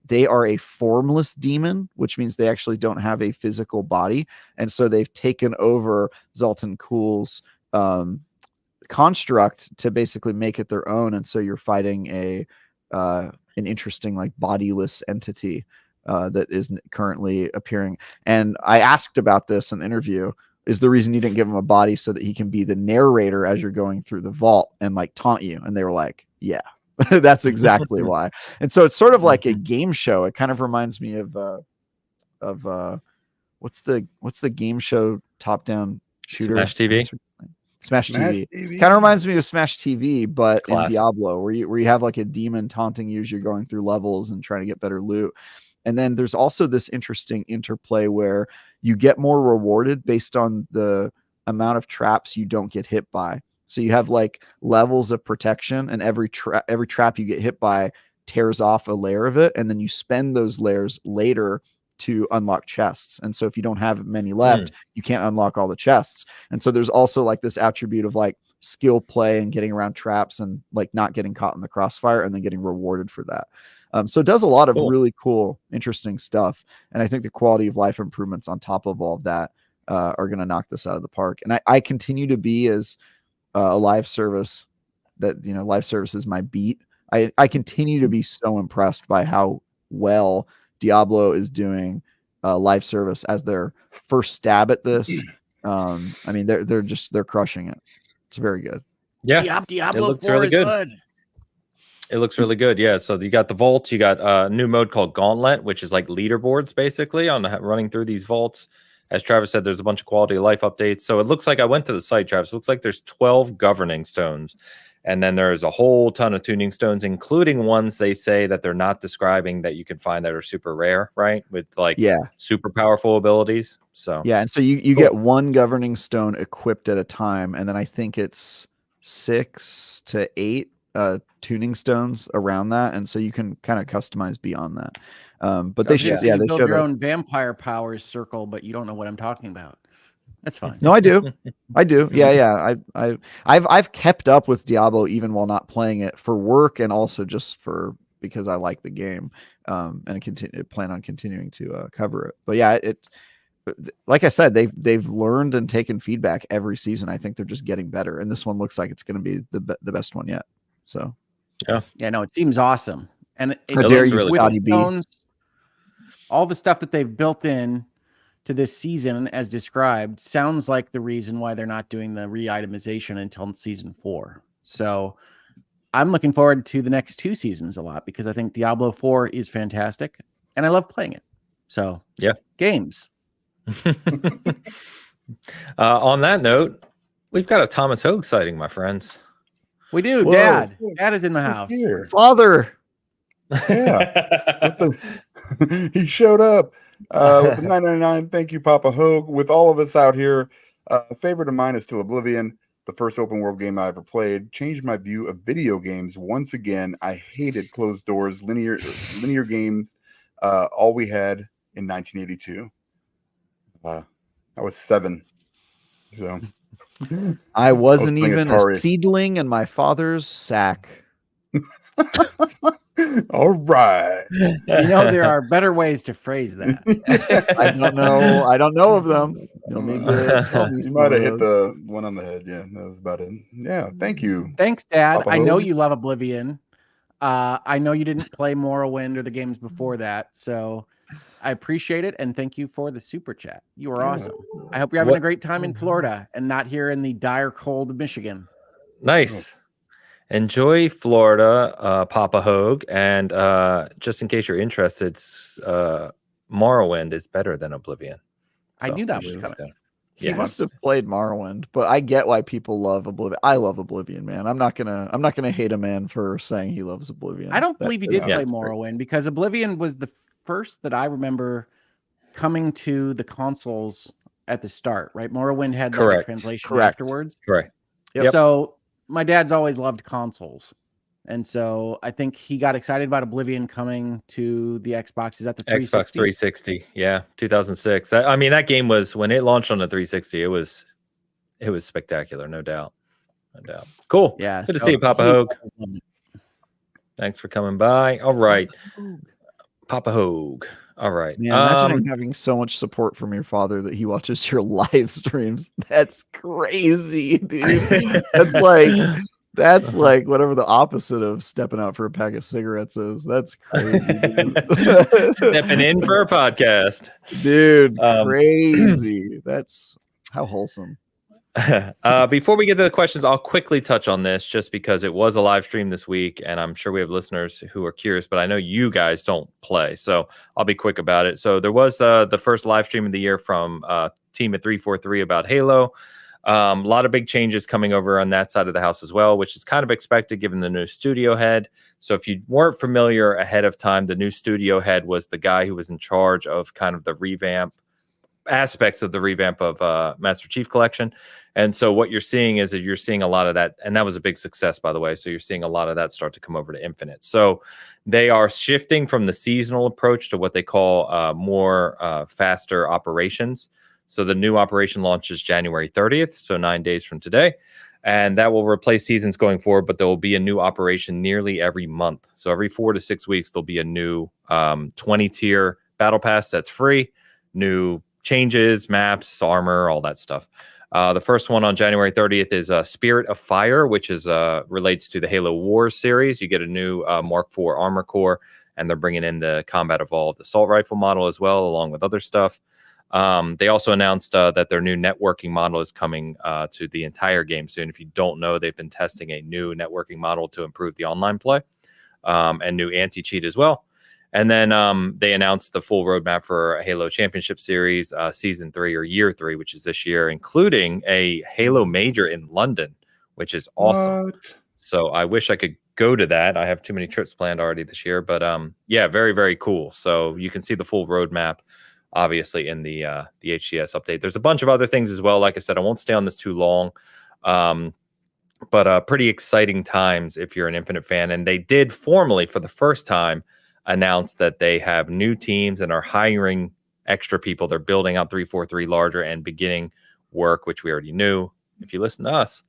They are a formless demon, which means they actually don't have a physical body, and so they've taken over Zoltan Cool's construct to basically make it their own. And so you're fighting an interesting like bodiless entity that is currently appearing. And I asked about this in the interview. Is the reason you didn't give him a body so that he can be the narrator as you're going through the vault and like taunt you? And they were like, yeah, that's exactly why. And so it's sort of like a game show. It kind of reminds me of what's the game show top down shooter? Smash TV. Smash TV. Kind of reminds me of Smash TV, but in Diablo, where you have like a demon taunting you as you're going through levels and trying to get better loot. And then there's also this interesting interplay where you get more rewarded based on the amount of traps you don't get hit by. So you have like levels of protection, and every trap you get hit by tears off a layer of it, and then you spend those layers later to unlock chests. And so if you don't have many left, you can't unlock all the chests. And so there's also like this attribute of like skill play and getting around traps and like not getting caught in the crossfire and then getting rewarded for that. So it does a lot of really cool, interesting stuff. And I think the quality of life improvements on top of all of that are going to knock this out of the park. And I continue to be as a live service that, you know, live service is my beat. I continue to be so impressed by how well Diablo is doing live service as their first stab at this. I mean, they're crushing it. It's very good. Yeah, Diablo 4 really is good. It looks really good. Yeah. So you got the vaults. You got a new mode called Gauntlet, which is like leaderboards basically on running through these vaults. As Travis said, there's a bunch of quality of life updates. So it looks like I went to the site, Travis. It looks like there's 12 governing stones. And then there's a whole ton of tuning stones, including ones they say that they're not describing that you can find that are super rare, right? With like super powerful abilities. So yeah, and so you get one governing stone equipped at a time, and then I think it's 6 to 8 tuning stones around that, and so you can kind of customize beyond that. But they should they build your own vampire powers circle, but you don't know what I'm talking about. That's fine. No, I do. Yeah. I've kept up with Diablo even while not playing it for work and also just because I like the game, and I plan on continuing to cover it. But yeah, like I said, they've learned and taken feedback every season. I think they're just getting better, and this one looks like it's going to be the best one yet. So yeah, no, it seems awesome, and how dare you, really with stones, all the stuff that they've built in to this season, as described, sounds like the reason why they're not doing the re-itemization until season 4. So I'm looking forward to the next 2 seasons a lot because I think Diablo 4 is fantastic and I love playing it. So yeah, games. On that note, we've got a Thomas Hogue sighting, my friends. We do. Whoa, Dad is in the house. Here. Father. Yeah. He showed up. With the 999, thank you, Papa Hogue. With all of us out here, a favorite of mine is still Oblivion, the first open world game I ever played. Changed my view of video games once again. I hated closed doors, linear games. All we had in 1982. I was 7, so I wasn't even a seedling in my father's sack. All right. You know, there are better ways to phrase that. I don't know of them. You'll need to tell me. You might have hit the one on the head. Yeah, that was about it. Yeah, thank you. Thanks, Dad. I know you love Oblivion. I know you didn't play Morrowind or the games before that, so I appreciate it, and thank you for the super chat. You are awesome. I hope you're having a great time in Florida and not here in the dire cold of Michigan. Nice. Enjoy Florida, Papa Hogue, and just in case you're interested, Morrowind is better than Oblivion. So, I knew that was coming. He must have played Morrowind, but I get why people love Oblivion. I love Oblivion, man. I'm not gonna hate a man for saying he loves Oblivion. I don't believe he did play Morrowind because Oblivion was the first that I remember coming to the consoles at the start. Right, Morrowind had like a translation afterwards. Correct. Yep. So my dad's always loved consoles. And so I think he got excited about Oblivion coming to the Xbox. Is that the 360? Xbox 360? Yeah, 2006. I mean, that game was, when it launched on the 360, it was spectacular, no doubt. Cool. Yeah. Good to see you, Papa Hogue. Thanks for coming by. All right. Papa Hogue. All right. Man, imagine having so much support from your father that he watches your live streams. That's crazy, dude. That's like whatever the opposite of stepping out for a pack of cigarettes is. That's crazy. Stepping in for a podcast. Dude, crazy. That's how wholesome. Before we get to the questions, I'll quickly touch on this just because it was a live stream this week, and I'm sure we have listeners who are curious, but I know you guys don't play, so I'll be quick about it. So there was the first live stream of the year from Team at 343 about Halo. A lot of big changes coming over on that side of the house as well, which is kind of expected given the new studio head. So if you weren't familiar ahead of time, the new studio head was the guy who was in charge of kind of the revamp aspects of the revamp of Master Chief Collection. And so what you're seeing is that you're seeing a lot of that, and that was a big success, by the way. So you're seeing a lot of that start to come over to Infinite. So they are shifting from the seasonal approach to what they call more faster operations. So the new operation launches January 30th, so 9 days from today. And that will replace seasons going forward, but there will be a new operation nearly every month. So every 4 to 6 weeks, there'll be a new 20-tier battle pass that's free, new changes, maps, armor, all that stuff. The first one on January 30th is Spirit of Fire, which is relates to the Halo Wars series. You get a new Mark IV armor core, and they're bringing in the Combat Evolved assault rifle model as well, along with other stuff. They also announced that their new networking model is coming to the entire game soon. If you don't know, they've been testing a new networking model to improve the online play, and new anti-cheat as well. And then they announced the full roadmap for Halo Championship Series Season 3 or Year 3, which is this year, including a Halo Major in London, which is awesome. What? So I wish I could go to that. I have too many trips planned already this year. But yeah, very, very cool. So you can see the full roadmap, obviously, in the HCS update. There's a bunch of other things as well. Like I said, I won't stay on this too long. But pretty exciting times if you're an Infinite fan. And they did formally, for the first time, announced that they have new teams and are hiring extra people. They're building out 343 larger and beginning work, which we already knew if you listen to us,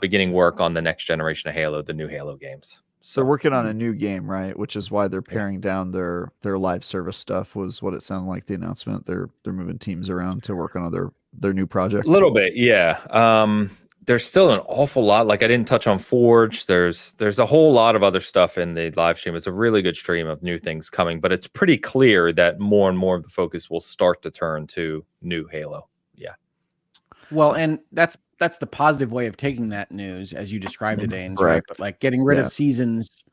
beginning work on the next generation of Halo, the new Halo games. So they're working on a new game, right? Which is why they're paring down their live service stuff, was what it sounded like the announcement. They're moving teams around to work on their new project. A little bit, yeah. There's still an awful lot. Like I didn't touch on Forge. There's a whole lot of other stuff in the live stream. It's a really good stream of new things coming, but it's pretty clear that more and more of the focus will start to turn to new Halo. Yeah. Well, and that's the positive way of taking that news, as you described it, Ains, right? But like getting rid of seasons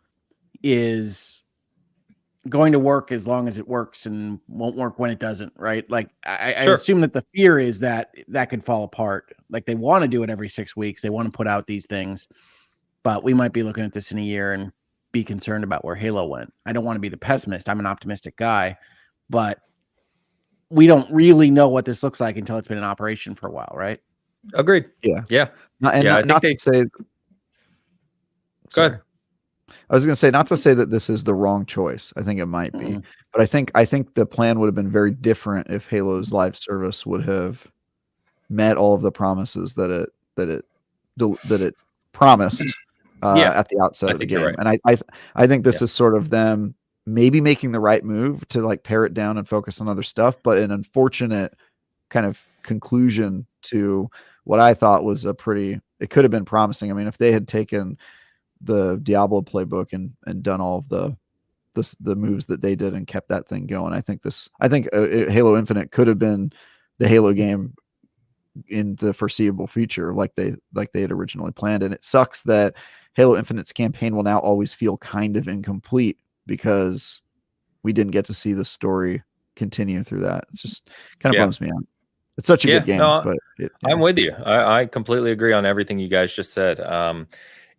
is going to work as long as it works and won't work when it doesn't, right? Like I assume that the fear is that could fall apart. Like they want to do it every 6 weeks. They want to put out these things, but we might be looking at this in a year and be concerned about where Halo went. I don't want to be the pessimist. I'm an optimistic guy, but we don't really know what this looks like until it's been in operation for a while, right? Agreed. Yeah. Not to say. Go ahead. I was going to say, not to say that this is the wrong choice. I think it might be, but I think the plan would have been very different if Halo's live service would have met all of the promises that it promised at the outset of the game. Right. And I think this is sort of them maybe making the right move to like pare it down and focus on other stuff, but an unfortunate kind of conclusion to what I thought was it could have been promising. I mean, if they had taken the Diablo playbook and done all of the moves that they did and kept that thing going, I think Halo Infinite could have been the Halo game in the foreseeable future, like they had originally planned. And it sucks that Halo Infinite's campaign will now always feel kind of incomplete because we didn't get to see the story continue through that. It just kind of bums me out. It's such a good game. But I'm with you. I completely agree on everything you guys just said.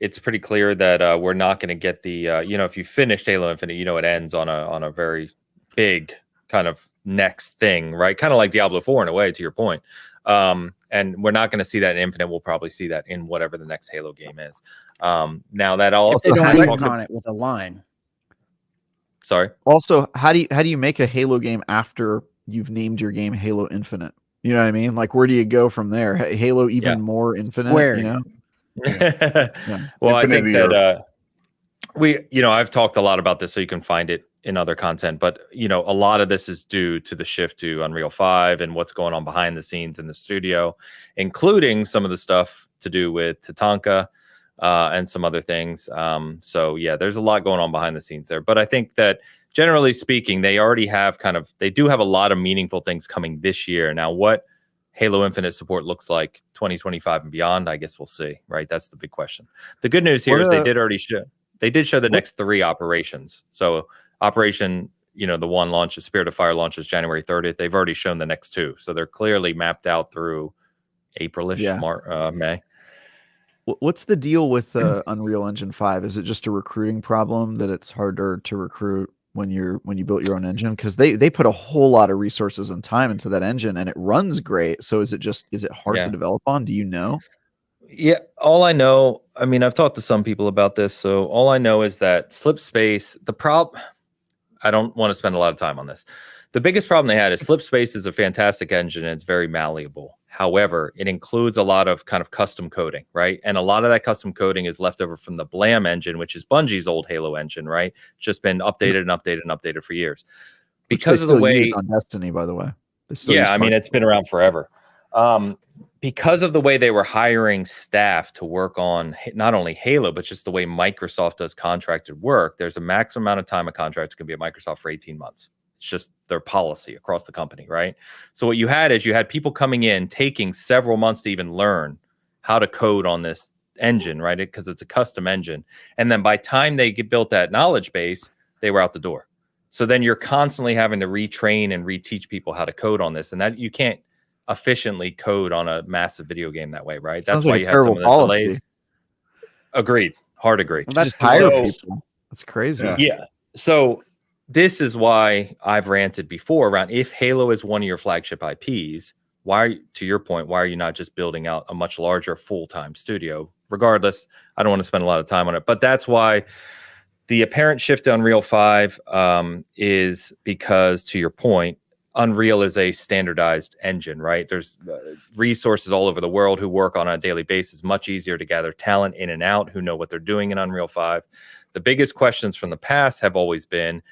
It's pretty clear that we're not going to get the, if you finish Halo Infinite, it ends on a very big kind of next thing, right? Kind of like Diablo IV in a way, to your point. And we're not going to see that in Infinite. We'll probably see that in whatever the next Halo game is. Now that also, if they don't on it with a line. Sorry. Also, how do you make a Halo game after you've named your game Halo Infinite? You know what I mean? Like, where do you go from there? Halo even more Infinite, Where? Well, I think that I've talked a lot about this, so you can find it in other content, but a lot of this is due to the shift to Unreal 5 and what's going on behind the scenes in the studio, including some of the stuff to do with Tatanka and some other things. So yeah, there's a lot going on behind the scenes there, but I think that generally speaking, they already have they do have a lot of meaningful things coming this year. Now, what Halo Infinite support looks like 2025 and beyond, I guess we'll see, right? That's the big question. The good news here is they did show the next 3 operations. So Operation, the one launches, Spirit of Fire launches January 30th. They've already shown the next 2. So they're clearly mapped out through, Aprilish, May. What's the deal with Unreal Engine 5? Is it just a recruiting problem that it's harder to recruit when you built your own engine? Because they put a whole lot of resources and time into that engine, and it runs great. So is it hard to develop on? Do you know? Yeah, all I know, I mean, I've talked to some people about this, so all I know is that Slip Space, I don't want to spend a lot of time on this. The biggest problem they had is Slip Space is a fantastic engine and it's very malleable. However, it includes a lot of kind of custom coding, right? And a lot of that custom coding is left over from the Blam engine, which is Bungie's old Halo engine, right? It's just been updated and updated and updated for years. Because of the way on Destiny, by the way. I mean, it's been around forever. Because of the way they were hiring staff to work on not only Halo, but just the way Microsoft does contracted work, there's a maximum amount of time a contract can be at Microsoft for 18 months. It's just their policy across the company, right? So what you had is you had people coming in, taking several months to even learn how to code on this engine, right? Because it's a custom engine. And then by the time they built that knowledge base, they were out the door. So then you're constantly having to retrain and reteach people how to code on this. And that you can't efficiently code on a massive video game that way, right? That's why you had some of the delays. Agreed. Hard agree. Well, that's hire people. That's crazy. Yeah. So this is why I've ranted before around if Halo is one of your flagship IPs, to your point, why are you not just building out a much larger full-time studio? Regardless, I don't want to spend a lot of time on it, but that's why the apparent shift to Unreal 5 is because, to your point, Unreal is a standardized engine, right? There's resources all over the world who work on a daily basis. Much easier to gather talent in and out who know what they're doing in Unreal 5. The biggest questions from the past have always been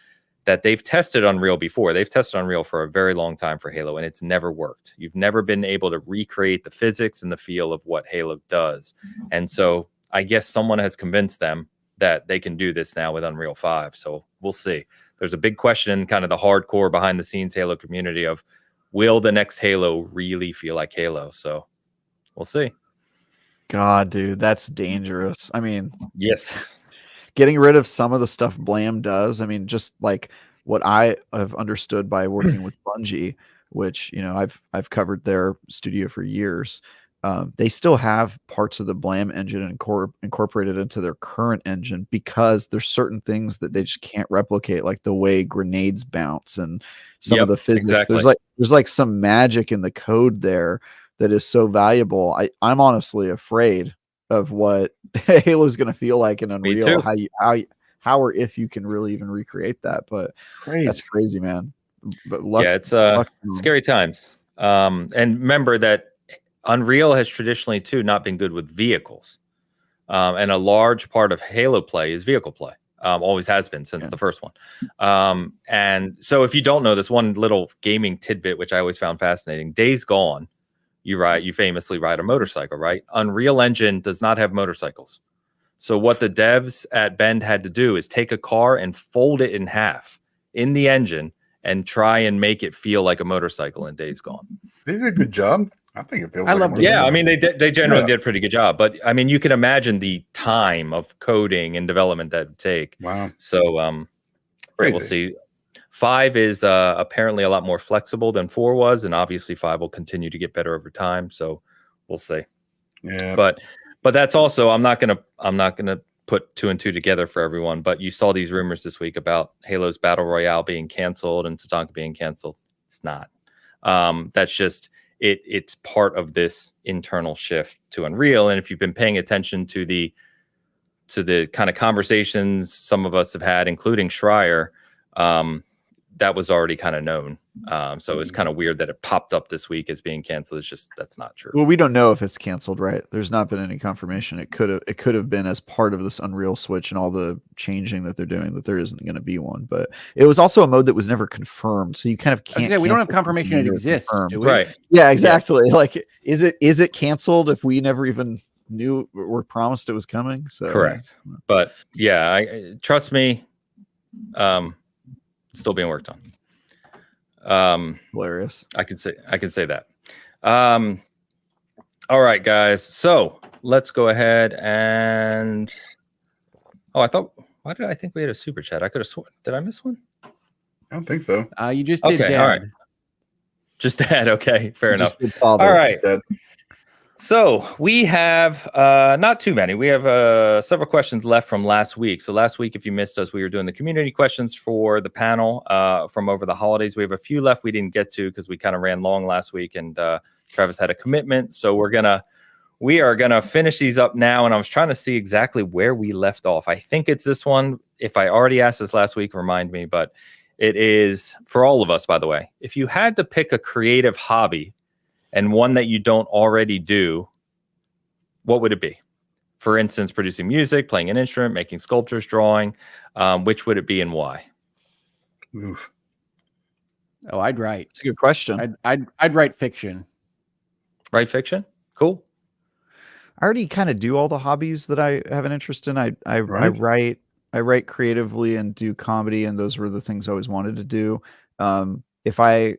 that they've tested Unreal before. They've tested Unreal for a very long time for Halo, and it's never worked. You've never been able to recreate the physics and the feel of what Halo does. And so I guess someone has convinced them that they can do this now with Unreal 5. So we'll see. There's a big question in kind of the hardcore behind the scenes Halo community of, will the next Halo really feel like Halo? So we'll see. God, dude, that's dangerous. I mean, yes. Getting rid of some of the stuff Blam does. I mean, just like what I have understood by working with Bungie, which, you know, I've covered their studio for years. They still have parts of the Blam engine incorporated into their current engine because there's certain things that they just can't replicate, like the way grenades bounce and some of the physics. Exactly. There's like some magic in the code there that is so valuable. I'm honestly afraid of what Halo is going to feel like in Unreal. How or if you can really even recreate that. But that's crazy, man. But it's scary times. And remember that Unreal has traditionally too not been good with vehicles, and a large part of Halo play is vehicle play. Always has been since the first one. And so if you don't know this one little gaming tidbit, which I always found fascinating, Days Gone, you famously ride a motorcycle, right? Unreal Engine does not have motorcycles. So what the devs at Bend had to do is take a car and fold it in half in the engine and try and make it feel like a motorcycle in Days Gone. They did a good job. I think it feels. I love. Yeah, I mean they generally did a pretty good job, but I mean you can imagine the time of coding and development that would take. Wow. So we'll see. 5 is apparently a lot more flexible than 4 was, and obviously 5 will continue to get better over time. So we'll see. Yeah. But that's also I'm not gonna put 2 and 2 together for everyone. But you saw these rumors this week about Halo's Battle Royale being canceled and Tatanka being canceled. It's not. That's just. It's part of this internal shift to Unreal. And if you've been paying attention to the kind of conversations some of us have had, including Schreier, that was already kind of known. So it's kind of weird that it popped up this week as being canceled. It's just, that's not true. Well, we don't know if it's canceled, right? There's not been any confirmation. It could have been as part of this Unreal Switch and all the changing that they're doing that there isn't going to be one. But it was also a mode that was never confirmed. So you kind of can't. We don't have confirmation it exists, do we? Right. Yeah, exactly. Yeah. Like, is it canceled if we never even knew or promised it was coming? So correct. But yeah, trust me, still being worked on. Hilarious. I could say that. All right, guys. So let's go ahead and why did I think we had a super chat? I could have sworn. Did I miss one? I don't think so. You just did. Okay, all right. Just Dad. Okay, fair enough. All right. So we have not too many. We have several questions left from last week. So last week, if you missed us, we were doing the community questions for the panel from over the holidays. We have a few left we didn't get to because we kind of ran long last week, and Travis had a commitment. So we are gonna finish these up now. And I was trying to see exactly where we left off. I think it's this one. If I already asked this last week, remind me. But it is for all of us, by the way. If you had to pick a creative hobby and one that you don't already do, what would it be? For instance, producing music, playing an instrument, making sculptures, drawing. Which would it be and why? Oof. Oh, I'd write. It's a good question. I'd write fiction. Write fiction? Cool. I already kind of do all the hobbies that I have an interest in. I write creatively and do comedy, and those were the things I always wanted to do. If I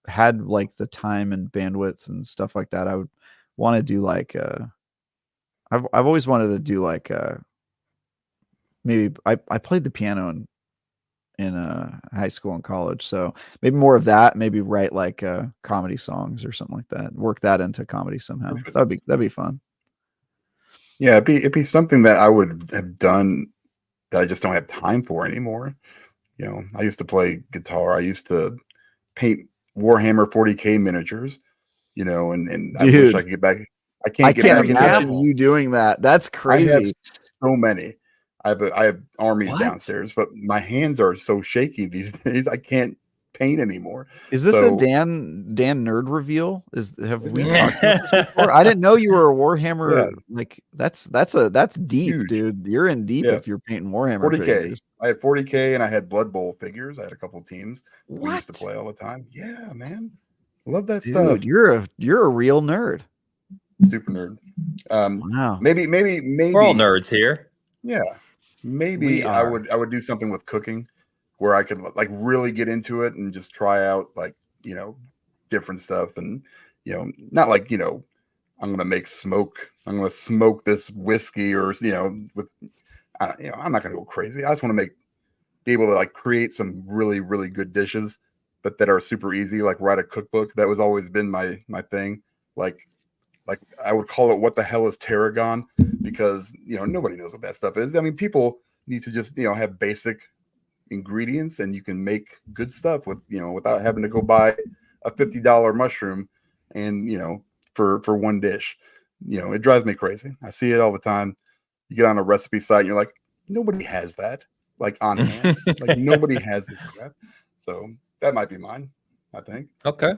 had like the time and bandwidth and stuff like that, I would want to do like I've always wanted to do like maybe I played the piano in high school and college, so maybe more of that. Maybe write like comedy songs or something like that. Work that into comedy somehow. That'd be fun. Yeah, it'd be something that I would have done that I just don't have time for anymore. You know, I used to play guitar. I used to paint Warhammer 40K miniatures. You know, and I wish I could get back. I can't imagine you doing that. That's crazy. I have so many. I have armies downstairs, but my hands are so shaky these days. I can't paint anymore. Is this a Dan nerd reveal? Have we talked about this before? I didn't know you were a Warhammer. Yeah. Like that's deep, huge. Dude. You're in deep if you're painting Warhammer 40K. Figures. I had 40K and I had Blood Bowl figures. I had a couple teams we used to play all the time. Yeah, man. Love that stuff. You're a real nerd. Super nerd. Wow. Maybe we're all nerds here. Yeah. Maybe I would do something with cooking where I could like really get into it and just try out like, you know, different stuff. And, you know, not like, you know, I'm going to smoke this whiskey or, you know, with, you know, I'm not going to go crazy. I just want to be able to like create some really, really good dishes that are super easy, like write a cookbook. That was always been my thing. Like I would call it "What the hell is tarragon?" because, you know, nobody knows what that stuff is. I mean, people need to just, you know, have basic ingredients and you can make good stuff with, you know, without having to go buy a $50 mushroom and, you know, for one dish. You know, it drives me crazy. I see it all the time. You get on a recipe site and you're like, nobody has that like on hand. Like nobody has this crap. So that might be mine, I think. Okay.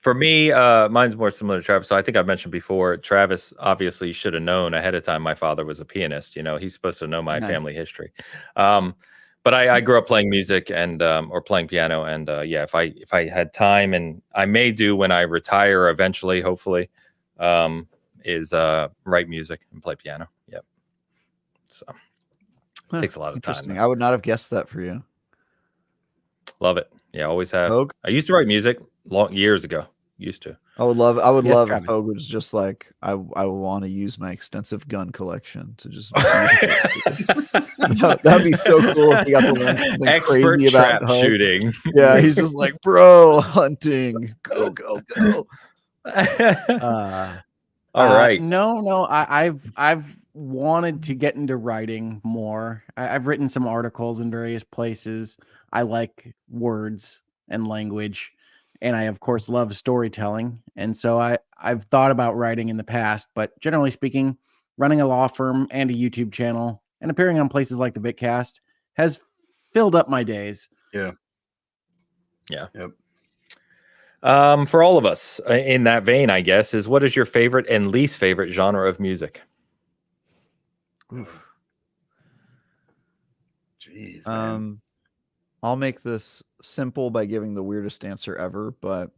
For me, mine's more similar to Travis. So I think I mentioned before, Travis obviously should have known ahead of time my father was a pianist. You know, he's supposed to know my family history. But I grew up playing music and or playing piano. And yeah, if I had time, and I may do when I retire eventually, hopefully, is write music and play piano. Yep. So it takes a lot of time. I would not have guessed that for you. Love it. Yeah, always have. Hogue? I used to write music years ago. Used to. I would love if Hogue was just like, I want to use my extensive gun collection to just that'd be so cool if he got to learn something expert crazy trap about shooting. Yeah, he's just like, bro, hunting. Go. All right. No, I've wanted to get into writing more. I've written some articles in various places. I like words and language, and I of course love storytelling. And so I've thought about writing in the past, but generally speaking, running a law firm and a YouTube channel and appearing on places like the Bitcast has filled up my days. Yeah. Yep. For all of us in that vein, I guess, is what is your favorite and least favorite genre of music? Jeez, man. I'll make this simple by giving the weirdest answer ever, but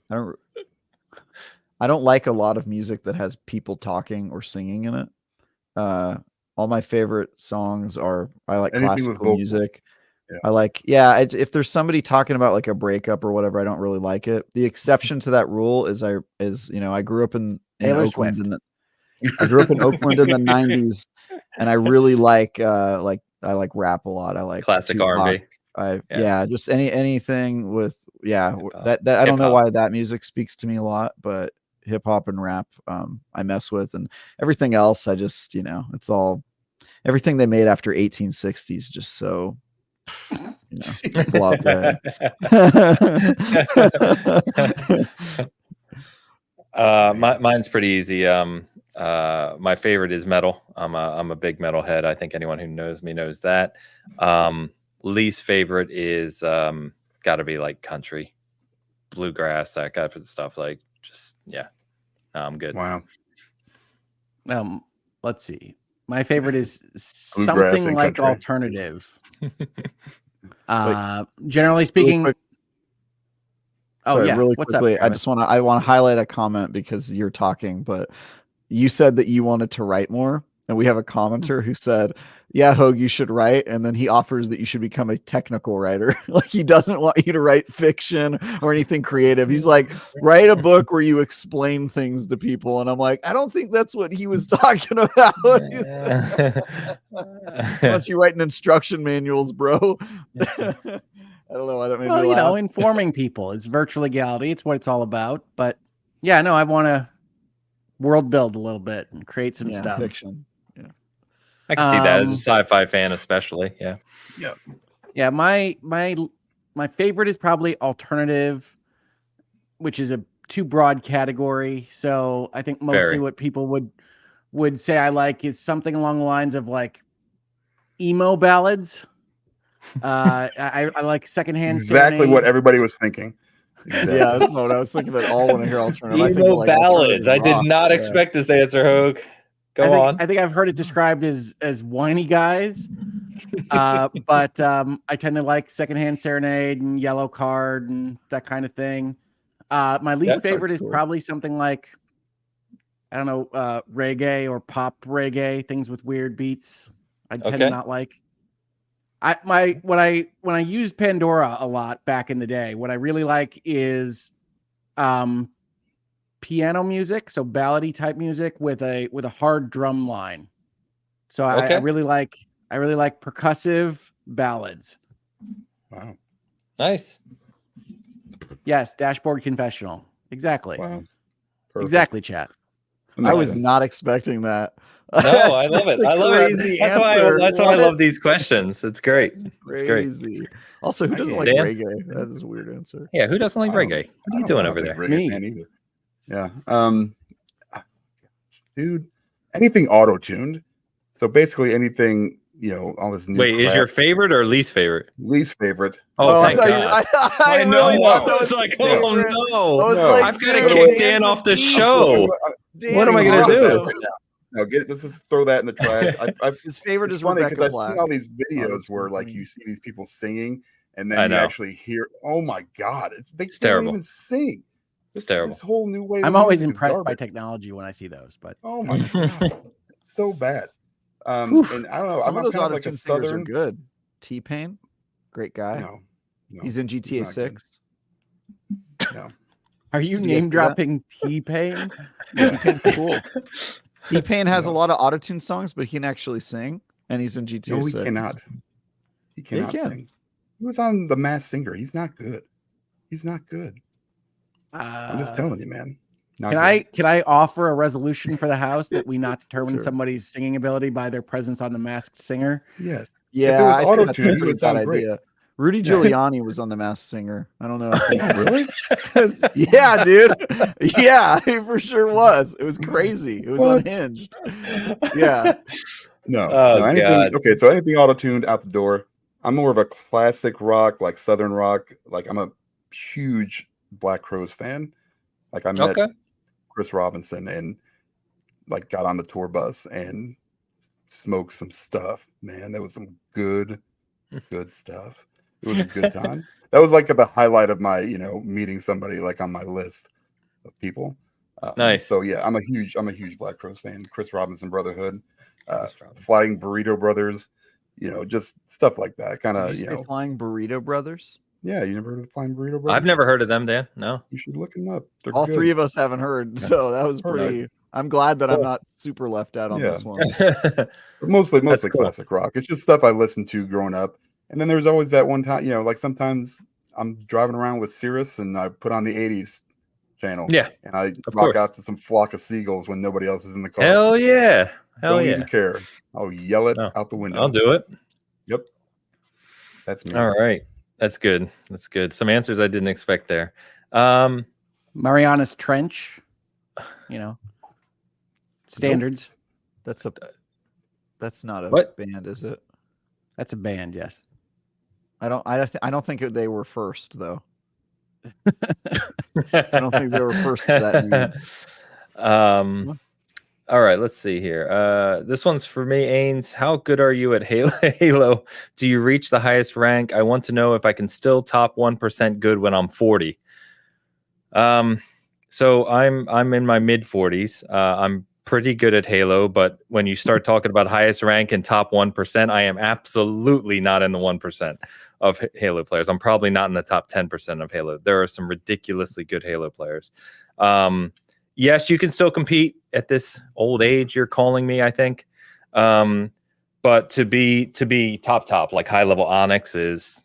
I don't like a lot of music that has people talking or singing in it. All my favorite songs I like classical music. Yeah. I like, if there's somebody talking about like a breakup or whatever, I don't really like it. The exception to that rule is I grew up in Oakland I grew up in Oakland in the 90s, and I really like I like rap a lot. I like classic R&B. Just anything with that I don't know why that music speaks to me a lot, but hip hop and rap I mess with, and everything else I just, it's all everything they made after 1860s just so blase. Mine's pretty easy. My favorite is metal. I'm a big metal head. I think anyone who knows me knows that. Least favorite is got to be like country, bluegrass, that kind of stuff. Like, just I'm good. Wow. Let's see. My favorite is something like country. Alternative. Generally speaking. Really really quickly, I want to highlight a comment because you're talking, but you said that you wanted to write more, and we have a commenter who said, "Yeah, Hogue, you should write," and then he offers that you should become a technical writer. Like, he doesn't want you to write fiction or anything creative. He's like, write a book where you explain things to people, and I'm like, I don't think that's what he was talking about. Unless you write instruction manuals, bro. I don't know why that made me laugh. Informing people is virtual legality. It's what it's all about. But yeah, no, I want to world build a little bit and create some stuff. Fiction. Yeah, I can see that as a sci-fi fan, especially. Yeah. Yeah. My favorite is probably alternative, which is a too broad category. So I think mostly what people would say I like is something along the lines of like emo ballads. I like secondhand. Exactly serenade. What everybody was thinking. Exactly. Yeah, that's what I was thinking. That all when I hear alternative, emo ballads. I did not expect this answer, Hogue. Go on. I think I've heard it described as whiny guys, but I tend to like Secondhand Serenade and Yellow Card and that kind of thing. My least favorite is probably something like, I don't know, reggae or pop reggae, things with weird beats. I tend to not like. When I used Pandora a lot back in the day, what I really like is piano music, so ballady type music with a hard drum line. So I really like percussive ballads. Wow. Nice. Yes, Dashboard Confessional. Exactly. Wow. Exactly, chat. I was not expecting that. No, I love it. I love it. That's why I love these questions. It's great. It's crazy. Also, who doesn't like reggae? That is a weird answer. Yeah, who doesn't like reggae? What are you doing over there? Me either. Yeah. Dude, anything auto-tuned. So basically anything, all this new Wait, crap. Is your favorite or least favorite? Least favorite. Oh, thank God. I really thought that was like, oh no. I've got to kick kick Dan off the show. What am I going to do? No, let's just throw that in the trash. His favorite is funny Rebecca because Black. I've seen all these videos where like you see these people singing and then you actually hear, oh my God, they can't even sing. It's terrible. This whole new way. I'm always impressed by technology when I see those, but oh my God, it's so bad. And I don't know. Some of those like a singers are good. T-Pain, great guy. No, he's in GTA 6. No. Are you name dropping T-Pain? T-Pain's cool. T-Pain has a lot of autotune songs, but he can actually sing, and he's in GTA 6. He cannot. He cannot sing. He was on The Masked Singer. He's not good. He's not good. I'm just telling you, man. Can I offer a resolution for the house that we not determine somebody's singing ability by their presence on The Masked Singer? Yes. Yeah, I think that's a pretty bad idea. Rudy Giuliani was on The Masked Singer. I don't know. Really? Yeah, dude. Yeah, he for sure was. It was crazy. It was unhinged. Yeah. No. Anything. Okay, so anything auto-tuned out the door. I'm more of a classic rock, like Southern rock. Like I'm a huge Black Crowes fan. Like I met Chris Robinson and like got on the tour bus and smoked some stuff. Man, that was some good stuff. It was a good time. That was like the highlight of my, meeting somebody like on my list of people. Nice. So yeah, I'm a huge Black Crowes fan. Chris Robinson Brotherhood, Flying Burrito Brothers, just stuff like that. Kind of, Flying Burrito Brothers. Yeah, you never heard of Flying Burrito Brothers? I've never heard of them, Dan. No. You should look them up. They're all good. three of us haven't heard, so that was pretty. I'm glad that I'm not super left out on this one. mostly classic rock. It's just stuff I listened to growing up. And then there's always that one time, like sometimes I'm driving around with Cirrus and I put on the 80s channel. Yeah, and I of rock course. out to some flock of seagulls when nobody else is in the car. Hell yeah. Don't even care. I'll yell it No, out the window. I'll do it. Yep. That's me. All right. That's good. That's good. Some answers I didn't expect there. Mariana's Trench, standards. Nope. That's not a What? band, is it? That's a band, yes. I don't think they were first though. I don't think they were first to that name. All right, let's see here. This one's for me, Ains. How good are you at Halo? Do you reach the highest rank? I want to know if I can still top 1% good when I'm 40. So I'm in my mid 40s. I'm pretty good at Halo, but when you start talking about highest rank and top 1%, I am absolutely not in the 1% of Halo players. I'm probably not in the top 10% of Halo. There are some ridiculously good Halo players. Yes, you can still compete at this old age. You're calling me, I think. But to be top, like high level Onyx is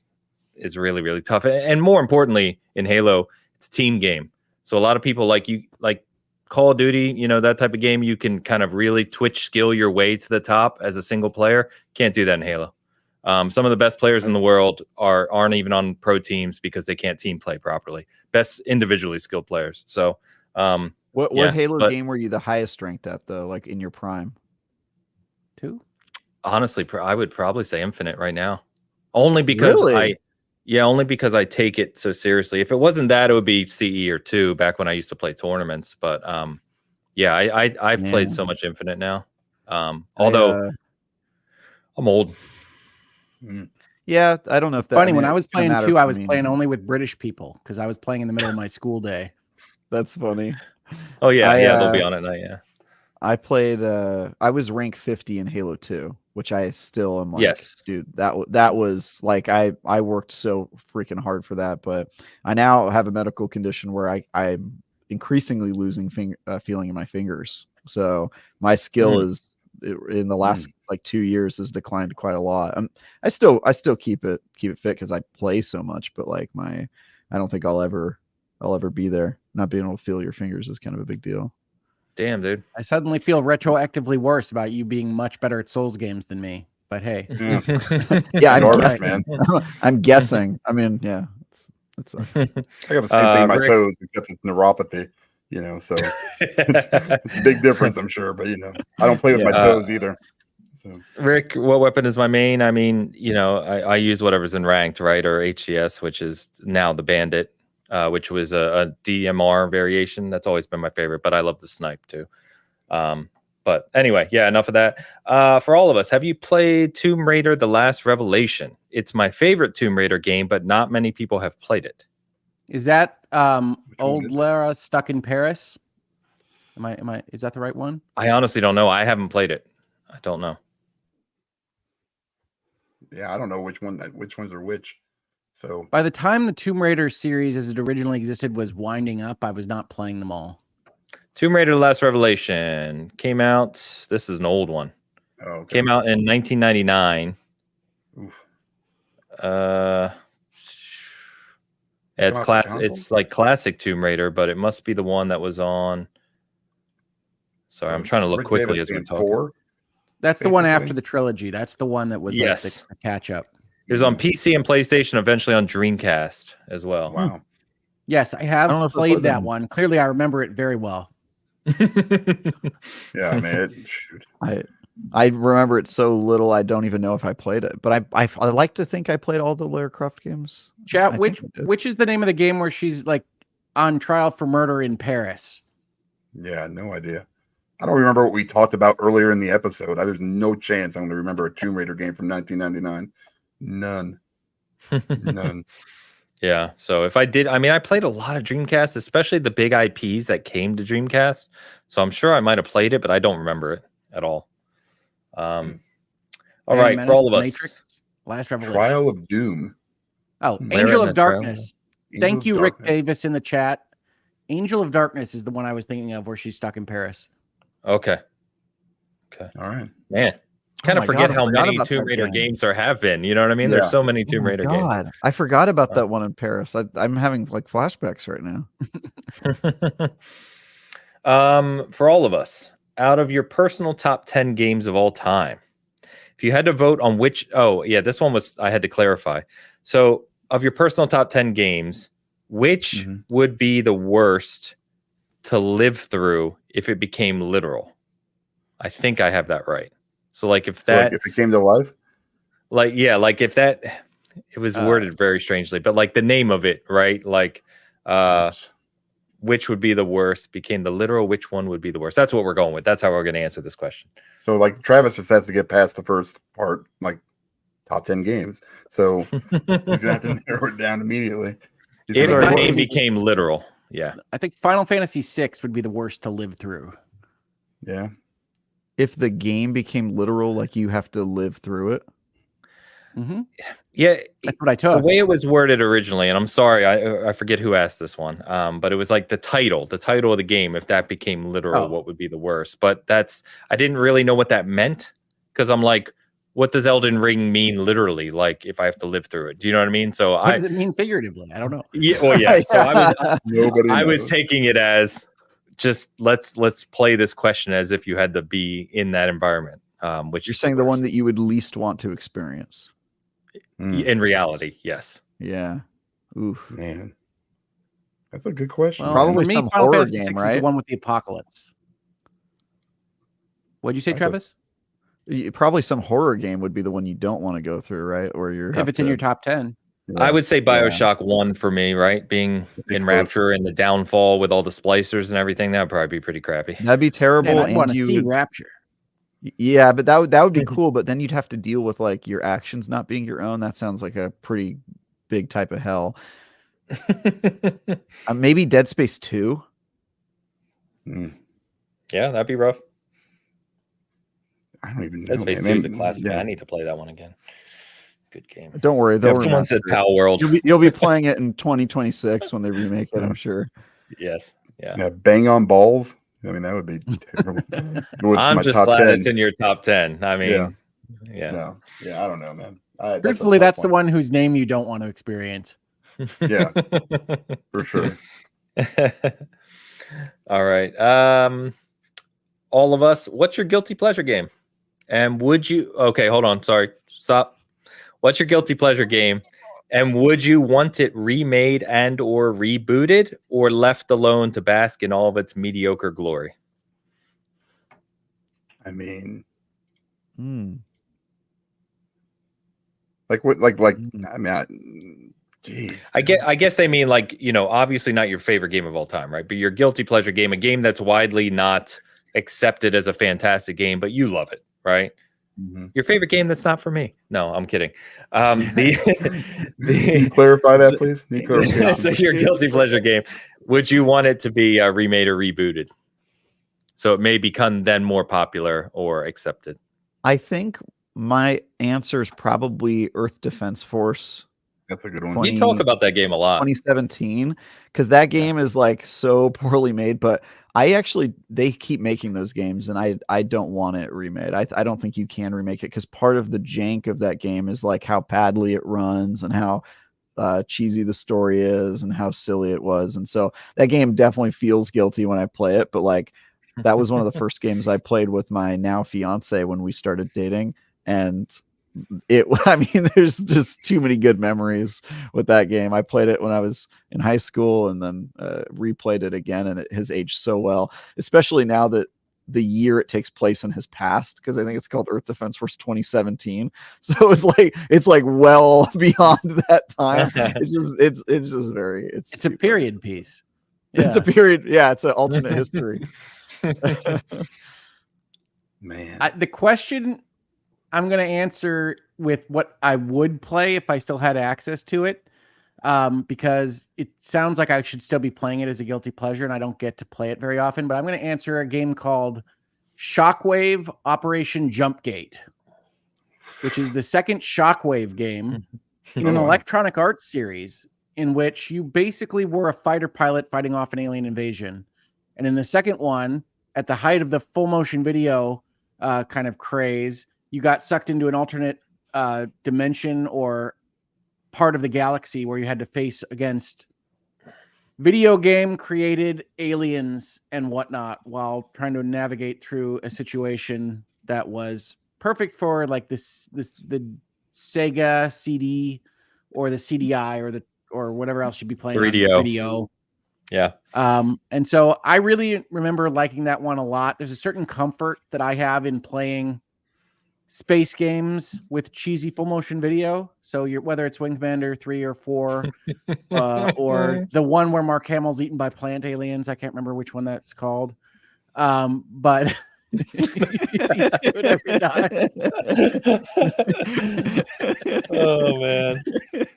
really, really tough. And more importantly, in Halo, it's a team game. So a lot of people like Call of Duty, that type of game, you can kind of really Twitch skill your way to the top as a single player. Can't do that in Halo. Some of the best players in the world aren't even on pro teams because they can't team play properly. Best individually skilled players. So what Halo game were you the highest ranked at though, like in your prime? 2? Honestly, I would probably say Infinite right now. Only because only because I take it so seriously. If it wasn't that, it would be CE or 2 back when I used to play tournaments. But I've played so much Infinite now. Although I'm old. Yeah, I don't know if that. Funny, when I was playing 2, I was playing only with British people because I was playing in the middle of my school day. That's funny. Oh yeah, they'll be on at night. Yeah. I played. I was rank 50 in Halo 2, which I still am like, yes, dude. That was like I worked so freaking hard for that, but I now have a medical condition where I'm increasingly losing feeling in my fingers. So my skill is in the last like 2 years has declined quite a lot. I still keep it fit because I play so much, but like I don't think I'll ever be there. Not being able to feel your fingers is kind of a big deal. Damn, dude. I suddenly feel retroactively worse about you being much better at Souls games than me. But hey. Yeah, I'm guessing, man. I'm guessing. I mean, yeah. It's I got the same thing in my toes, except it's neuropathy, so it's a big difference, I'm sure. But, I don't play with my toes either. So. Rick, what weapon is my main? I mean, I use whatever's in ranked, right? Or HCS, which is now the Bandit. Which was a DMR variation. That's always been my favorite, but I love the snipe too. But anyway, yeah, enough of that. For all of us, have you played Tomb Raider: The Last Revelation? It's my favorite Tomb Raider game, but not many people have played it. Is that old Lara stuck in Paris? Is that the right one? I honestly don't know. I haven't played it. I don't know. Yeah, I don't know which ones are which. So by the time the Tomb Raider series as it originally existed was winding up, I was not playing them all. Tomb Raider: The Last Revelation came out. This is an old one. Oh, okay. Came out in 1999. Oof. It's classic. It's like classic Tomb Raider, but it must be the one that was on. Sorry, I'm trying to look quickly as we talk. 4, that's basically the one after the trilogy. That's the one that was like the catch up. It was on PC and PlayStation, eventually on Dreamcast as well. Wow. Yes, I have played that one. Clearly, I remember it very well. Yeah, man. Shoot. I remember it so little, I don't even know if I played it. But I like to think I played all the Lara Croft games. Chat, which is the name of the game where she's like on trial for murder in Paris? Yeah, no idea. I don't remember what we talked about earlier in the episode. There's no chance I'm going to remember a Tomb Raider game from 1999. None. Yeah. So if I did, I played a lot of Dreamcast, especially the big IPs that came to Dreamcast. So I'm sure I might have played it, but I don't remember it at all. All right, for all of us. Matrix, Last Revelation. Trial of Doom. Oh, Angel of Darkness. Thank you, Rick Davis in the chat. Angel of Darkness is the one I was thinking of where she's stuck in Paris. Okay. All right. Man, kind of forget how many about Tomb that Raider game. games there have been. You know what I mean? There's so many Oh Tomb my Raider games. God. I forgot about that one in Paris. I'm having like flashbacks right now. For all of us, out of your personal top 10 games of all time, if you had to vote on which, this one was, I had to clarify. So of your personal top 10 games, which would be the worst to live through if it became literal? I think I have that right. So like if that, if it came to life, like if that, it was worded very strangely, but like the name of it, right? Like, which would be the worst became the literal, which one would be the worst? That's what we're going with. That's how we're going to answer this question. So like Travis just has to get past the first part, like top 10 games. So he's gonna have to narrow it down immediately. If the game became literal, yeah. I think Final Fantasy VI would be the worst to live through. Yeah. If the game became literal, like you have to live through it. Yeah, that's what I took. The way it was worded originally, and I'm sorry, I forget who asked this one, but it was like the title of the game. If that became literal, what would be the worst? But I didn't really know what that meant because I'm like, what does Elden Ring mean literally? Like if I have to live through it, do you know what I mean? So what does it mean figuratively? I don't know. Yeah, well, yeah. So I was knows. taking it as just let's play this question as if you had to be in that environment. Which you're saying the one that you would least want to experience. In reality, yes. Yeah. Oof, man, that's a good question. Well, probably for me, some Final horror Fantasy game, VI right? is the one with the apocalypse. What'd you say, Travis? Probably some horror game would be the one you don't want to go through, right? Or if it's in your top 10. Yeah. I would say BioShock 1 for me, right? Being in Rapture and the downfall with all the splicers and everything, that would probably be pretty crappy. That'd be terrible. Man, I'd want to see Rapture. Yeah, but that would be cool. But then you'd have to deal with like your actions not being your own. That sounds like a pretty big type of hell. Maybe Dead Space 2. Yeah, that'd be rough. I don't even know. Dead Space 2 is a classic. Yeah. I need to play that one again. Good game. Don't worry. Someone said Palworld. You'll be playing it in 2026 when they remake it, I'm sure. Yes. Yeah. Bang on balls. I mean, that would be terrible. I'm just glad it's in your top 10. I mean, yeah. No. Yeah, I don't know, man. Truthfully, that's the one whose name you don't want to experience. Yeah, for sure. All right. All of us, what's your guilty pleasure game? And would you... Okay, hold on. Sorry. Stop. What's your guilty pleasure game? And would you want it remade and or rebooted or left alone to bask in all of its mediocre glory? I mean, like what? Like I mean, geez. I guess they mean like, you know, obviously not your favorite game of all time, right? But your guilty pleasure game, a game that's widely not accepted as a fantastic game, but you love it, right? Your favorite game that's not for me. No, I'm kidding. Can you clarify that, please? So your guilty pleasure game, would you want it to be remade or rebooted? So it may become then more popular or accepted. I think my answer is probably Earth Defense Force. That's a good one. You talk about that game a lot. 2017, because that game is like so poorly made, but they keep making those games and I don't want it remade. I don't think you can remake it because part of the jank of that game is like how badly it runs and how cheesy the story is and how silly it was. And so that game definitely feels guilty when I play it. But like that was one of the first games I played with my now fiance when we started dating. And I mean, there's just too many good memories with that game. I played it when I was in high school and then replayed it again, and it has aged so well, especially now that the year it takes place in has passed, because I think it's called Earth Defense Force 2017. So it's like well beyond that time. It's just very it's a period piece. Yeah. It's a period. Yeah, it's an alternate history. Man, the question I'm going to answer with what I would play if I still had access to it, because it sounds like I should still be playing it as a guilty pleasure, and I don't get to play it very often. But I'm going to answer a game called Shockwave Operation Jumpgate, which is the second Shockwave game in an Electronic Arts series in which you basically were a fighter pilot fighting off an alien invasion. And in the second one, at the height of the full motion video kind of craze, you got sucked into an alternate dimension or part of the galaxy where you had to face against video game created aliens and whatnot while trying to navigate through a situation that was perfect for like the Sega CD or the CDI or whatever else you'd be playing 3DO. on 3DO. Yeah. And so I really remember liking that one a lot. There's a certain comfort that I have in playing space games with cheesy full motion video. So whether it's Wing Commander 3 or 4, or the one where Mark Hamill's eaten by plant aliens. I can't remember which one that's called. But oh man.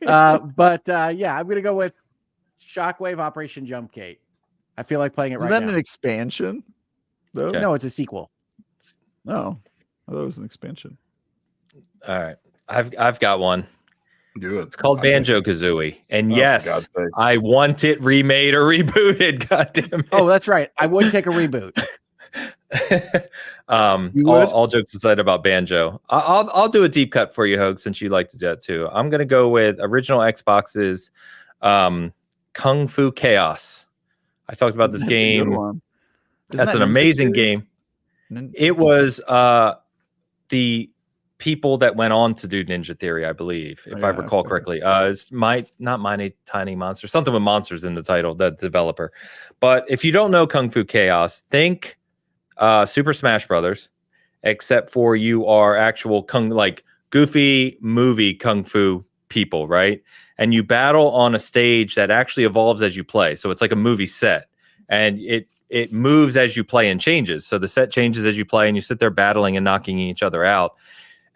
Yeah, I'm gonna go with Shockwave Operation Jumpgate. I feel like playing it right now. Is that an expansion? Though? Okay. No, it's a sequel. No, I thought it was an expansion. All right, I've got one. Do it. It's called Banjo-Kazooie, and yes, I want it remade or rebooted. God damn it! Oh, that's right. I would take a reboot. All jokes aside about Banjo, I'll do a deep cut for you, Hogue, since you like to do that too. I'm gonna go with original Xbox's Kung Fu Chaos. I talked about this game. That's an amazing game. It was the people that went on to do Ninja Theory, I believe, if I recall correctly. It's not Mighty Tiny Monsters, something with monsters in the title, the developer. But if you don't know Kung Fu Chaos, think Super Smash Brothers, except for you are actual goofy movie Kung Fu people, right? And you battle on a stage that actually evolves as you play. So it's like a movie set, and it moves as you play and changes. So the set changes as you play, and you sit there battling and knocking each other out.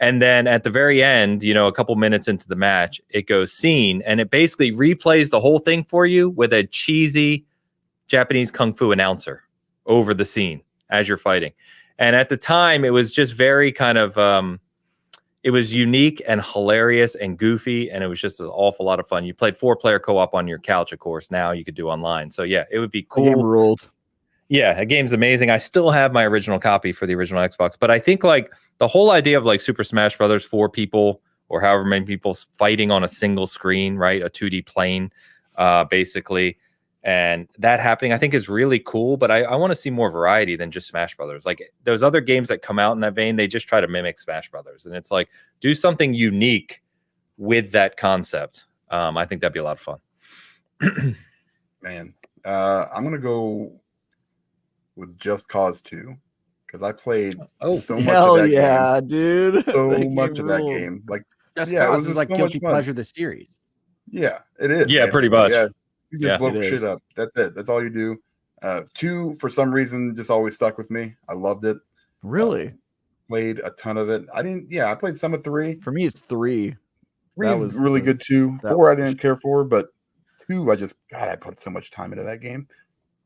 And then at the very end, a couple minutes into the match, it goes scene, and it basically replays the whole thing for you with a cheesy Japanese Kung Fu announcer over the scene as you're fighting. And at the time, it was just very kind of, it was unique and hilarious and goofy, and it was just an awful lot of fun. You played 4-player co-op on your couch, of course. Now you could do online. So yeah, it would be cool. The game ruled. Yeah, the game's amazing. I still have my original copy for the original Xbox, but I think the whole idea of Super Smash Brothers, 4 people or however many people fighting on a single screen, right? A 2D plane, basically. And that happening, I think, is really cool, but I want to see more variety than just Smash Brothers. Like those other games that come out in that vein, they just try to mimic Smash Brothers. And it's like, do something unique with that concept. I think that'd be a lot of fun. Man, I'm going to go with Just Cause 2 because I played so much of that game. Dude. So much of that game. Just Cause is like guilty pleasure the series. Yeah, it is. Yeah, pretty much. Yeah. You just blow shit up. That's it. That's all you do. 2, for some reason, just always stuck with me. I loved it. Really? Played a ton of it. I played some of 3. For me, it's 3. 3 was really good too. 4 I didn't care for, but 2, I put so much time into that game.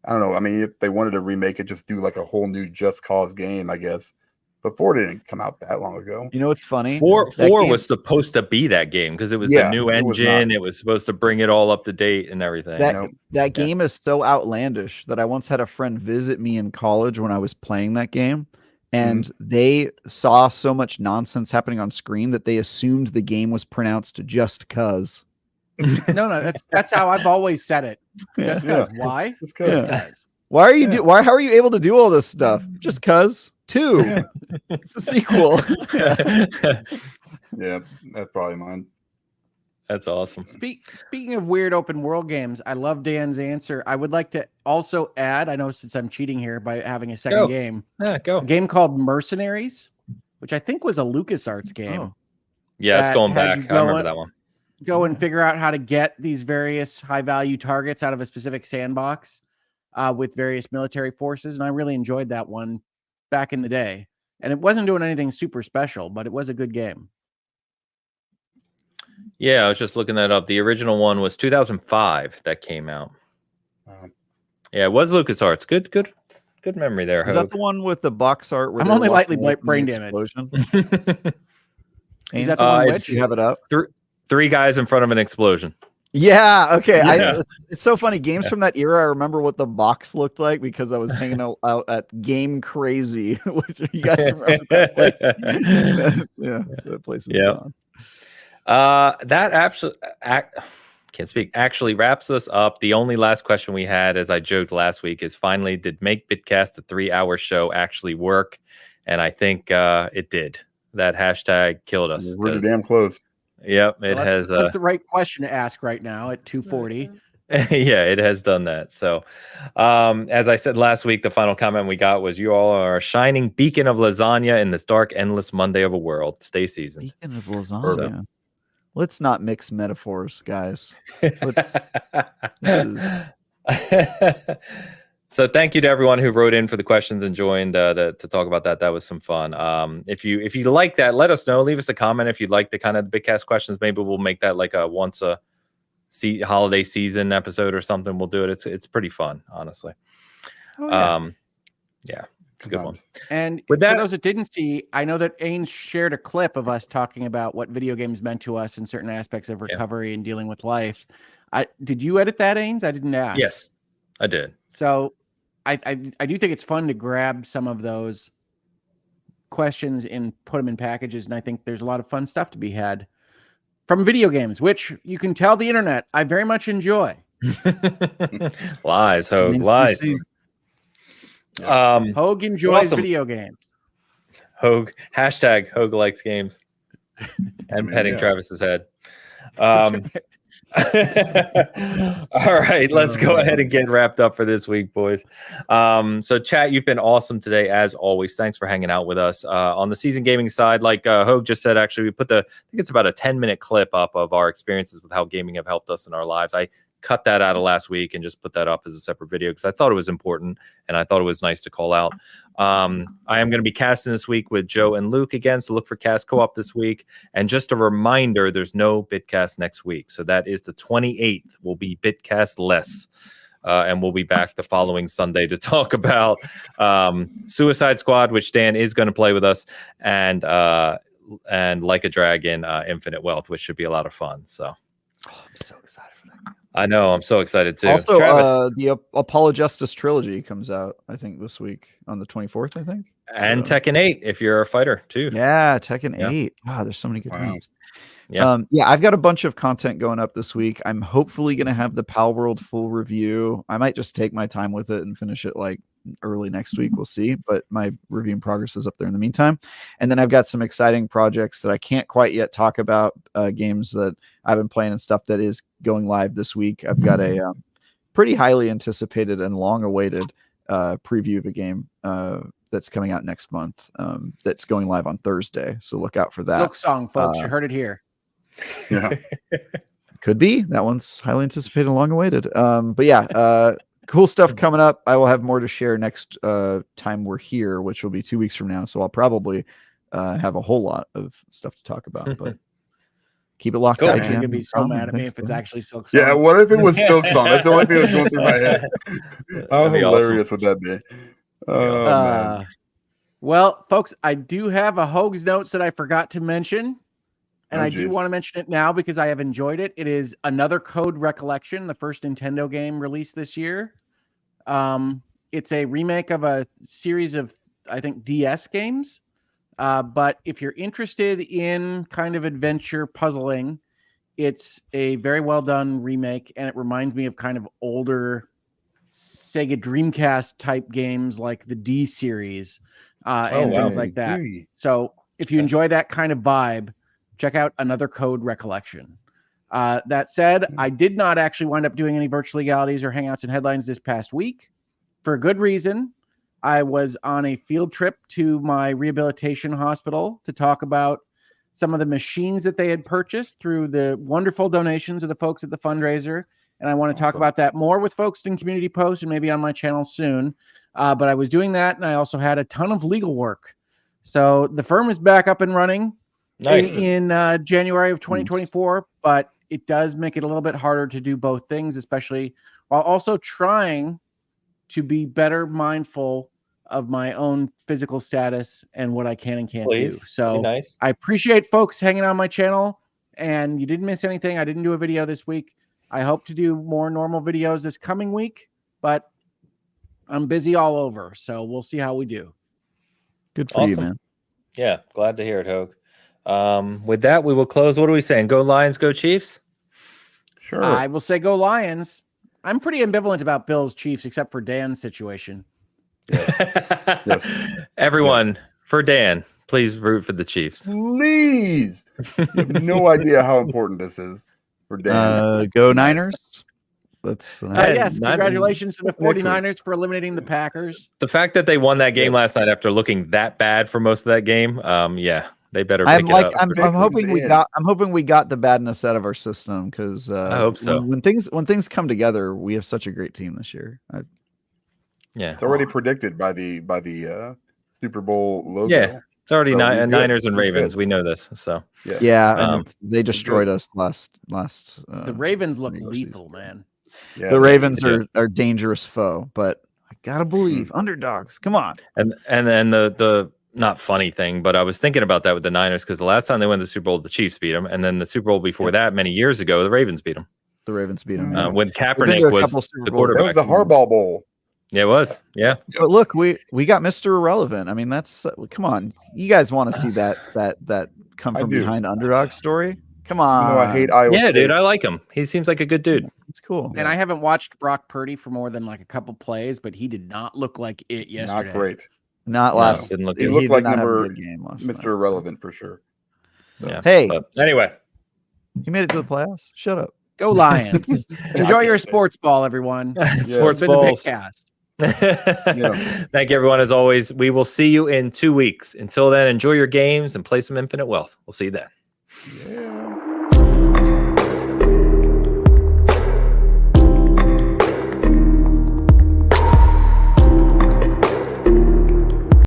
I don't know. I mean, if they wanted to remake it, just do like a whole new Just Cause game, I guess. But 4 didn't come out that long ago. You know what's funny? 4 was supposed to be that game because it was the new engine. It was supposed to bring it all up to date and everything. That game is so outlandish that I once had a friend visit me in college when I was playing that game, and they saw so much nonsense happening on screen that they assumed the game was pronounced Just Cuz. No, that's how I've always said it. Just Cuz. Why? Just Cuz. Why are you how are you able to do all this stuff? Just Cuz. 2. It's a sequel. Yeah, that's probably mine. That's awesome. Speaking of weird open world games, I love Dan's answer. I would like to also add, I know since I'm cheating here by having a second game. Yeah, go. A game called Mercenaries, which I think was a LucasArts game. Oh. Yeah, it's going back. I remember that one. Go and figure out how to get these various high value targets out of a specific sandbox with various military forces. And I really enjoyed that one back in the day. And it wasn't doing anything super special, but it was a good game. Yeah, I was just looking that up. The original one was 2005 that came out. Yeah, it was LucasArts. Good memory there. Is that the one with the box art? Where I'm only lightly brain damaged. Is that the one? You have it up? 3 guys in front of an explosion. Yeah. Okay. Yeah. It's so funny. Games from that era. I remember what the box looked like because I was hanging out at Game Crazy, which you guys remember that place. Yeah, that place is gone. That actually wraps us up. The only last question we had, as I joked last week, is finally, did Make Bitcast a 3-hour show actually work? And I think it did. That hashtag killed us. We're pretty damn close. Yep, it has. That's the right question to ask right now at 2:40. Yeah, it has done that. So, as I said last week, the final comment we got was, "You all are a shining beacon of lasagna in this dark, endless Monday of a world. Stay seasoned." Beacon of lasagna. Let's not mix metaphors, guys. So thank you to everyone who wrote in for the questions and joined to talk about that. That was some fun. If you like that, let us know. Leave us a comment if you'd like the kind of the Bitcast questions. Maybe we'll make that like a once a holiday season episode or something. We'll do it. It's pretty fun, honestly. Oh, yeah. Yeah. It's a good one. And for those that didn't see, I know that Ains shared a clip of us talking about what video games meant to us in certain aspects of recovery and dealing with life. Did you edit that, Ains? I didn't ask. Yes, I did. So I do think it's fun to grab some of those questions and put them in packages. And I think there's a lot of fun stuff to be had from video games, which you can tell the internet I very much enjoy. Lies, Hogue, lies. Hogue enjoys video games. Hogue, hashtag Hogue likes games. And petting Travis's head. All right, let's go ahead and get wrapped up for this week, boys. So chat, you've been awesome today as always. Thanks for hanging out with us. On the season gaming side, like Hogue just said, actually we put I think it's about a 10-minute clip up of our experiences with how gaming have helped us in our lives. I cut that out of last week and just put that up as a separate video because I thought it was important and I thought it was nice to call out. I am going to be casting this week with Joe and Luke again, so look for Cast Co-op this week. And just a reminder, there's no Bitcast next week, so that is the 28th. Will be Bitcast less, and we'll be back the following Sunday to talk about Suicide Squad, which Dan is going to play with us, and Like a Dragon, Infinite Wealth, which should be a lot of fun. So I'm so excited for that. I know, I'm so excited too. Also, the Apollo Justice trilogy comes out, I think, this week on the 24th, I think. And Tekken 8, if you're a fighter too. Yeah, Tekken 8. Wow, there's so many good names. Yeah. I've got a bunch of content going up this week. I'm hopefully going to have the Palworld full review. I might just take my time with it and finish it like early next week. We'll see. But my review in progress is up there in the meantime. And then I've got some exciting projects that I can't quite yet talk about, games that I've been playing and stuff that is going live this week. I've got a pretty highly anticipated and long-awaited preview of a game that's coming out next month that's going live on Thursday. So look out for that. Silk Song, folks. You heard it here. Yeah. Could be. That one's highly anticipated and long awaited. But yeah, cool stuff coming up. I will have more to share next time we're here, which will be 2 weeks from now. So I'll probably have a whole lot of stuff to talk about. But keep it locked. Cool. You're gonna be so mad at me if it's actually Silk Song. Yeah, what if it was Silk Song? That's the only thing that's going through my head. How hilarious would that be? Man. Well, folks, I do have a Hogue's Notes that I forgot to mention. And I do want to mention it now because I have enjoyed it. It is Another Code Recollection, the first Nintendo game released this year. It's a remake of a series of, I think, DS games. But if you're interested in kind of adventure puzzling, it's a very well done remake. And it reminds me of kind of older Sega Dreamcast type games like the D series and things like that. So if you enjoy that kind of vibe, check out Another Code Recollection. That said, I did not actually wind up doing any virtual legalities or hangouts and headlines this past week for a good reason. I was on a field trip to my rehabilitation hospital to talk about some of the machines that they had purchased through the wonderful donations of the folks at the fundraiser. And I want to talk about that more with folks in Community Post and maybe on my channel soon. But I was doing that, and I also had a ton of legal work. So the firm is back up and running. Nice. In January of 2024, but it does make it a little bit harder to do both things, especially while also trying to be better mindful of my own physical status and what I can and can't do. So I appreciate folks hanging on my channel, and you didn't miss anything. I didn't do a video this week. I hope to do more normal videos this coming week, but I'm busy all over. So we'll see how we do. Good for you, man. Yeah, glad to hear it, Hogue. With that, we will close. What are we saying? Go Lions, go Chiefs? Sure. I will say go Lions. I'm pretty ambivalent about Bills Chiefs, except for Dan's situation. Yes. Everyone, for Dan, please root for the Chiefs. Please. You have no idea how important this is for Dan. Go Niners. That's yes, congratulations to the 49ers for eliminating the Packers. The fact that they won that game last night after looking that bad for most of that game, they better pick it up. I'm hoping we got the badness out of our system, because I hope so. When things come together, we have such a great team this year. It's already predicted by the Super Bowl logo. Yeah, it's already Niners and Ravens. We know this. So and they destroyed us last. The Ravens look lethal, man. Yeah, the Ravens are dangerous foe, but I gotta believe underdogs. Come on. And then the not funny thing, but I was thinking about that with the Niners, because the last time they won the Super Bowl, the Chiefs beat them, and then the Super Bowl before that, many years ago, the Ravens beat them. The Ravens beat them when Kaepernick was the quarterback. That was the Harbaugh Bowl. Yeah, it was. Yeah. But look, we got Mr. Irrelevant. I mean, that's come on. You guys want to see that come from behind underdog story? Come on. No, I hate Iowa State. Dude, I like him. He seems like a good dude. It's cool. And I haven't watched Brock Purdy for more than like a couple plays, but he did not look like it yesterday. Not great. Not last. Didn't look he good. looked like Mr. Mr. Irrelevant for sure. So, yeah. Hey. But anyway. You made it to the playoffs. Shut up. Go Lions. Enjoy your sports ball, everyone. Sports balls. Bitcast. Thank you, everyone. As always, we will see you in 2 weeks. Until then, enjoy your games and play some Infinite Wealth. We'll see you then. Yeah.